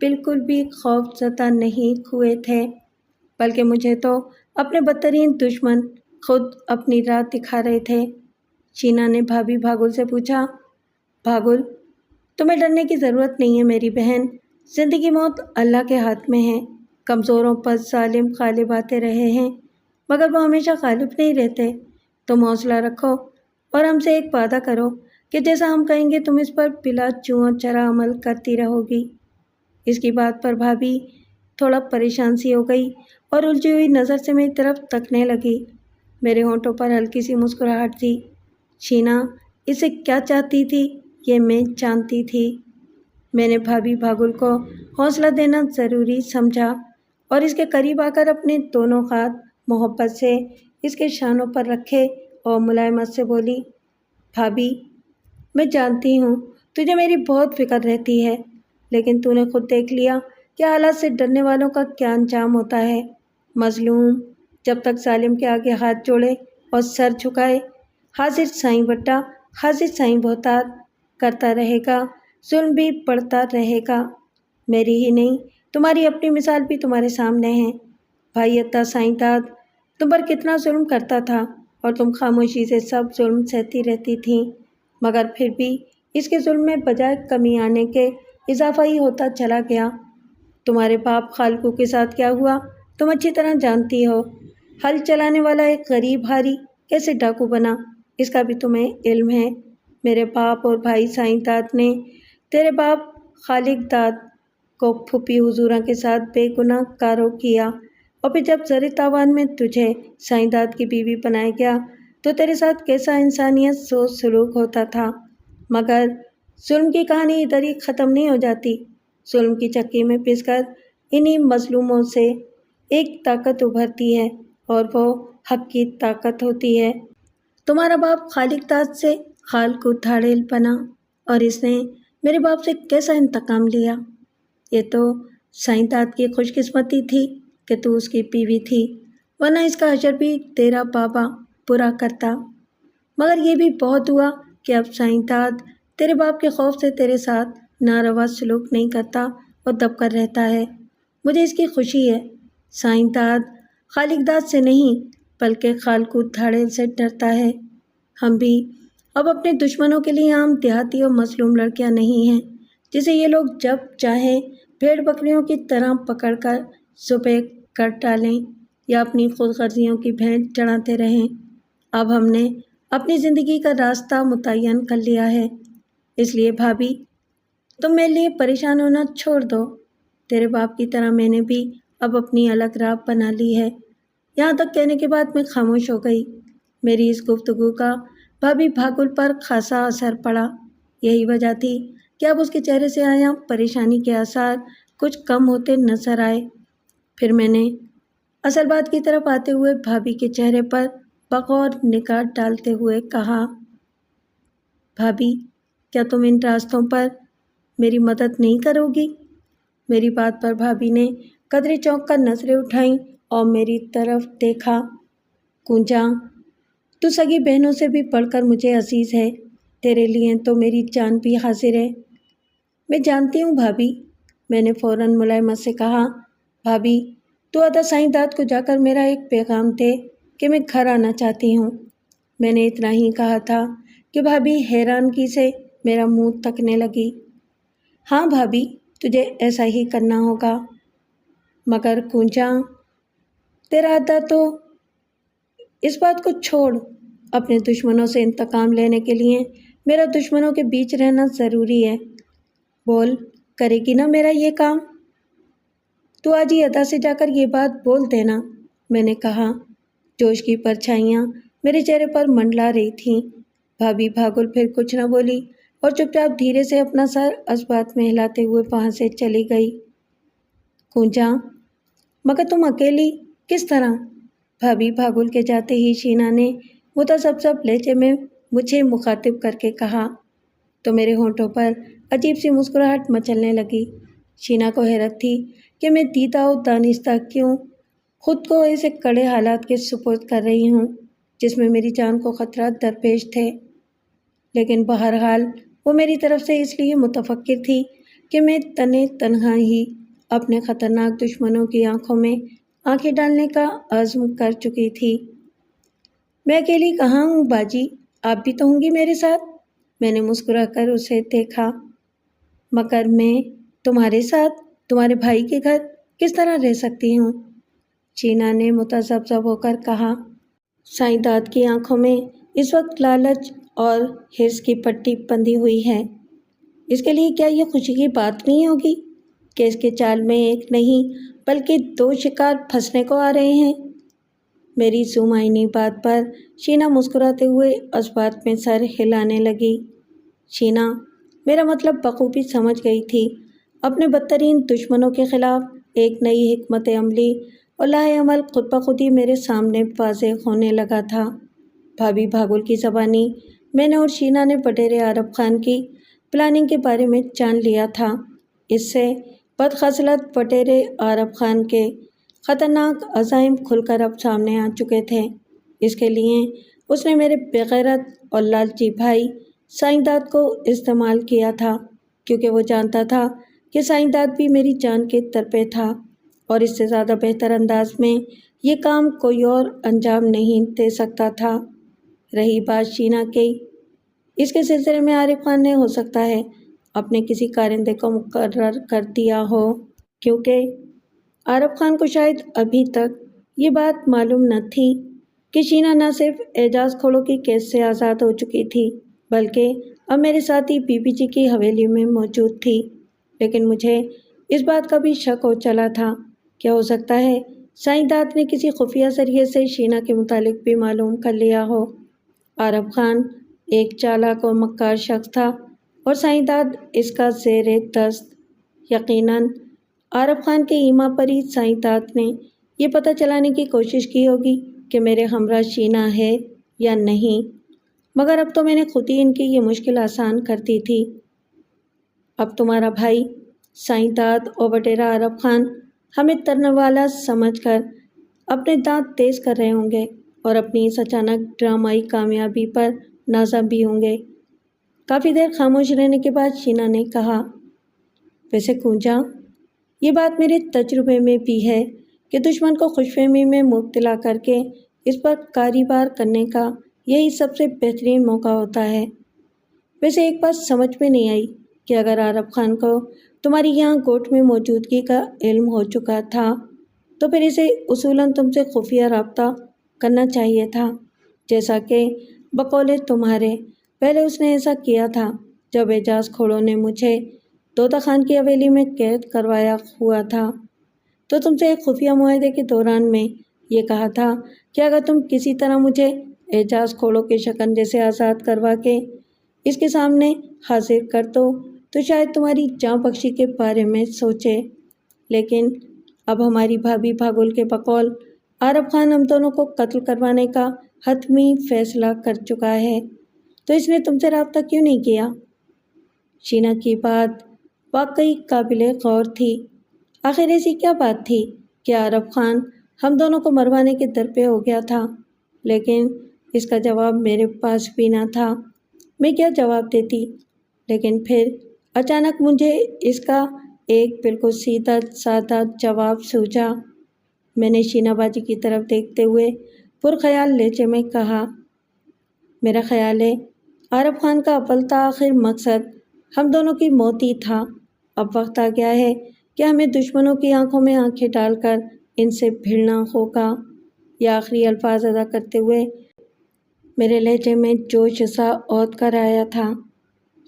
بالکل بھی خوف زدہ نہیں ہوئے تھے، بلکہ مجھے تو اپنے بدترین دشمن خود اپنی راہ دکھا رہے تھے۔ شینا نے بھابھی بھاگل سے پوچھا، بھاگل، تمہیں ڈرنے کی ضرورت نہیں ہے میری بہن، زندگی موت اللہ کے ہاتھ میں ہے، کمزوروں پر ظالم غالب آتے رہے ہیں، مگر وہ ہمیشہ غالب نہیں رہتے۔ تم حوصلہ رکھو اور ہم سے ایک وعدہ کرو کہ جیسا ہم کہیں گے تم اس پر بلا چوں چرا عمل کرتی رہو گی۔ اس کی بات پر بھابھی تھوڑا پریشان سی ہو گئی اور الجھی ہوئی نظر سے میری طرف تکنے لگی۔ میرے ہونٹوں پر ہلکی سی مسکراہٹ تھی۔ شینا اسے کیا چاہتی تھی یہ میں جانتی تھی۔ میں نے بھابھی بھاگل کو حوصلہ دینا ضروری سمجھا اور اس کے قریب آ کر اپنے دونوں ہاتھ محبت سے اس کے شانوں پر رکھے اور ملائمت سے بولی، بھابھی میں جانتی ہوں تجھے میری بہت فکر رہتی ہے، لیکن تو نے خود دیکھ لیا کہ حالات سے ڈرنے والوں کا کیا انجام ہوتا ہے۔ مظلوم جب تک ظالم کے آگے ہاتھ جوڑے اور سر جھکائے حاضر سائیں بٹا حاضر سائیں بہتات کرتا رہے گا، ظلم بھی بڑھتا رہے گا۔ میری ہی نہیں تمہاری اپنی مثال بھی تمہارے سامنے ہے۔ بھائی عطا سائیں داد تم پر کتنا ظلم کرتا تھا اور تم خاموشی سے سب ظلم سہتی رہتی تھیں، مگر پھر بھی اس کے ظلم میں بجائے کمی آنے کے اضافہ ہی ہوتا چلا گیا۔ تمہارے باپ خالقو کے ساتھ کیا ہوا تم اچھی طرح جانتی ہو۔ ہل چلانے والا ایک غریب ہاری کیسے ڈاکو بنا اس کا بھی تمہیں علم ہے۔ میرے باپ اور بھائی سائیں داد نے تیرے باپ خالق داد کو پھوپھی حضوراں کے ساتھ بے گناہ کارو کیا، اور پھر جب زر تاوان میں تجھے سائیں داد کی بیوی بنایا گیا تو تیرے ساتھ کیسا انسانیت سوچ سلوک ہوتا تھا۔ مگر ظلم کی کہانی ادھر ہی ختم نہیں ہو جاتی۔ ظلم کی چکی میں پس کر انہی مظلوموں سے ایک طاقت ابھرتی ہے اور وہ حق کی طاقت ہوتی ہے۔ تمہارا باپ خالق داد سے خالق دھاڑیل بنا اور اس نے میرے باپ سے کیسا انتقام لیا۔ یہ تو سائیں داد کی خوش قسمتی تھی کہ تو اس کی بیوی تھی، ورنہ اس کا حشر بھی تیرا بابا برا کرتا۔ مگر یہ بھی بہت ہوا کہ اب سائیں داد تیرے باپ کے خوف سے تیرے ساتھ ناروا سلوک نہیں کرتا اور دب کر رہتا ہے۔ مجھے اس کی خوشی ہے۔ سائیں داد خالق داد سے نہیں بلکہ خالق دھاڑیل سے ڈرتا ہے۔ ہم بھی اب اپنے دشمنوں کے لیے عام دیہاتی اور مظلوم لڑکیاں نہیں ہیں جسے یہ لوگ جب چاہیں بھیڑ بکریوں کی طرح پکڑ کر ذبح کر ڈالیں یا اپنی خود غرضیوں کی بھینٹ چڑھاتے رہیں۔ اب ہم نے اپنی زندگی کا راستہ متعین کر لیا ہے، اس لیے بھابھی تم میرے لیے پریشان ہونا چھوڑ دو۔ تیرے باپ کی طرح میں نے بھی اب اپنی الگ راہ بنا لی ہے۔ یہاں تک کہنے کے بعد میں خاموش ہو گئی۔ میری اس گفتگو کا بھابھی بھاگل پر خاصا اثر پڑا۔ یہی وجہ تھی کہ اب اس کے چہرے سے آیا پریشانی کے آثار کچھ کم ہوتے نظر آئے۔ پھر میں نے اصل بات کی طرف آتے ہوئے بھابھی کے چہرے پر بغور نگاہ ڈالتے ہوئے کہا، بھابھی کیا تم ان راستوں پر میری مدد نہیں کرو گی؟ میری بات پر بھابھی نے قدرے چونک کر نظریں اٹھائیں اور میری طرف دیکھا۔ کونچا تو سگی بہنوں سے بھی بڑھ کر مجھے عزیز ہے، تیرے لیے تو میری جان بھی حاضر ہے۔ میں جانتی ہوں بھابھی، میں نے فوراً ملائمت سے کہا۔ بھابھی تو عطا سائیں داد کو جا کر میرا ایک پیغام دے کہ میں گھر آنا چاہتی ہوں۔ میں نے اتنا ہی کہا تھا کہ بھابھی حیرانگی سے میرا منہ تکنے لگی۔ ہاں بھابھی تجھے ایسا ہی کرنا ہوگا، مگر کونچا تیرا عطا تو اس بات کو چھوڑ، اپنے دشمنوں سے انتقام لینے کے لیے میرا دشمنوں کے بیچ رہنا ضروری ہے۔ بول کرے گی نا میرا یہ کام؟ تو آج ہی عطا سے جا کر یہ بات بول دینا، میں نے کہا۔ جوش کی پرچھائیاں میرے چہرے پر منڈلا رہی تھیں۔ بھابھی بھاگل پھر کچھ نہ بولی اور چپ چاپ دھیرے سے اپنا سر اسبات میں ہلاتے ہوئے وہاں سے چلی گئی۔ کونچا مگر تم اکیلی کس طرح؟ بھابھی بھاگل کے جاتے ہی شینا نے متذبذب لہجے میں مجھے مخاطب کر کے کہا تو میرے ہونٹوں پر عجیب سی مسکراہٹ مچلنے لگی۔ شینا کو حیرت تھی کہ میں دیدہ و دانستہ کیوں خود کو ایسے کڑے حالات کے سپرد کر رہی ہوں جس میں میری جان کو خطرات درپیش تھے، لیکن بہرحال وہ میری طرف سے اس لیے متفکر تھی کہ میں تنہا ہی اپنے خطرناک دشمنوں کی آنکھوں میں آنکھیں ڈالنے کا عزم کر چکی تھی۔ میں اکیلی کہاں ہوں باجی، آپ بھی تو ہوں گی میرے ساتھ؟ میں نے مسکرا کر اسے دیکھا۔ مگر میں تمہارے ساتھ تمہارے بھائی کے گھر کس طرح رہ سکتی ہوں؟ شینا نے متذبذب ہو کر کہا۔ سائیں کی آنکھوں میں اس وقت لالچ اور حرص کی پٹی بندھی ہوئی ہے۔ اس کے لیے کیا یہ خوشی کی بات نہیں ہوگی کہ اس کے چال میں ایک نہیں بلکہ 2 شکار پھنسنے کو آ رہے ہیں؟ میری زمائنی بات پر شینا مسکراتے ہوئے اس بات میں سر ہلانے لگی۔ شینا میرا مطلب بخوبی سمجھ گئی تھی۔ اپنے بدترین دشمنوں کے خلاف ایک نئی حکمت عملی اور لاہ عمل خود بخود ہی میرے سامنے واضح ہونے لگا تھا۔ بھابھی بھاگل کی زبانی میں نے اور شینا نے وڈیرے عارف خان کی پلاننگ کے بارے میں جان لیا تھا۔ اس سے بدخصلت وڈیرے عارف خان کے خطرناک عزائم کھل کر اب سامنے آ چکے تھے۔ اس کے لیے اس نے میرے بغیرت اور لالچی بھائی سائیں کو استعمال کیا تھا، کیونکہ وہ جانتا تھا کہ سائیں بھی میری جان کے درپے تھا اور اس سے زیادہ بہتر انداز میں یہ کام کوئی اور انجام نہیں دے سکتا تھا۔ رہی بات شینا کی، اس کے سلسلے میں عارف خان نے ہو سکتا ہے اپنے کسی کارندے کو مقرر کر دیا ہو، کیونکہ عارف خان کو شاید ابھی تک یہ بات معلوم نہ تھی کہ شینا نہ صرف اعجاز کھوڑوں کی قید سے آزاد ہو چکی تھی بلکہ اب میرے ساتھ ہی بی بی جی کی حویلی میں موجود تھی۔ لیکن مجھے اس بات کا بھی شک ہو چلا تھا، کیا ہو سکتا ہے سائیں نے کسی خفیہ ذریعے سے شینا کے متعلق بھی معلوم کر لیا ہو۔ عارف خان ایک چالاک اور مکار شخص تھا اور سائیں اس کا زیر دست۔ یقیناً عارف خان کے ایما پر ہی سائیں نے یہ پتہ چلانے کی کوشش کی ہوگی کہ میرے ہمراہ شینا ہے یا نہیں، مگر اب تو میں نے خود ہی ان کی یہ مشکل آسان کر دی تھی۔ اب تمہارا بھائی سائیں اور وڈیرا عارف خان ہمیں ترنے والا سمجھ کر اپنے دانت تیز کر رہے ہوں گے اور اپنی اس اچانک ڈرامائی کامیابی پر نازاں بھی ہوں گے۔ کافی دیر خاموش رہنے کے بعد شینا نے کہا، ویسے کونجا، یہ بات میرے تجربے میں بھی ہے کہ دشمن کو خوش فہمی میں مبتلا کر کے اس پر کاروبار کرنے کا یہی سب سے بہترین موقع ہوتا ہے۔ ویسے ایک بات سمجھ میں نہیں آئی کہ اگر عارف خان کو تمہاری یہاں گوٹ میں موجودگی کا علم ہو چکا تھا تو پھر اسے اصولاً تم سے خفیہ رابطہ کرنا چاہیے تھا، جیسا کہ بقول تمہارے پہلے اس نے ایسا کیا تھا جب اعجاز کھوڑوں نے مجھے طوطا خان کی حویلی میں قید کروایا ہوا تھا، تو تم سے ایک خفیہ معاہدے کے دوران میں یہ کہا تھا کہ اگر تم کسی طرح مجھے اعجاز کھوڑوں کے شکنجے سے آزاد کروا کے اس کے سامنے حاضر کر دو تو شاید تمہاری جاں بخشی کے بارے میں سوچے۔ لیکن اب ہماری بھابھی بھاگل کے بقول عارف خان ہم دونوں کو قتل کروانے کا حتمی فیصلہ کر چکا ہے، تو اس نے تم سے رابطہ کیوں نہیں کیا؟ شینا کی بات واقعی قابل غور تھی۔ آخر ایسی کیا بات تھی کہ عارف خان ہم دونوں کو مروانے کے درپے ہو گیا تھا؟ لیکن اس کا جواب میرے پاس بھی نہ تھا۔ میں کیا جواب دیتی؟ لیکن پھر اچانک مجھے اس کا ایک بالکل سیدھا سادہ جواب سوجا۔ میں نے شینا باجی کی طرف دیکھتے ہوئے پرخیال لہجے میں کہا، میرا خیال ہے عارف خان کا اول تا آخر مقصد ہم دونوں کی موت ہی تھا۔ اب وقت آ گیا ہے کہ ہمیں دشمنوں کی آنکھوں میں آنکھیں ڈال کر ان سے بھیڑنا ہوگا۔ یہ آخری الفاظ ادا کرتے ہوئے میرے لہجے میں جوش سا اوت کر آیا تھا۔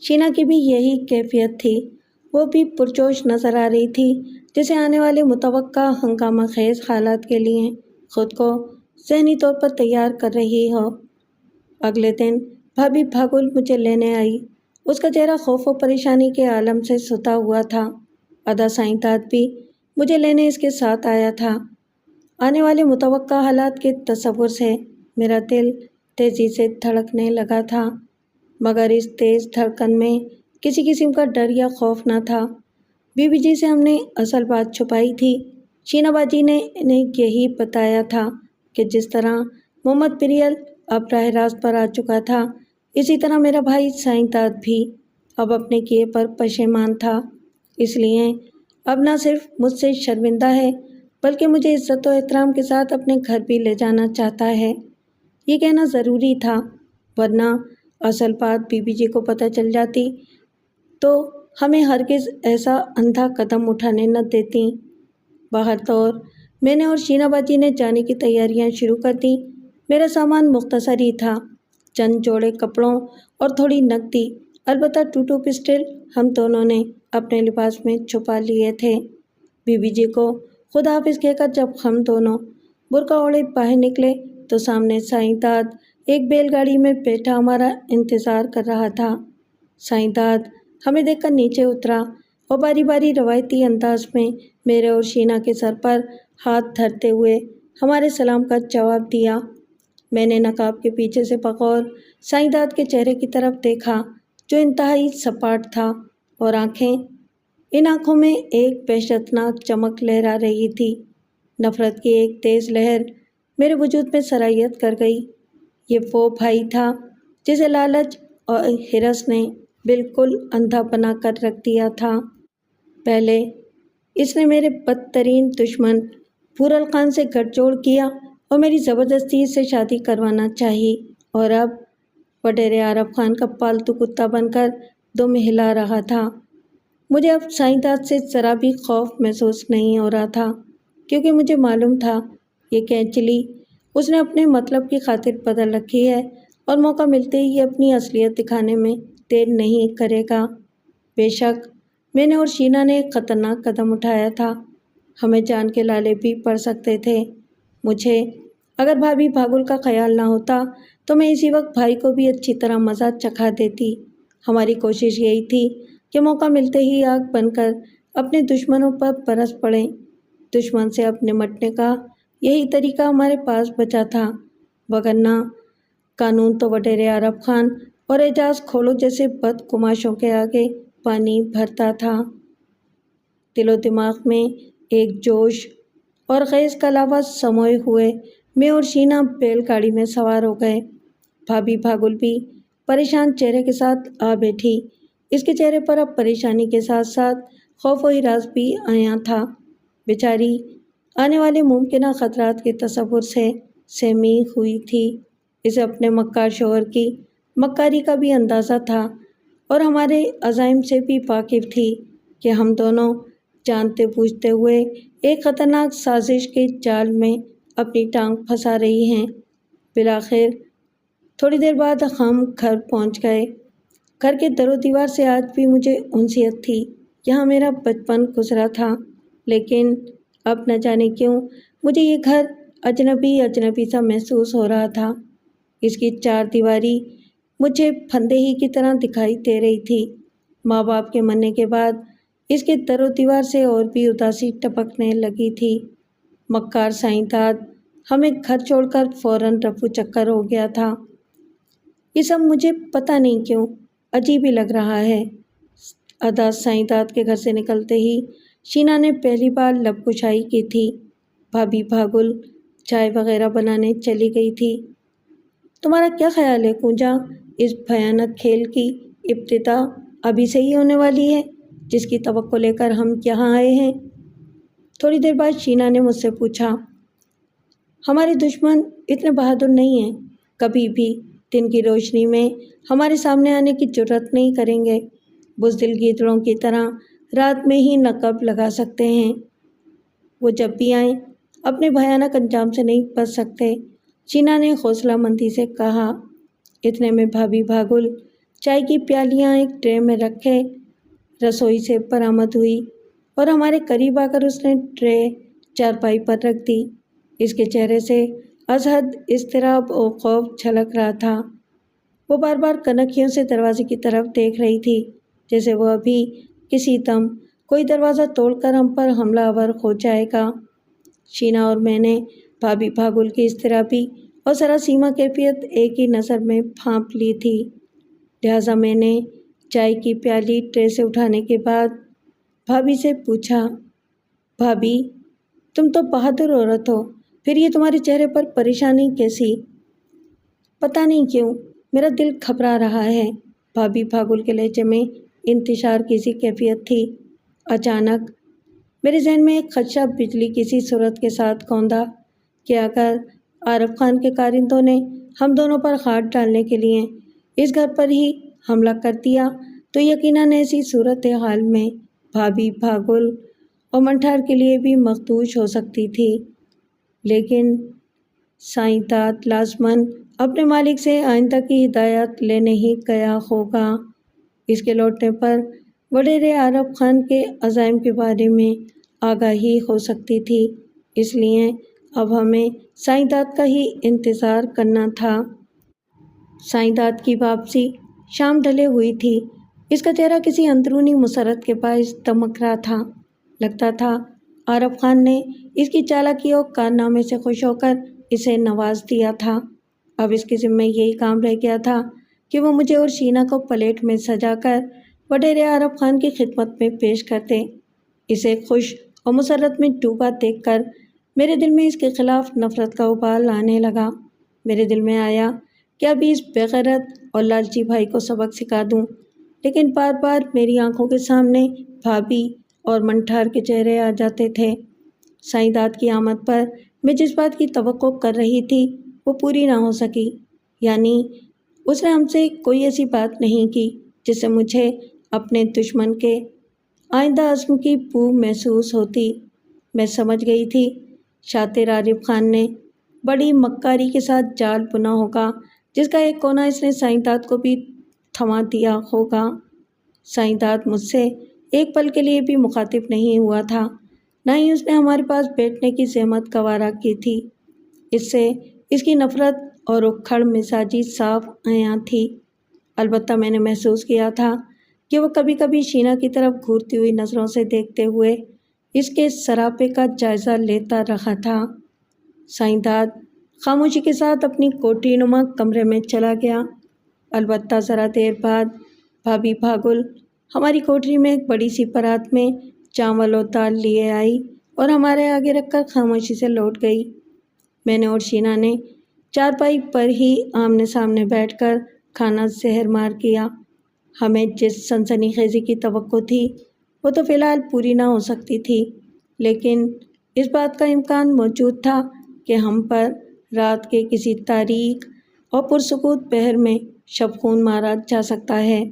شینا کی بھی یہی کیفیت تھی، وہ بھی پرجوش نظر آ رہی تھی، جسے آنے والے متوقع ہنگامہ خیز حالات کے لیے خود کو ذہنی طور پر تیار کر رہی ہو۔ اگلے دن بھابھی بھاگل مجھے لینے آئی۔ اس کا چہرہ خوف و پریشانی کے عالم سے ستا ہوا تھا۔ ادا سائیں بھی مجھے لینے اس کے ساتھ آیا تھا۔ آنے والے متوقع حالات کے تصور سے میرا دل تیزی سے دھڑکنے لگا تھا، مگر اس تیز دھڑکن میں کسی قسم کا ڈر یا خوف نہ تھا۔ بی بی جی سے ہم نے اصل بات چھپائی تھی۔ شینا باجی نے انہیں یہی بتایا تھا کہ جس طرح محمد پریل اب راہ راست پر آ چکا تھا، اسی طرح میرا بھائی سائیں بھی اب اپنے کیے پر پشیمان تھا۔ اس لیے اب نہ صرف مجھ سے شرمندہ ہے بلکہ مجھے عزت و احترام کے ساتھ اپنے گھر بھی لے جانا چاہتا ہے۔ یہ کہنا ضروری تھا، ورنہ اصل بات بی بی جی کو پتہ چل جاتی تو ہمیں ہرگز ایسا اندھا قدم اٹھانے نہ دیتی۔ باہر طور میں نے اور شینا باجی نے جانے کی تیاریاں شروع کر دیں۔ میرا سامان مختصر ہی تھا، چند جوڑے کپڑوں اور تھوڑی نقدی، البتہ ٹوٹو پسٹل ہم دونوں نے اپنے لباس میں چھپا لیے تھے۔ بی بی جی کو خدا حافظ کہہ کر جب ہم دونوں برقع اوڑھے باہر نکلے تو سامنے سائیں داد ایک بیل گاڑی میں بیٹھا ہمارا انتظار کر رہا تھا۔ سائیں داد ہمیں دیکھ کر نیچے اترا اور باری باری روایتی انداز میں میرے اور شینا کے سر پر ہاتھ دھرتے ہوئے ہمارے سلام کا جواب دیا۔ میں نے نقاب کے پیچھے سے بغور سائیں داد کے چہرے کی طرف دیکھا جو انتہائی سپاٹ تھا، اور ان آنکھوں میں ایک وحشتناک چمک لہرا رہی تھی۔ نفرت کی ایک تیز لہر میرے وجود میں سرایت کر گئی۔ یہ وہ بھائی تھا جسے لالچ اور ہرس نے بالکل اندھا بنا کر رکھ دیا تھا۔ پہلے اس نے میرے بدترین دشمن پورل خان سے گٹھ جوڑ کیا اور میری زبردستی اس سے شادی کروانا چاہی، اور اب وڈیرے عارف خان کا پالتو کتا بن کر دم ہلا رہا تھا۔ مجھے اب سائیں داد سے ذرا بھی خوف محسوس نہیں ہو رہا تھا، کیونکہ مجھے معلوم تھا یہ کینچلی اس نے اپنے مطلب کی خاطر بدل رکھی ہے اور موقع ملتے ہی اپنی اصلیت دکھانے میں دیر نہیں کرے گا۔ بے شک میں نے اور شینا نے ایک خطرناک قدم اٹھایا تھا، ہمیں جان کے لالے بھی پڑ سکتے تھے۔ مجھے اگر بھابھی بھاگل کا خیال نہ ہوتا تو میں اسی وقت بھائی کو بھی اچھی طرح مزہ چکھا دیتی۔ ہماری کوشش یہی تھی کہ موقع ملتے ہی آگ بن کر اپنے دشمنوں پر برس پڑیں۔ دشمن سے اب نمٹنے کا یہی طریقہ ہمارے پاس بچا تھا، وگرنہ قانون تو وڈیرے عارف خان اور اعجاز کھوڑو جیسے بدگماشوں کے آگے پانی بھرتا تھا۔ دل و دماغ میں ایک جوش اور خیز کا لاوا سموئے ہوئے میں اور شینا بیل گاڑی میں سوار ہو گئے۔ بھابھی بھاگل بھی پریشان چہرے کے ساتھ آ بیٹھی۔ اس کے چہرے پر اب پریشانی کے ساتھ ساتھ خوف و ہراس بھی عیاں تھا۔ بیچاری آنے والے ممکنہ خطرات کے تصور سے سہمی ہوئی تھی۔ اسے اپنے مکار شوہر کی مکاری کا بھی اندازہ تھا اور ہمارے عزائم سے بھی واقف تھی کہ ہم دونوں جانتے بوجھتے ہوئے ایک خطرناک سازش کے جال میں اپنی ٹانگ پھنسا رہی ہیں۔ بالآخر تھوڑی دیر بعد ہم گھر پہنچ گئے۔ گھر کے در و دیوار سے آج بھی مجھے انسیت تھی، یہاں میرا بچپن گزرا تھا، لیکن اب نہ جانے کیوں مجھے یہ گھر اجنبی اجنبی سا محسوس ہو رہا تھا۔ اس کی چار دیواری مجھے پھندے ہی کی طرح دکھائی دے رہی تھی۔ ماں باپ کے مرنے کے بعد اس کے در و دیوار سے اور بھی اداسی ٹپکنے لگی تھی۔ مکار سائیں داد ہمیں گھر چھوڑ کر فوراً رفو چکر ہو گیا تھا۔ یہ سب مجھے پتہ نہیں کیوں عجیب ہی لگ رہا ہے۔ ادا سائیں داد کے گھر سے نکلتے ہی شینا نے پہلی بار لب کشائی کی تھی۔ بھابھی بھاگل چائے وغیرہ بنانے چلی گئی تھی۔ تمہارا کیا خیال ہے کنجا، اس بھیانک کھیل کی ابتدا ابھی سے ہی ہونے والی ہے جس کی توقع لے کر ہم یہاں آئے ہیں؟ تھوڑی دیر بعد شینا نے مجھ سے پوچھا۔ ہمارے دشمن اتنے بہادر نہیں ہیں، کبھی بھی دن کی روشنی میں ہمارے سامنے آنے کی جرات نہیں کریں گے، بزدل گیدڑوں کی طرح رات میں ہی نقب لگا سکتے ہیں۔ وہ جب بھی آئیں اپنے بھیانک انجام سے نہیں بچ سکتے، شینا نے حوصلہ مندی سے کہا۔ اتنے میں بھابھی بھاگل چائے کی پیالیاں ایک ٹرے میں رکھے رسوئی سے برآمد ہوئی اور ہمارے قریب آ کر اس نے ٹرے چارپائی پر رکھ دی۔ اس کے چہرے سے ازحد اضطراب اور خوف جھلک رہا تھا۔ وہ بار بار کنکھیوں سے دروازے کی طرف دیکھ رہی تھی، جیسے وہ ابھی کسی دم کوئی دروازہ توڑ کر ہم پر حملہ آور ہو جائے گا۔ شینا اور میں نے بھابھی بھاگل کی اضطرابی اور سراسیمہ کیفیت ایک ہی نظر میں بھانپ لی تھی، لہٰذا میں نے چائے کی پیالی ٹرے سے اٹھانے کے بعد بھابھی سے پوچھا، بھابھی تم تو بہادر عورت ہو، پھر یہ تمہارے چہرے پر پریشانی کیسی؟ پتہ نہیں کیوں میرا دل گھبرا رہا ہے۔ بھابھی بھاگل کے لہجے میں انتشار کی سی کیفیت تھی۔ اچانک میرے ذہن میں ایک خدشہ بجلی کی سی صورت کے ساتھ گوندا کہ اگر عارف خان کے کارندوں نے ہم دونوں پر ہاتھ ڈالنے کے لیے اس گھر پر ہی حملہ کر دیا تو یقیناً ایسی صورت حال میں بھابھی بھاگل اور منٹھار کے لیے بھی مخدوش ہو سکتی تھی، لیکن سائیں لازماً اپنے مالک سے آئندہ کی ہدایت لینے ہی گیا ہوگا۔ اس کے لوٹنے پر وڈیرے عارف خان کے عزائم کے بارے میں آگاہی ہو سکتی تھی، اس لیے اب ہمیں سائیں کا ہی انتظار کرنا تھا۔ سائیں کی واپسی شام ڈھلے ہوئی تھی۔ اس کا چہرہ کسی اندرونی مسرت کے باعث دمک رہا تھا۔ لگتا تھا عارف خان نے اس کی چالاکی اور کارنامے سے خوش ہو کر اسے نواز دیا تھا۔ اب اس کے ذمہ یہی کام رہ گیا تھا کہ وہ مجھے اور شینا کو پلیٹ میں سجا کر وڈیرے عارف خان کی خدمت میں پیش کرتے۔ اسے خوش اور مسرت میں ڈوبا دیکھ کر میرے دل میں اس کے خلاف نفرت کا ابال آنے لگا۔ میرے دل میں آیا کہ ابھی اس بے غیرت اور لالچی بھائی کو سبق سکھا دوں، لیکن بار بار میری آنکھوں کے سامنے بھابھی اور منٹھار کے چہرے آ جاتے تھے۔ سائیں کی آمد پر میں جس بات کی توقع کر رہی تھی وہ پوری نہ ہو سکی، یعنی اس نے ہم سے کوئی ایسی بات نہیں کی جس سے مجھے اپنے دشمن کے آئندہ عزم کی بو محسوس ہوتی۔ میں سمجھ گئی تھی شاطر عارف خان نے بڑی مکاری کے ساتھ جال بنا ہوگا، جس کا ایک کونا اس نے سائیں کو بھی تھما دیا ہوگا۔ سائیں مجھ سے ایک پل کے لیے بھی مخاطب نہیں ہوا تھا، نہ ہی اس نے ہمارے پاس بیٹھنے کی زحمت گوارا کی تھی۔ اس سے اس کی نفرت اور اکھڑ مزاجی صاف عیاں تھی۔ البتہ میں نے محسوس کیا تھا کہ وہ کبھی کبھی شینا کی طرف گھورتی ہوئی نظروں سے دیکھتے ہوئے اس کے سراپے کا جائزہ لیتا رہا تھا۔ سائیں خاموشی کے ساتھ اپنی کوٹھی نما کمرے میں چلا گیا۔ البتہ ذرا دیر بعد بھابھی بھاگل ہماری کوٹری میں ایک بڑی سی پرات میں چاول اور دال لیے آئی اور ہمارے آگے رکھ کر خاموشی سے لوٹ گئی۔ میں نے اور شینا نے چارپائی پر ہی آمنے سامنے بیٹھ کر کھانا زہر مار کیا۔ ہمیں جس سنسنی خیزی کی توقع تھی وہ تو فی الحال پوری نہ ہو سکتی تھی، لیکن اس بات کا امکان موجود تھا کہ ہم پر رات کے کسی تاریک اور پرسکوت پہر میں شب خون مارا جا سکتا ہے۔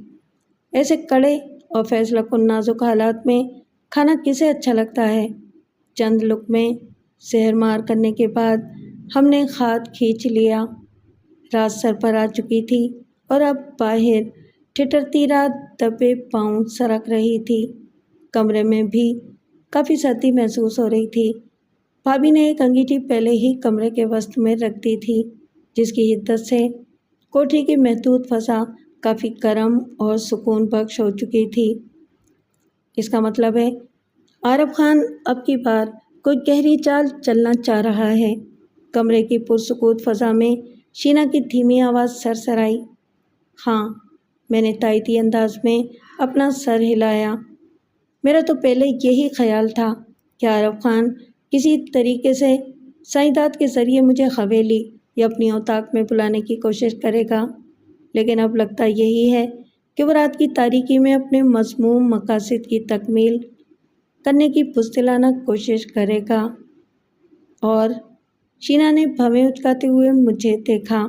ایسے کڑے اور فیصلہ کن نازک حالات میں کھانا کسے اچھا لگتا ہے؟ چند لقمے زہر مار کرنے کے بعد ہم نے ہاتھ کھینچ لیا۔ رات سر پر آ چکی تھی اور اب باہر ٹھٹرتی رات دبے پاؤں سرک رہی تھی۔ کمرے میں بھی کافی سردی محسوس ہو رہی تھی۔ بھابھی نے ایک انگیٹھی پہلے ہی کمرے کے وسط میں رکھ دی تھی، جس کی حدت سے کوٹھی کی محدود فضا کافی گرم اور سکون بخش ہو چکی تھی۔ اس کا مطلب ہے عارف خان اب کی بار کوئی گہری چال چلنا چاہ رہا ہے۔ کمرے کی پرسکوت فضا میں شینا کی دھیمی آواز سرسرائی۔ ہاں، میں نے تائیدی انداز میں اپنا سر ہلایا۔ میرا تو پہلے یہی خیال تھا کہ عارف خان کسی طریقے سے سائیں کے ذریعے مجھے حویلی یا اپنی اوطاق میں بلانے کی کوشش کرے گا، لیکن اب لگتا یہی ہے کہ وہ رات کی تاریکی میں اپنے مذموم مقاصد کی تکمیل کرنے کی بزدلانہ کوشش کرے گا۔ اور شینا نے بھویں اچکاتے ہوئے مجھے دیکھا۔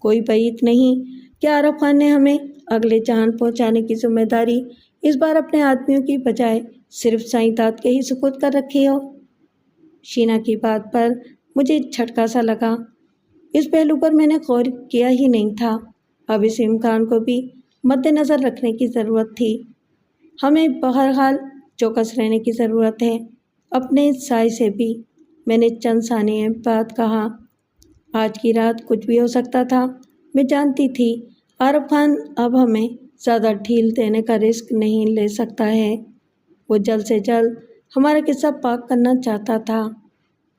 کوئی بعید نہیں کہ عارف خان نے ہمیں اگلے جہان پہنچانے کی ذمہ داری اس بار اپنے آدمیوں کی بجائے صرف سائیں کے ہی سپرد کر رکھی ہو۔ شینا کی بات پر مجھے جھٹکا سا لگا۔ اس پہلو پر میں نے غور کیا ہی نہیں تھا۔ اب اس امکان کو بھی مد نظر رکھنے کی ضرورت تھی۔ ہمیں بہرحال چوکس رہنے کی ضرورت ہے، اپنے سائے سے بھی۔ میں نے چند ثانیے بعد کہا، آج کی رات کچھ بھی ہو سکتا تھا۔ میں جانتی تھی عارف خان اب ہمیں زیادہ ڈھیل دینے کا رسک نہیں لے سکتا ہے۔ وہ جلد سے جلد ہمارا قصہ پاک کرنا چاہتا تھا۔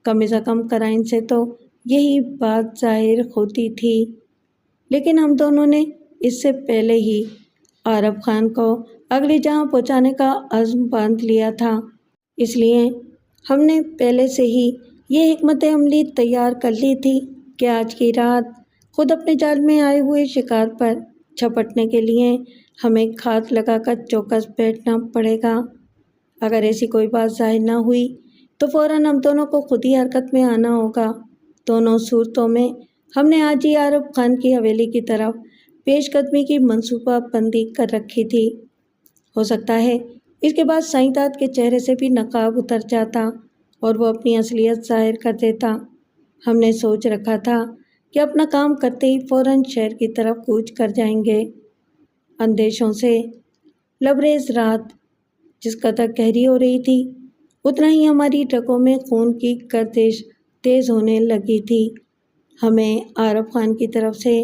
کم از کم قرائن سے تو یہی بات ظاہر ہوتی تھی، لیکن ہم دونوں نے اس سے پہلے ہی عارف خان کو اگلی جہاں پہنچانے کا عزم باندھ لیا تھا۔ اس لیے ہم نے پہلے سے ہی یہ حکمت عملی تیار کر لی تھی کہ آج کی رات خود اپنے جال میں آئے ہوئے شکار پر جھپٹنے کے لیے ہمیں گھات لگا کر چوکس بیٹھنا پڑے گا۔ اگر ایسی کوئی بات ظاہر نہ ہوئی تو فوراً ہم دونوں کو خود ہی حرکت میں آنا ہوگا۔ دونوں صورتوں میں ہم نے آج ہی عارف خان کی حویلی کی طرف پیش قدمی کی منصوبہ بندی کر رکھی تھی۔ ہو سکتا ہے اس کے بعد سائیں کے چہرے سے بھی نقاب اتر جاتا اور وہ اپنی اصلیت ظاہر کر دیتا۔ ہم نے سوچ رکھا تھا کہ اپنا کام کرتے ہی فوراً شہر کی طرف کوچ کر جائیں گے۔ اندیشوں سے لبریز رات جس قدر گہری ہو رہی تھی، اتنا ہی ہماری رگوں میں خون کی گردش تیز ہونے لگی تھی۔ ہمیں عارف خان کی طرف سے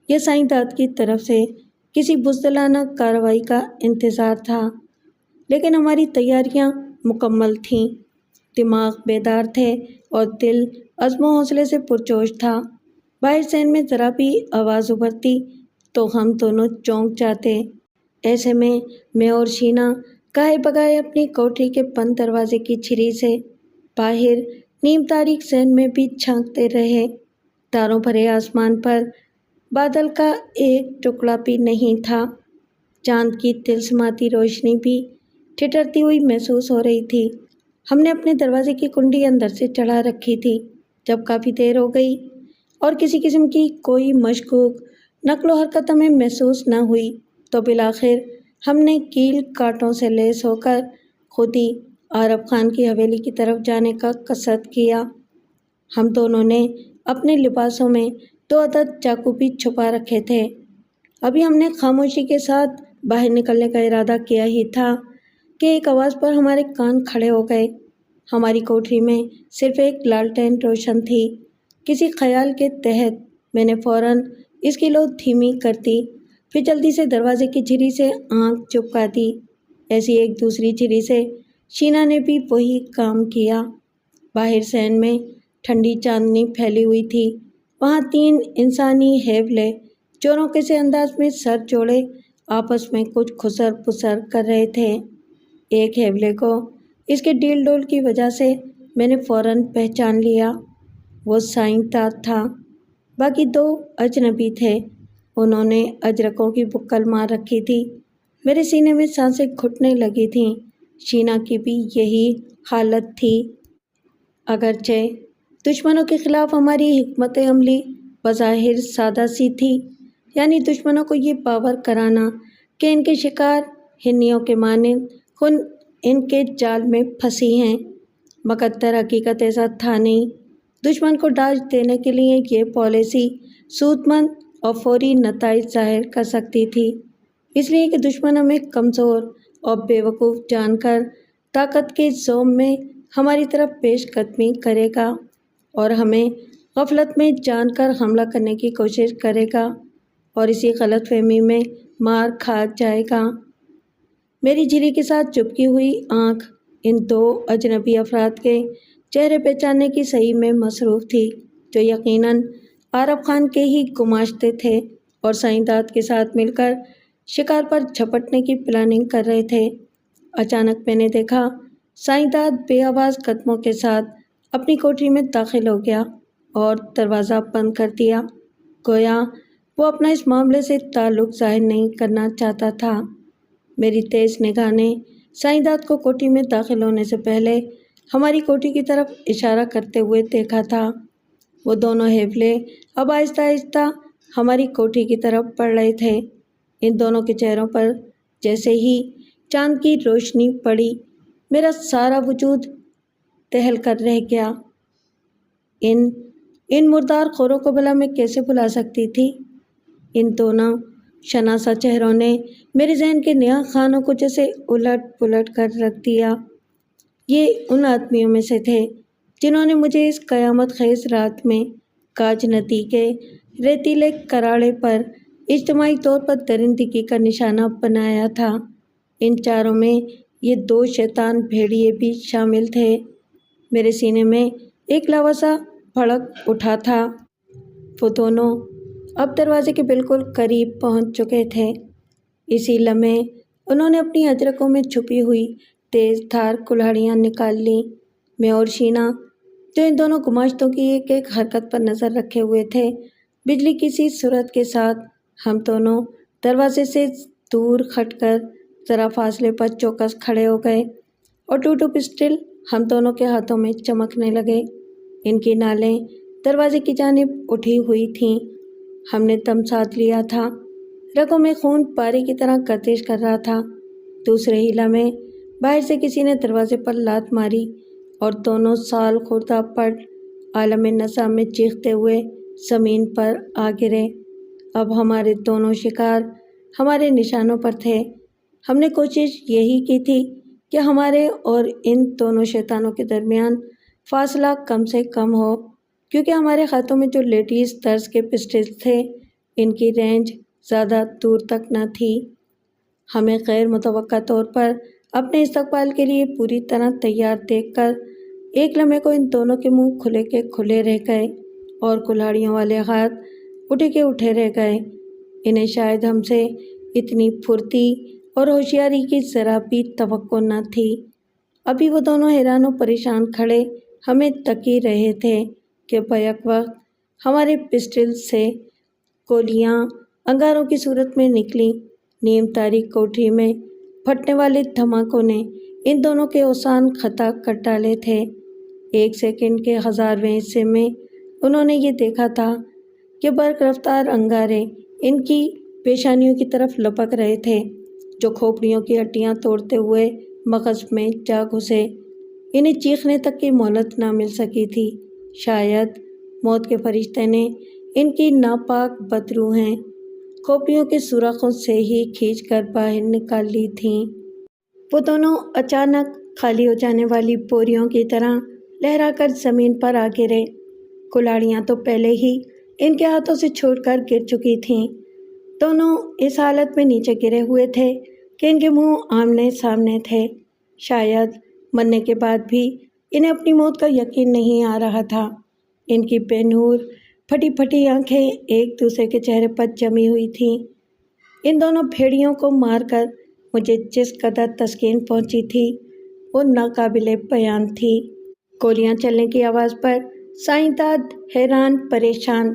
یا سائیں کی طرف سے کسی بزدلانہ کارروائی کا انتظار تھا، لیکن ہماری تیاریاں مکمل تھیں۔ دماغ بیدار تھے اور دل عزم و حوصلے سے پرجوش تھا۔ باہر سین میں ذرا بھی آواز ابھرتی تو ہم دونوں چونک جاتے۔ ایسے میں اور شینا گائے بگائے اپنی کوٹری کے بند دروازے کی جھری سے باہر نیم تاریک سین میں بھی جھانکتے رہے۔ تاروں بھرے آسمان پر بادل کا ایک ٹکڑا بھی نہیں تھا۔ چاند کی تلسماتی روشنی بھی ٹھٹرتی ہوئی محسوس ہو رہی تھی۔ ہم نے اپنے دروازے کی کنڈی اندر سے چڑھا رکھی تھی۔ جب کافی دیر ہو گئی اور کسی قسم کی کوئی مشکوک نقل و حرکت ہمیں محسوس نہ ہوئی تو بالآخر ہم نے کیل کاٹوں سے لیس ہو کر خود ہی عارف خان کی حویلی کی طرف جانے کا قصد کیا۔ ہم دونوں نے اپنے لباسوں میں 2 عدد چاقو بھی چھپا رکھے تھے۔ ابھی ہم نے خاموشی کے ساتھ باہر نکلنے کا ارادہ کیا ہی تھا کہ ایک آواز پر ہمارے کان کھڑے ہو گئے۔ ہماری کوٹری میں صرف ایک لالٹین روشن تھی۔ کسی خیال کے تحت میں نے فوراً اس کی لو دھیمی کر دی، پھر جلدی سے دروازے کی جھری سے آنکھ چپکا دی۔ ایسی ایک دوسری جھری سے شینا نے بھی وہی کام کیا۔ باہر سین میں ٹھنڈی چاندنی پھیلی ہوئی تھی۔ وہاں 3 انسانی ہیولے چوروکے سے انداز میں سر جوڑے آپس میں کچھ خسر پسر کر رہے تھے۔ ایک ہیولے کو اس کے ڈیل ڈول کی وجہ سے میں نے فوراً پہچان لیا۔ وہ سائیں تھا۔ باقی 2 اجنبی تھے۔ انہوں نے اجرکوں کی بکل مار رکھی تھی۔ میرے سینے میں سانسیں گھٹنے لگی تھیں۔ شینا کی بھی یہی حالت تھی۔ اگرچہ دشمنوں کے خلاف ہماری حکمت عملی بظاہر سادہ سی تھی، یعنی دشمنوں کو یہ باور کرانا کہ ان کے شکار ہنیوں کے مانند خود ان کے جال میں پھنسی ہیں، مگر در حقیقت ایسا تھا نہیں۔ دشمن کو ڈاج دینے کے لیے یہ پالیسی سود مند اور فوری نتائج ظاہر کر سکتی تھی، اس لیے کہ دشمن ہمیں کمزور اور بے وقوف جان کر طاقت کے زوم میں ہماری طرف پیش قدمی کرے گا اور ہمیں غفلت میں جان کر حملہ کرنے کی کوشش کرے گا اور اسی غلط فہمی میں مار کھا جائے گا۔ میری جھری کے ساتھ چپکی ہوئی آنکھ ان 2 اجنبی افراد کے چہرے پہچاننے کی صحیح میں مصروف تھی، جو یقیناً عارف خان کے ہی گماشتے تھے اور سائیں کے ساتھ مل کر شکار پر جھپٹنے کی پلاننگ کر رہے تھے۔ اچانک میں نے دیکھا سائیں بے آواز قدموں کے ساتھ اپنی کوٹری میں داخل ہو گیا اور دروازہ بند کر دیا، گویا وہ اپنا اس معاملے سے تعلق ظاہر نہیں کرنا چاہتا تھا۔ میری تیز نگاہ نے سائیں کو کوٹری میں داخل ہونے سے پہلے ہماری کوٹری کی طرف اشارہ کرتے ہوئے دیکھا تھا۔ وہ دونوں ہیولے اب آہستہ آہستہ ہماری کوٹری کی طرف بڑھ رہے تھے۔ ان دونوں کے چہروں پر جیسے ہی چاند کی روشنی پڑی، میرا سارا وجود دہل کر رہ گیا۔ ان مردار خوروں کو بھلا میں کیسے بھلا سکتی تھی؟ ان دونوں شناسا چہروں نے میرے ذہن کے نیا خانوں کو جیسے الٹ پلٹ کر رکھ دیا۔ یہ ان آدمیوں میں سے تھے جنہوں نے مجھے اس قیامت خیز رات میں کاج ندی کے ریتیلے کراڑے پر اجتماعی طور پر درندگی کا نشانہ بنایا تھا۔ ان چاروں میں یہ 2 شیطان بھیڑیے بھی شامل تھے۔ میرے سینے میں ایک لاواسا بھڑک اٹھا تھا۔ وہ دونوں اب دروازے کے بالکل قریب پہنچ چکے تھے۔ اسی لمحے انہوں نے اپنی اجرکوں میں چھپی ہوئی تیز دھار کلہاڑیاں نکال لیں۔ میں اور شینا، جو ان دونوں گماشتوں کی ایک ایک حرکت پر نظر رکھے ہوئے تھے، بجلی کی سی سرعت کے ساتھ ہم دونوں دروازے سے دور ہٹ کر ذرا فاصلے پر چوکس کھڑے ہو گئے اور 2 پسٹل ہم دونوں کے ہاتھوں میں چمکنے لگے۔ ان کی نالیں دروازے کی جانب اٹھی ہوئی تھیں۔ ہم نے دم ساتھ لیا تھا۔ رگوں میں خون پاری کی طرح گردش کر رہا تھا۔ دوسرے ہی لمحے باہر سے کسی نے دروازے پر لات ماری اور دونوں سال خوردہ پڑ عالم نسا میں چیختے ہوئے زمین پر آ گرے۔ اب ہمارے دونوں شکار ہمارے نشانوں پر تھے۔ ہم نے کوشش یہی کی تھی کہ ہمارے اور ان دونوں شیطانوں کے درمیان فاصلہ کم سے کم ہو، کیونکہ ہمارے ہاتھوں میں جو لیڈیز طرز کے پسٹل تھے ان کی رینج زیادہ دور تک نہ تھی۔ ہمیں غیر متوقع طور پر اپنے استقبال کے لیے پوری طرح تیار دیکھ کر ایک لمحے کو ان دونوں کے منہ کھلے کے کھلے رہ گئے اور کلاڑیوں والے ہاتھ اٹھے کے اٹھے رہ گئے۔ انہیں شاید ہم سے اتنی پھرتی اور ہوشیاری کی ذرا بھی توقع نہ تھی۔ ابھی وہ دونوں حیران و پریشان کھڑے ہمیں تکی رہے تھے کہ بیک وقت ہمارے پسٹل سے گولیاں انگاروں کی صورت میں نکلیں۔ نیم تاریک کوٹری میں پھٹنے والے دھماکوں نے ان دونوں کے اوسان خطا کر ڈالے تھے۔ ایک سیکنڈ کے 1000ویں حصے میں انہوں نے یہ دیکھا تھا کہ برق رفتار انگارے ان کی پیشانیوں کی طرف لپک رہے تھے، جو کھوپڑیوں کی ہڈیاں توڑتے ہوئے مغز میں جا گھسے۔ انہیں چیخنے تک کی مہلت نہ مل سکی تھی۔ شاید موت کے فرشتے نے ان کی ناپاک بدروحیں کھوپڑیوں کے سوراخوں سے ہی کھینچ کر باہر نکال لی تھیں۔ وہ دونوں اچانک خالی ہو جانے والی بوریوں کی طرح لہرا کر زمین پر آ گرے۔ کلاڑیاں تو پہلے ہی ان کے ہاتھوں سے چھوٹ کر گر چکی تھیں۔ دونوں اس حالت میں نیچے گرے ہوئے تھے کہ ان کے منہ آمنے سامنے تھے۔ شاید مرنے کے بعد بھی انہیں اپنی موت کا یقین نہیں آ رہا تھا۔ ان کی بے نور پھٹی پھٹی آنکھیں ایک دوسرے کے چہرے پر جمی ہوئی تھیں۔ ان دونوں بھیڑیوں کو مار کر مجھے جس قدر تسکین پہنچی تھی وہ ناقابل بیان تھی۔ گولیاں چلنے کی آواز پر سائنسدان حیران پریشان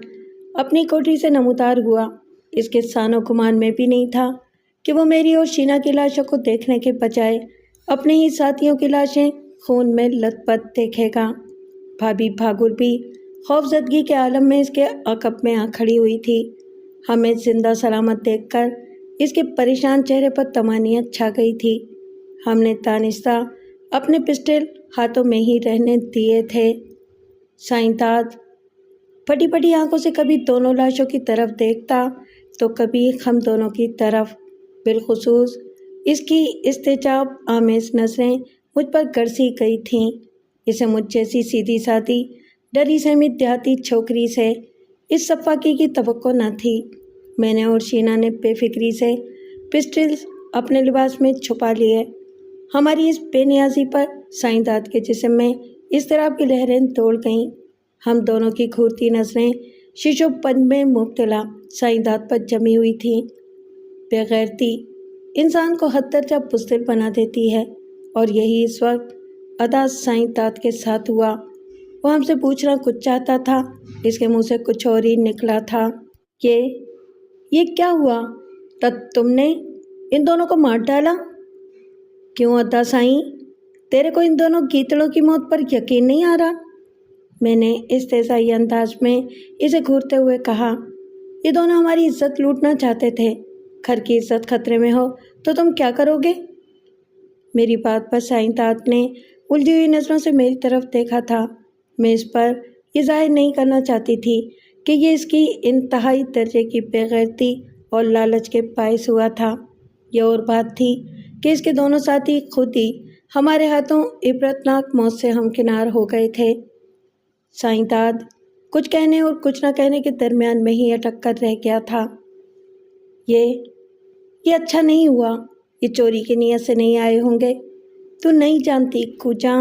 اپنی کوٹری سے نمودار ہوا۔ اس کے سان و گمان میں بھی نہیں تھا کہ وہ میری اور شینا کی لاشوں کو دیکھنے کے بجائے اپنے ہی ساتھیوں کی لاشیں خون میں لت پت دیکھے گا۔ بھابھی بھاگور بھی خوف زدگی کے عالم میں اس کے عقب میں آ کھڑی ہوئی تھی۔ ہمیں زندہ سلامت دیکھ کر اس کے پریشان چہرے پر طمانینت چھا گئی تھی۔ ہم نے دانستہ اپنے پسٹل ہاتھوں میں ہی رہنے دیے تھے۔ سائنسدان پھٹی پھٹی آنکھوں سے کبھی دونوں لاشوں کی طرف دیکھتا تو کبھی ہم دونوں کی طرف، بالخصوص اس کی استعجاب آمیز نظریں مجھ پر گرسی گئی تھیں۔ اسے مجھ جیسی سیدھی سادی ڈری سہمی دیہاتی چھوکری سے اس صفاقی کی توقع نہ تھی۔ میں نے اور شینا نے بے فکری سے پسٹلز اپنے لباس میں چھپا لیے۔ ہماری اس بے نیازی پر سائنسدان کے جسم میں اضطراب کی لہریں دوڑ گئیں۔ ہم دونوں کی گھورتی نظریں شیشو پن میں مبتلا سائنسدان پر جمی ہوئی تھیں۔ بے غیرتی انسان کو حد درجہ بزدل بنا دیتی ہے، اور یہی اس وقت ادا سائنسدان کے ساتھ ہوا۔ وہ ہم سے پوچھنا کچھ چاہتا تھا، اس کے منہ سے کچھ اور ہی نکلا تھا۔ یہ کیا ہوا؟ تم نے ان دونوں کو مار ڈالا؟ کیوں ادا سائیں، تیرے کو ان دونوں گیدڑوں کی موت پر یقین نہیں آ رہا؟ میں نے استہزائی انداز میں اسے گھورتے ہوئے کہا۔ یہ دونوں ہماری عزت لوٹنا چاہتے تھے۔ گھر کی عزت خطرے میں ہو تو تم کیا کرو گے؟ میری بات پر سائنسدان نے الجھی ہوئی نظروں سے میری طرف دیکھا تھا۔ میں اس پر یہ ظاہر نہیں کرنا چاہتی تھی کہ یہ اس کی انتہائی درجے کی بے غیرتی اور لالچ کے باعث ہوا تھا۔ یہ اور بات تھی کہ اس کے دونوں ساتھی خود ہی ہمارے ہاتھوں عبرتناک موت سے ہمکنار ہو گئے تھے۔ سائنسدان کچھ کہنے اور کچھ نہ کہنے کے درمیان میں ہی اٹک کر رہ گیا تھا۔ یہ اچھا نہیں ہوا۔ یہ چوری کی نیت سے نہیں آئے ہوں گے۔ تو نہیں جانتی کوجاں،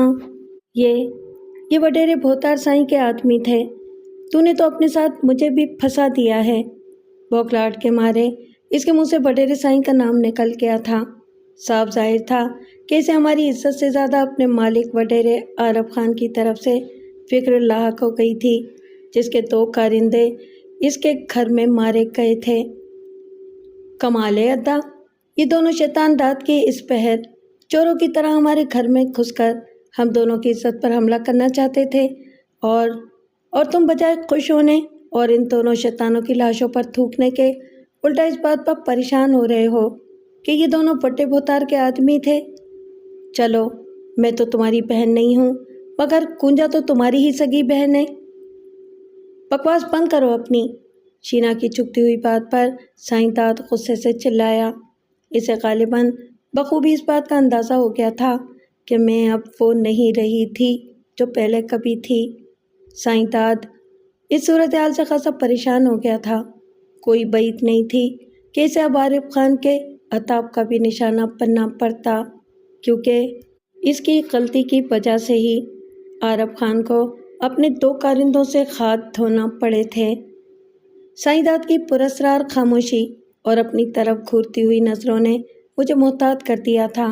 یہ وڈیرے بھوتار سائیں کے آدمی تھے۔ تو نے تو اپنے ساتھ مجھے بھی پھنسا دیا ہے۔ بوکھلاہٹ کے مارے اس کے منہ سے وڈیرے سائیں کا نام نکل گیا تھا۔ صاف ظاہر تھا کہ اسے ہماری عزت سے زیادہ اپنے مالک وڈیرے عارف خان کی طرف سے فکر لاحق ہو گئی تھی، جس کے 2 کارندے اس کے گھر میں مارے گئے تھے۔ کمال ہے ادا، یہ دونوں شیطان رات کے اس پہر چوروں کی طرح ہمارے گھر میں گھس کر ہم دونوں کی عزت پر حملہ کرنا چاہتے تھے، اور تم بجائے خوش ہونے اور ان دونوں شیطانوں کی لاشوں پر تھوکنے کے الٹا اس بات پر پریشان ہو رہے ہو کہ یہ دونوں بڑے بھوتار کے آدمی تھے۔ چلو میں تو تمہاری بہن نہیں ہوں مگر کنجا تو تمہاری ہی سگی بہن ہے۔ بکواس بند کرو اپنی۔ شینا کی چپتی ہوئی بات پر سائیں داد غصے سے چلایا۔ اسے غالباً بخوبی اس بات کا اندازہ ہو گیا تھا کہ میں اب وہ نہیں رہی تھی جو پہلے کبھی تھی۔ سائیں داد اس صورتحال سے خاصا پریشان ہو گیا تھا۔ کوئی بعید نہیں تھی کہ اسے اب عارف خان کے عتاب کا بھی نشانہ بننا پڑتا، کیونکہ اس کی غلطی کی وجہ سے ہی عارف خان کو اپنے 2 کارندوں سے ہاتھ دھونا پڑے تھے۔ سائیں داد کی پراسرار خاموشی اور اپنی طرف گھورتی ہوئی نظروں نے مجھے محتاط کر دیا تھا۔